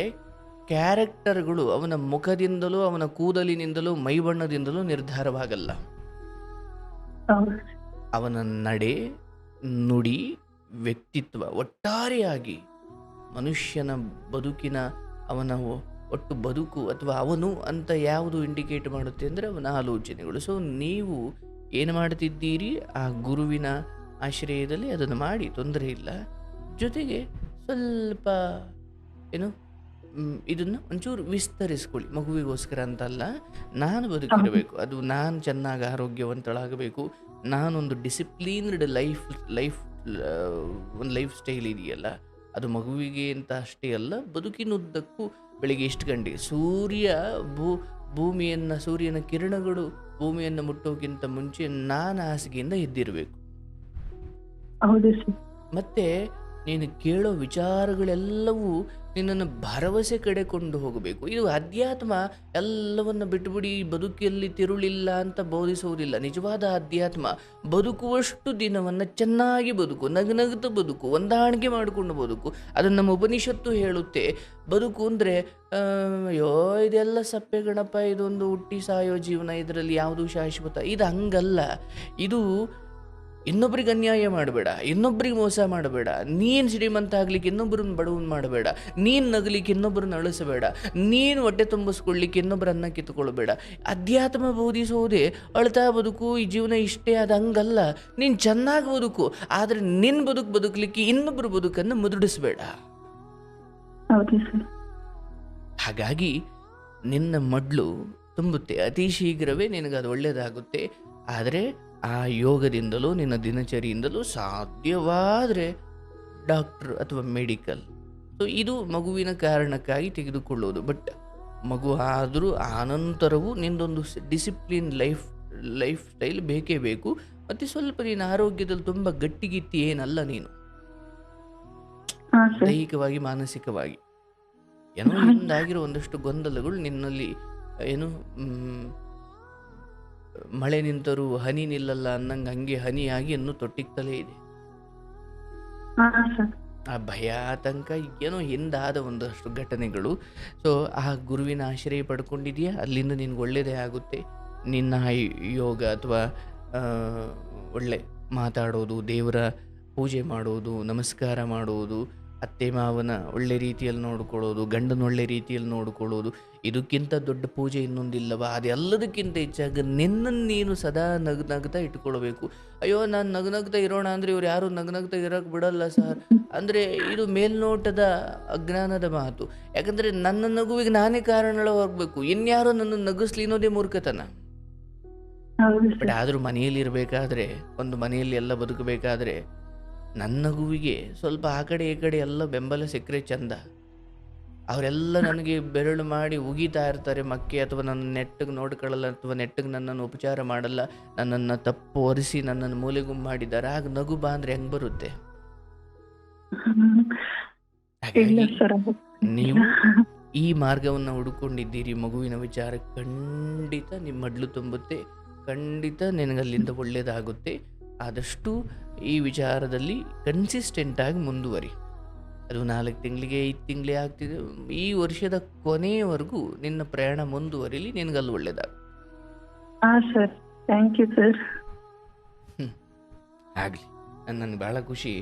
ಕ್ಯಾರೆಕ್ಟರ್ಗಳು ಅವನ ಮುಖದಿಂದಲೂ ಅವನ ಕೂದಲಿನಿಂದಲೂ ಮೈಬಣ್ಣದಿಂದಲೂ ನಿರ್ಧಾರವಾಗಲ್ಲ. ಅವನ ನಡೆ, ನುಡಿ, ವ್ಯಕ್ತಿತ್ವ, ಒಟ್ಟಾರೆಯಾಗಿ ಮನುಷ್ಯನ ಬದುಕಿನ ಅವನ ಒಟ್ಟು ಬದುಕು ಅಥವಾ ಅವನು ಅಂತ ಯಾವುದು ಇಂಡಿಕೇಟ್ ಮಾಡುತ್ತೆ ಅಂದರೆ ಅವನ ಆಲೋಚನೆಗಳು. ಸೊ ನೀವು ಏನು ಮಾಡ್ತಿದ್ದೀರಿ, ಆ ಗುರುವಿನ ಆಶ್ರಯದಲ್ಲಿ ಅದನ್ನು ಮಾಡಿ, ತೊಂದರೆ ಇಲ್ಲ. ಜೊತೆಗೆ ಸ್ವಲ್ಪ ಇದನ್ನು ಒಂಚೂರು ವಿಸ್ತರಿಸ್ಕೊಳ್ಳಿ. ಮಗುವಿಗೋಸ್ಕರ ಅಂತಲ್ಲ, ನಾನು ಬದುಕಿರಬೇಕು, ಅದು ನಾನು ಚೆನ್ನಾಗಿ ಆರೋಗ್ಯವಂತಳಾಗಬೇಕು, ನಾನೊಂದು ಡಿಸಿಪ್ಲೀನ್ಡ್ ಒಂದು ಲೈಫ್ ಸ್ಟೈಲ್ ಇದೆಯಲ್ಲ, ಅದು ಮಗುವಿಗೆ ಅಂತ ಅಷ್ಟೇ ಅಲ್ಲ, ಬದುಕಿನುದ್ದಕ್ಕೂ ಬೆಳಿಗ್ಗೆ ಎಷ್ಟು ಗಂಟೆಗೆ ಸೂರ್ಯನ ಕಿರಣಗಳು ಭೂಮಿಯನ್ನು ಮುಟ್ಟೋಕ್ಕಿಂತ ಮುಂಚೆ ನಾನು ಹಾಸಿಗೆಯಿಂದ ಎದ್ದಿರಬೇಕು. ಮತ್ತೆ ನೀನು ಕೇಳೋ ವಿಚಾರಗಳೆಲ್ಲವೂ ನಿನ್ನನ್ನು ಭರವಸೆ ಕಡೆ ಕೊಂಡು ಹೋಗಬೇಕು. ಇದು ಅಧ್ಯಾತ್ಮ ಎಲ್ಲವನ್ನು ಬಿಟ್ಟುಬಿಡಿ, ಬದುಕಲ್ಲಿ ತಿರುಳಿಲ್ಲ ಅಂತ ಬೋಧಿಸುವುದಿಲ್ಲ. ನಿಜವಾದ ಅಧ್ಯಾತ್ಮ ಬದುಕುವಷ್ಟು ದಿನವನ್ನು ಚೆನ್ನಾಗಿ ಬದುಕು, ನಗನಗುತ್ತ ಬದುಕು, ಹೊಂದಾಣಿಕೆ ಮಾಡಿಕೊಂಡು ಬದುಕು. ಅದನ್ನು ನಮ್ಮ ಉಪನಿಷತ್ತು ಹೇಳುತ್ತೆ. ಬದುಕು ಅಂದರೆ ಅಯ್ಯೋ ಇದೆಲ್ಲ ಸಪ್ಪೆ ಗಣಪ, ಇದೊಂದು ಹುಟ್ಟಿ ಸಾಯೋ ಜೀವನ, ಇದರಲ್ಲಿ ಯಾವುದು ಶಾಶ್ವತ, ಇದು ಹಂಗಲ್ಲ. ಇದು ಇನ್ನೊಬ್ರಿಗೆ ಅನ್ಯಾಯ ಮಾಡಬೇಡ, ಇನ್ನೊಬ್ರಿಗೆ ಮೋಸ ಮಾಡಬೇಡ, ನೀನು ಶ್ರೀಮಂತ ಆಗ್ಲಿಕ್ಕೆ ಇನ್ನೊಬ್ಬರನ್ನ ಬಡವನ್ ಮಾಡಬೇಡ, ನೀನು ನಗಲಿಕ್ಕೆ ಇನ್ನೊಬ್ಬರನ್ನ ಅಳಿಸಬೇಡ, ನೀನು ಹೊಟ್ಟೆ ತುಂಬಿಸ್ಕೊಳ್ಳಿಕ್ಕೆ ಇನ್ನೊಬ್ಬರ ಅನ್ನ ಕಿತ್ಕೊಳ್ಬೇಡ. ಅಧ್ಯಾತ್ಮ ಬೋಧಿಸೋದೇ ಅಳ್ತಾ ಬದುಕು, ಈ ಜೀವನ ಇಷ್ಟೇ ಅದು ಹಂಗಲ್ಲ. ನೀನು ಚೆನ್ನಾಗಿ ಬದುಕು, ಆದರೆ ನಿನ್ನ ಬದುಕಲಿಕ್ಕೆ ಇನ್ನೊಬ್ಬರ ಬದುಕನ್ನು ಮುದುಡಿಸ್ಬೇಡ. ಹೌದು ಸರ್. ಹಾಗಾಗಿ ನಿನ್ನ ಮಡ್ಲು ತುಂಬುತ್ತೆ, ಅತಿ ಶೀಘ್ರವೇ ನಿನಗದು ಒಳ್ಳೆಯದಾಗುತ್ತೆ. ಆದರೆ ಆ ಯೋಗದಿಂದಲೂ ನಿನ್ನ ದಿನಚರಿಯಿಂದಲೂ ಸಾಧ್ಯವಾದರೆ ಡಾಕ್ಟರ್ ಅಥವಾ ಮೆಡಿಕಲ್, ಸೊ ಇದು ಮಗುವಿನ ಕಾರಣಕ್ಕಾಗಿ ತೆಗೆದುಕೊಳ್ಳೋದು. ಬಟ್ ಮಗು ಆದರೂ ಆನಂತರವೂ ನಿಂದೊಂದು ಡಿಸಿಪ್ಲಿನ್ ಲೈಫ್ ಸ್ಟೈಲ್ ಬೇಕೇ ಬೇಕು. ಮತ್ತು ಸ್ವಲ್ಪ ನೀನು ಆರೋಗ್ಯದಲ್ಲಿ ತುಂಬ ಗಟ್ಟಿಗಿತ್ತಿ ಏನಲ್ಲ ನೀನು, ದೈಹಿಕವಾಗಿ ಮಾನಸಿಕವಾಗಿ ಏನೋ ಹಿಂದಾಗಿರೋ ಒಂದಷ್ಟು ಗೊಂದಲಗಳು ನಿನ್ನಲ್ಲಿ, ಏನು ಮಳೆ ನಿಂತರೂ ಹನಿ ನಿಲ್ಲಲ್ಲ ಅನ್ನಂಗೆ ಹಂಗೆ ಹನಿಯಾಗಿ ಇನ್ನೂ ತೊಟ್ಟಿಗ್ತಲೇ ಇದೆ. ಆ ಭಯ ಆತಂಕ ಏನೋ ಹಿಂದಾದ ಒಂದಷ್ಟು ಘಟನೆಗಳು. ಸೊ ಆ ಗುರುವಿನ ಆಶ್ರಯ ಪಡ್ಕೊಂಡಿದೆಯಾ, ಅಲ್ಲಿಂದ ನಿನ್ಗೆ ಒಳ್ಳೆಯದೇ ಆಗುತ್ತೆ. ನಿನ್ನ ಯೋಗ ಅಥವಾ ಒಳ್ಳೆ ಮಾತಾಡೋದು, ದೇವರ ಪೂಜೆ ಮಾಡೋದು, ನಮಸ್ಕಾರ ಮಾಡೋದು, ಅತ್ತೆ ಮಾವನ ಒಳ್ಳೆ ರೀತಿಯಲ್ಲಿ ನೋಡ್ಕೊಳ್ಳೋದು, ಗಂಡನ ಒಳ್ಳೆ ರೀತಿಯಲ್ಲಿ ನೋಡ್ಕೊಳ್ಳೋದು, ಇದಕ್ಕಿಂತ ದೊಡ್ಡ ಪೂಜೆ ಇನ್ನೊಂದಿಲ್ಲವ. ಅದೆಲ್ಲದಕ್ಕಿಂತ ಹೆಚ್ಚಾಗಿ ನಿನ್ನನ್ನು ನೀನು ಸದಾ ನಗ್ನಗ್ತಾ ಇಟ್ಕೊಳ್ಬೇಕು. ಅಯ್ಯೋ ನಾನು ನಗ್ನಗ್ತಾ ಇರೋಣ ಅಂದರೆ ಇವ್ರು ಯಾರು ನಗ್ನಗ್ತಾ ಇರೋಕ್ಕೆ ಬಿಡಲ್ಲ ಸರ್ ಅಂದರೆ ಇದು ಮೇಲ್ನೋಟದ ಅಜ್ಞಾನದ ಮಾತು. ಯಾಕಂದರೆ ನನ್ನ ನಗುವಿಗೆ ನಾನೇ ಕಾರಣವಾಗಬೇಕು, ಇನ್ಯಾರೋ ನನ್ನ ನಗಿಸ್ಲಿ ಅನ್ನೋದೇ ಮೂರ್ಖತನ. ಬಟ್ ಆದರೂ ಮನೆಯಲ್ಲಿರಬೇಕಾದ್ರೆ, ಒಂದು ಮನೆಯಲ್ಲಿ ಎಲ್ಲ ಬದುಕಬೇಕಾದ್ರೆ ನನ್ನ ನಗುವಿಗೆ ಸ್ವಲ್ಪ ಆ ಕಡೆ ಈ ಕಡೆ ಎಲ್ಲ ಬೆಂಬಲ ಸಿಕ್ಕರೆ ಚಂದ. ಅವರೆಲ್ಲ ನನಗೆ ಬೆರಳು ಮಾಡಿ ಉಗಿತಾ ಇರ್ತಾರೆ ಮಕ್ಕೆ, ಅಥವಾ ನನ್ನ ನೆಟ್ಟಿಗೆ ನೋಡ್ಕೊಳ್ಳಲ್ಲ, ಅಥವಾ ನೆಟ್ಟಿಗೆ ನನ್ನನ್ನು ಉಪಚಾರ ಮಾಡಲ್ಲ, ನನ್ನನ್ನು ತಪ್ಪು ಒರೆಸಿ ನನ್ನನ್ನು ಮೂಲೆಗುಂಬು ಮಾಡಿದ್ದಾರೆ. ಆಗ ನಗು ಬಾ ಅಂದರೆ ಹೆಂಗೆ ಬರುತ್ತೆ? ಹಾಗಾಗಿ ನೀವು ಈ ಮಾರ್ಗವನ್ನು ಹುಡುಕೊಂಡಿದ್ದೀರಿ, ಮಗುವಿನ ವಿಚಾರ ಖಂಡಿತ ನಿಮ್ಮ ಮಡ್ಲು ತುಂಬುತ್ತೆ, ಖಂಡಿತ ನಿನಗಲ್ಲಿಂದ ಒಳ್ಳೆಯದಾಗುತ್ತೆ. ಆದಷ್ಟು ಈ ವಿಚಾರದಲ್ಲಿ ಕನ್ಸಿಸ್ಟೆಂಟಾಗಿ ಮುಂದುವರಿ. ಅದು 4 ತಿಂಗಳಿಗೆ 5 ತಿಂಗಳೇ ಆಗ್ತಿದೆ, ಈ ವರ್ಷದ ಕೊನೆಯವರೆಗೂ ನಿನ್ನ ಪ್ರಯಾಣ ಮುಂದುವರಿಲಿ, ನಿನಗಲ್ಲಿ ಒಳ್ಳೆಯದಾಗುತ್ತೆ. Thank you sir. ಆಗಲಿ, ನನಗೆ ಭಾಳ ಖುಷಿ.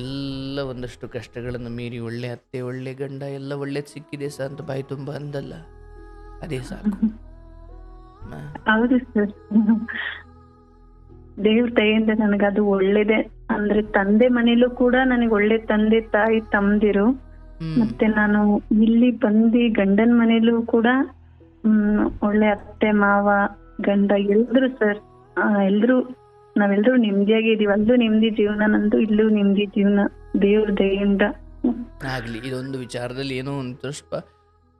ಎಲ್ಲ ಒಂದಷ್ಟು ಕಷ್ಟಗಳನ್ನು ಮೀರಿ ಒಳ್ಳೆ ಅತ್ತೆ, ಒಳ್ಳೆ ಗಂಡ, ಎಲ್ಲ ಒಳ್ಳೇದು ಸಿಕ್ಕಿದೆ ಸರ್ ಅಂತ ಬಾಯಿ ತುಂಬ ಅಂದಲ್ಲ, ಅದೇ ಸಾಕು. ಹೌದು ಸರ್, ದೇವ್ರ ದಯೆಯಿಂದ ನನಗದು ಒಳ್ಳೇದೆ. ಅಂದ್ರೆ ತಂದೆ ಮನೇಲೂ ಕೂಡ ನನಗೆ ಒಳ್ಳೆ ತಂದೆ ತಾಯಿ ತಮ್ದಿರು, ಮತ್ತೆ ನಾನು ಇಲ್ಲಿ ಬಂದು ಗಂಡನ ಮನೇಲೂ ಕೂಡ ಒಳ್ಳೆ ಅತ್ತೆ ಮಾವ ಗಂಡ ಎಲ್ರು ಸರ್, ನಾವೆಲ್ರೂ ನೆಮ್ಮದಿಯಾಗಿದೀವಿ. ಅಲ್ಲೂ ನೆಮ್ಮದಿ ಜೀವನ ನಂದು, ಇಲ್ಲೂ ನೆಮ್ಮದಿ ಜೀವನ ದೇವ್ರ ದಯೆಯಿಂದ ಆಗ್ಲಿ. ಇದೊಂದು ವಿಚಾರದಲ್ಲಿ ಏನೋ ಒಂದು ಸ್ವಲ್ಪ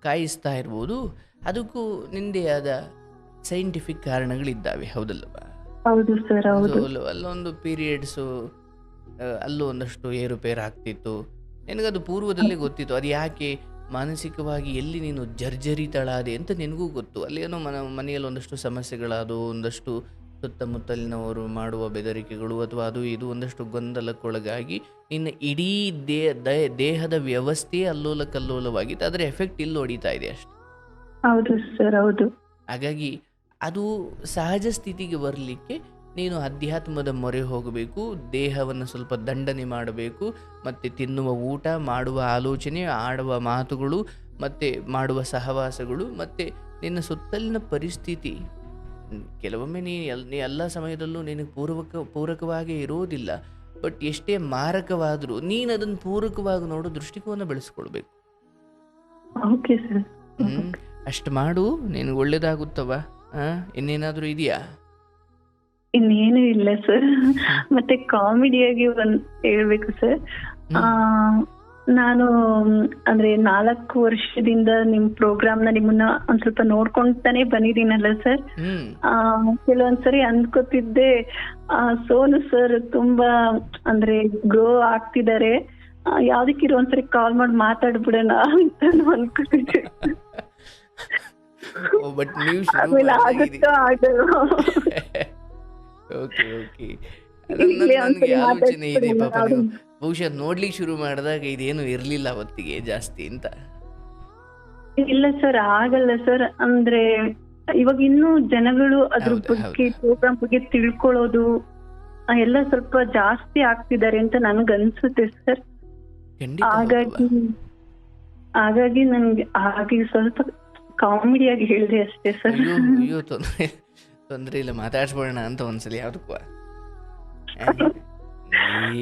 ಕಾಯಿಸ್ತಾ ಇರ್ಬೋದು, ಅದಕ್ಕೂ ನಿಂದೇ ಆದ ಸೈಂಟಿಫಿಕ್ ಕಾರಣಗಳಿದ್ದಾವೆ, ಹೌದಲ್ವಾ? ಹೌದು ಸರ್, ಹೌದು. ಅಲ್ಲೊಂದು ಪೀರಿಯಡ್ಸು, ಅಲ್ಲೂ ಒಂದಷ್ಟು ಏರುಪೇರು ಆಗ್ತಿತ್ತು, ನಿನಗದು ಪೂರ್ವದಲ್ಲೇ ಗೊತ್ತಿತ್ತು. ಅದು ಯಾಕೆ ಮಾನಸಿಕವಾಗಿ ಎಲ್ಲಿ ನೀನು ಜರ್ಜರಿತಳಾದೆ ಅಂತ ನಿನಗೂ ಗೊತ್ತು. ಅಲ್ಲೇನೋ ಮನೆಯಲ್ಲಿ ಒಂದಷ್ಟು ಸಮಸ್ಯೆಗಳಾದವು, ಒಂದಷ್ಟು ಸುತ್ತಮುತ್ತಲಿನವರು ಮಾಡುವ ಬೆದರಿಕೆಗಳು ಅಥವಾ ಅದು ಇದು ಒಂದಷ್ಟು ಗೊಂದಲಕ್ಕೊಳಗಾಗಿ ನಿನ್ನ ಇಡೀ ದೇಹದ ವ್ಯವಸ್ಥೆ ಅಲ್ಲೋಲ ಕಲ್ಲೋಲವಾಗಿತ್ತು. ಅದರ ಎಫೆಕ್ಟ್ ಇಲ್ಲಿ ಹೊಡಿತಾ ಇದೆ ಅಷ್ಟೆ. ಹೌದು ಸರ್, ಹೌದು. ಹಾಗಾಗಿ ಅದು ಸಹಜ ಸ್ಥಿತಿಗೆ ಬರಲಿಕ್ಕೆ ನೀನು ಅಧ್ಯಾತ್ಮದ ಮೊರೆ ಹೋಗಬೇಕು, ದೇಹವನ್ನು ಸ್ವಲ್ಪ ದಂಡನೆ ಮಾಡಬೇಕು, ಮತ್ತು ತಿನ್ನುವ ಊಟ, ಮಾಡುವ ಆಲೋಚನೆ, ಆಡುವ ಮಾತುಗಳು, ಮತ್ತು ಮಾಡುವ ಸಹವಾಸಗಳು, ಮತ್ತು ನಿನ್ನ ಸುತ್ತಲಿನ ಪರಿಸ್ಥಿತಿ. ಕೆಲವೊಮ್ಮೆ ನೀ ಎಲ್ಲ ಸಮಯದಲ್ಲೂ ನಿನಗೆ ಪೂರಕವಾಗಿ ಇರೋದಿಲ್ಲ, ಬಟ್ ಎಷ್ಟೇ ಮಾರಕವಾದರೂ ನೀನು ಅದನ್ನು ಪೂರಕವಾಗಿ ನೋಡೋ ದೃಷ್ಟಿಕೋನ ಬೆಳೆಸ್ಕೊಳ್ಬೇಕು. Okay sir. ಅಷ್ಟು ಮಾಡು, ನಿನಗೆ ಒಳ್ಳೇದಾಗುತ್ತವ. ಇನ್ನೇನಾದರೂ ಇದೆಯಾ? ಇನ್ನೇನು ಇಲ್ಲ ಸರ್. ಮತ್ತೆ ಕಾಮಿಡಿಯಾಗಿ ಹೇಳ್ಬೇಕು ಸರ್, ನಾನು ಅಂದ್ರೆ 4 ವರ್ಷದಿಂದ ನಿಮ್ ಪ್ರೋಗ್ರಾಮ್ ನಿಮ್ಮನ್ನ ಒಂದ್ ಸ್ವಲ್ಪ ನೋಡ್ಕೊಂತಾನೆ ಬಂದಿದ್ದೀನಲ್ಲ ಸರ್. ಕೆಲವೊಂದ್ಸರಿ ಅನ್ಕೋತಿದ್ದೆ ಸೋನು ಸರ್ ತುಂಬಾ ಅಂದ್ರೆ ಗ್ರೋ ಆಗ್ತಿದ್ದಾರೆ, ಯಾವ್ದಕ್ಕಿರೋ ಒಂದ್ಸರಿ ಕಾಲ್ ಮಾಡಿ ಮಾತಾಡ್ಬಿಡೋಣ ಅಂತ ಅನ್ಕೋತಿದ್ದೆ. ಆಮೇಲೆ ಆಗುತ್ತೋ ಆಗಲ್ಲ. ಆಲೋಚನೆ ಇದೆ ಪಾಪ, ನೀವು ಬಹುಶಃ ನೋಡ್ಲಿಕ್ಕೆ ಶುರು ಮಾಡಿದಾಗ ಇದೇನು ಇರ್ಲಿಲ್ಲ ಅವತ್ತಿಗೆ ಜಾಸ್ತಿ ಅಂತ. ಇಲ್ಲ ಸರ್, ಆಗಲ್ಲ ಸರ್. ಅಂದ್ರೆ ಇವಾಗ ಇನ್ನೂ ಜನಗಳು ಅದ್ರ ಹೌದು, ಬಗ್ಗೆ ಪ್ರೋಗ್ರಾಮ್ ಬಗ್ಗೆ ತಿಳ್ಕೊಳ್ಳೋದು ಎಲ್ಲ ಸ್ವಲ್ಪ ಜಾಸ್ತಿ ಆಗ್ತಿದ್ದಾರೆ ಅಂತ ನನಗನ್ಸುತ್ತೆ ಸರ್. ಖಂಡಿತ ಹಾಗಾಗಿ ಹಾಗಾಗಿ ನನ್ಗೆ ಹಾಗೆ ಸ್ವಲ್ಪ ಕಾಮಿಡಿಯಾಗಿ ಹೇಳಿದೆ ಅಷ್ಟೇ ಸರ್. ಅಯ್ಯೋ ಅಯ್ಯೋ, ತೊಂದರೆ ಇಲ್ಲ, ಮಾತಾಡ್ಸ್ಬೋಣ ಅಂತ ಒಂದ್ಸಲಿ ಯಾವ್ದಕ್ಕೂ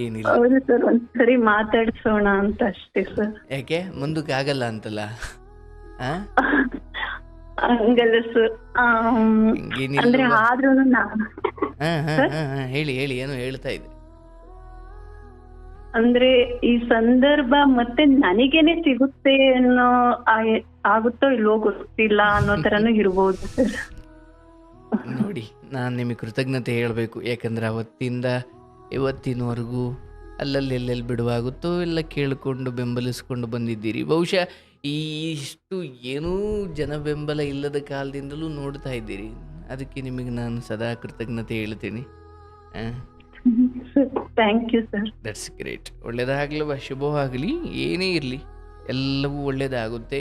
ಏನಿಲ್ಲ. ಹೌದು ಸರ್, ಒಂದ್ಸರಿ ಮಾತಾಡ್ಸೋಣ ಅಂತ ಅಷ್ಟೇ ಸರ್. ಯಾಕೆ ಮುಂದಕ್ಕೆ ಆಗಲ್ಲ ಅಂತಲ್ಲ? ಹಂಗಲ್ಲ ಸರ್, ಅಂದ್ರೆ ಆದ್ರೂ ಹೇಳಿ ಹೇಳಿ, ಏನೋ ಹೇಳ್ತಾ ಇದ್ದೆ. ಅಂದ್ರೆ ಈ ಸಂದರ್ಭ ಮತ್ತೆ ನನಗೇನೆ ಸಿಗುತ್ತೆ ಅನ್ನೋ ಆಗುತ್ತೋ ಇಲ್ವೋ ಗೊತ್ತಿಲ್ಲ ಅನ್ನೋ ತರನು ಇರ್ಬೋದು ಸರ್. ನೋಡಿ, ನಾನು ನಿಮಗೆ ಕೃತಜ್ಞತೆ ಹೇಳಬೇಕು. ಯಾಕಂದ್ರೆ ಅವತ್ತಿಂದ ಇವತ್ತಿನವರೆಗೂ ಅಲ್ಲಲ್ಲಿ ಎಲ್ಲೆಲ್ಲಿ ಬಿಡುವಾಗುತ್ತೋ ಎಲ್ಲ ಕೇಳಿಕೊಂಡು ಬೆಂಬಲಿಸ್ಕೊಂಡು ಬಂದಿದ್ದೀರಿ. ಬಹುಶಃ ಇಷ್ಟು ಏನೂ ಜನ ಬೆಂಬಲ ಇಲ್ಲದ ಕಾಲದಿಂದಲೂ ನೋಡ್ತಾ ಇದ್ದೀರಿ. ಅದಕ್ಕೆ ನಿಮಗೆ ನಾನು ಸದಾ ಕೃತಜ್ಞತೆ ಹೇಳ್ತೀನಿ. Thank you sir. That's great. ಒಳ್ಳೆಯದಾಗಲವ, ಶುಭವಾಗಲಿ. ಏನೇ ಇರಲಿ, ಎಲ್ಲವೂ ಒಳ್ಳೆಯದಾಗುತ್ತೆ.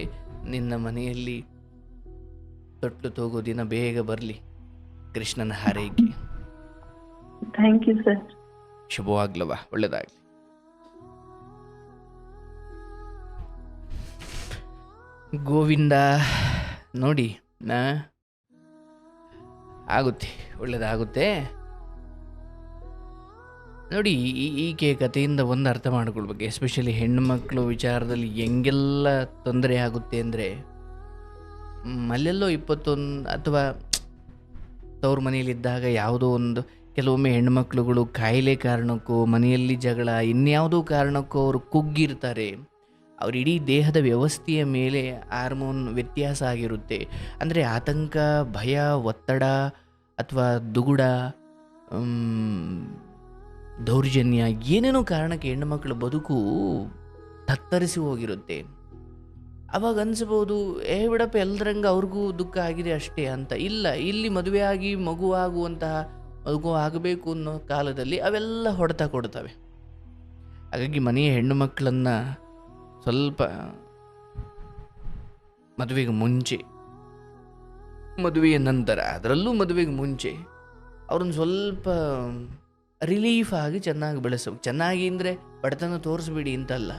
ನಿನ್ನ ಮನೆಯಲ್ಲಿ ತೊಟ್ಲು ತೋಗೋ ದಿನ ಬೇಗ ಬರಲಿ. ಕೃಷ್ಣನ ಹಾರೈಕೆ. Thank you sir. ಶುಭವಾಗ್ಲವ, ಒಳ್ಳೆಯದಾಗಲಿ. ಗೋವಿಂದ. ನೋಡಿ, ಆಗುತ್ತೆ, ಒಳ್ಳೆಯದಾಗುತ್ತೆ. ನೋಡಿ, ಈಕೆ ಕಥೆಯಿಂದ ಒಂದು ಅರ್ಥ ಮಾಡ್ಕೊಳ್ಬೇಕು. ಎಸ್ಪೆಷಲಿ ಹೆಣ್ಣುಮಕ್ಕಳು ವಿಚಾರದಲ್ಲಿ ಹೆಂಗೆಲ್ಲ ತೊಂದರೆ ಆಗುತ್ತೆ ಅಂದರೆ, ಅಲ್ಲೆಲ್ಲೋ 21 ಅಥವಾ ತವ್ರ ಮನೆಯಲ್ಲಿದ್ದಾಗ ಯಾವುದೋ ಒಂದು, ಕೆಲವೊಮ್ಮೆ ಹೆಣ್ಣುಮಕ್ಳುಗಳು ಕಾಯಿಲೆ ಕಾರಣಕ್ಕೋ, ಮನೆಯಲ್ಲಿ ಜಗಳ, ಇನ್ಯಾವುದೋ ಕಾರಣಕ್ಕೋ ಅವರು ಕುಗ್ಗಿರ್ತಾರೆ. ಅವ್ರ ಇಡೀ ದೇಹದ ವ್ಯವಸ್ಥೆಯ ಮೇಲೆ ಹಾರ್ಮೋನ್ ವ್ಯತ್ಯಾಸ ಆಗಿರುತ್ತೆ. ಅಂದರೆ ಆತಂಕ, ಭಯ, ಒತ್ತಡ ಅಥವಾ ದುಗುಡ, ದೌರ್ಜನ್ಯ, ಏನೇನೋ ಕಾರಣಕ್ಕೆ ಹೆಣ್ಣುಮಕ್ಕಳ ಬದುಕು ತತ್ತರಿಸಿ ಹೋಗಿರುತ್ತೆ. ಅವಾಗ ಅನಿಸ್ಬೋದು, ಬಿಡಪ್ಪ ಎಲ್ಲರಂಗ ಅವ್ರಿಗೂ ದುಃಖ ಆಗಿದೆ ಅಷ್ಟೇ ಅಂತ. ಇಲ್ಲ, ಇಲ್ಲಿ ಮದುವೆ ಆಗಿ ಮಗು ಆಗಬೇಕು ಅನ್ನೋ ಕಾಲದಲ್ಲಿ ಅವೆಲ್ಲ ಹೊಡೆತ ಕೊಡ್ತವೆ. ಹಾಗಾಗಿ ಮನೆಯ ಹೆಣ್ಣು ಮಕ್ಕಳನ್ನು ಸ್ವಲ್ಪ ಮದುವೆಗೆ ಮುಂಚೆ, ಮದುವೆಯ ನಂತರ, ಅದರಲ್ಲೂ ಮದುವೆಗೆ ಮುಂಚೆ ಅವ್ರನ್ನ ಸ್ವಲ್ಪ ರಿಲೀಫ್ ಆಗಿ ಚೆನ್ನಾಗಿ ಬೆಳೆಸಬೇಕು. ಚೆನ್ನಾಗಿ ಅಂದರೆ ಬಡತನ ತೋರಿಸ್ಬಿಡಿ ಅಂತಲ್ಲ,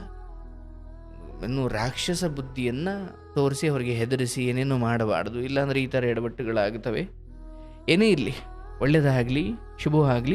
ಇನ್ನು ರಾಕ್ಷಸ ಬುದ್ಧಿಯನ್ನು ತೋರಿಸಿ ಅವರಿಗೆ ಹೆದರಿಸಿ ಏನೇನೋ ಮಾಡಬಾರ್ದು. ಇಲ್ಲಾಂದರೆ ಈ ಥರ ಎಡವಟ್ಟುಗಳಾಗುತ್ತವೆ. ಏನೇ ಇರಲಿ, ಒಳ್ಳೆಯದಾಗಲಿ, ಶುಭವಾಗಲಿ.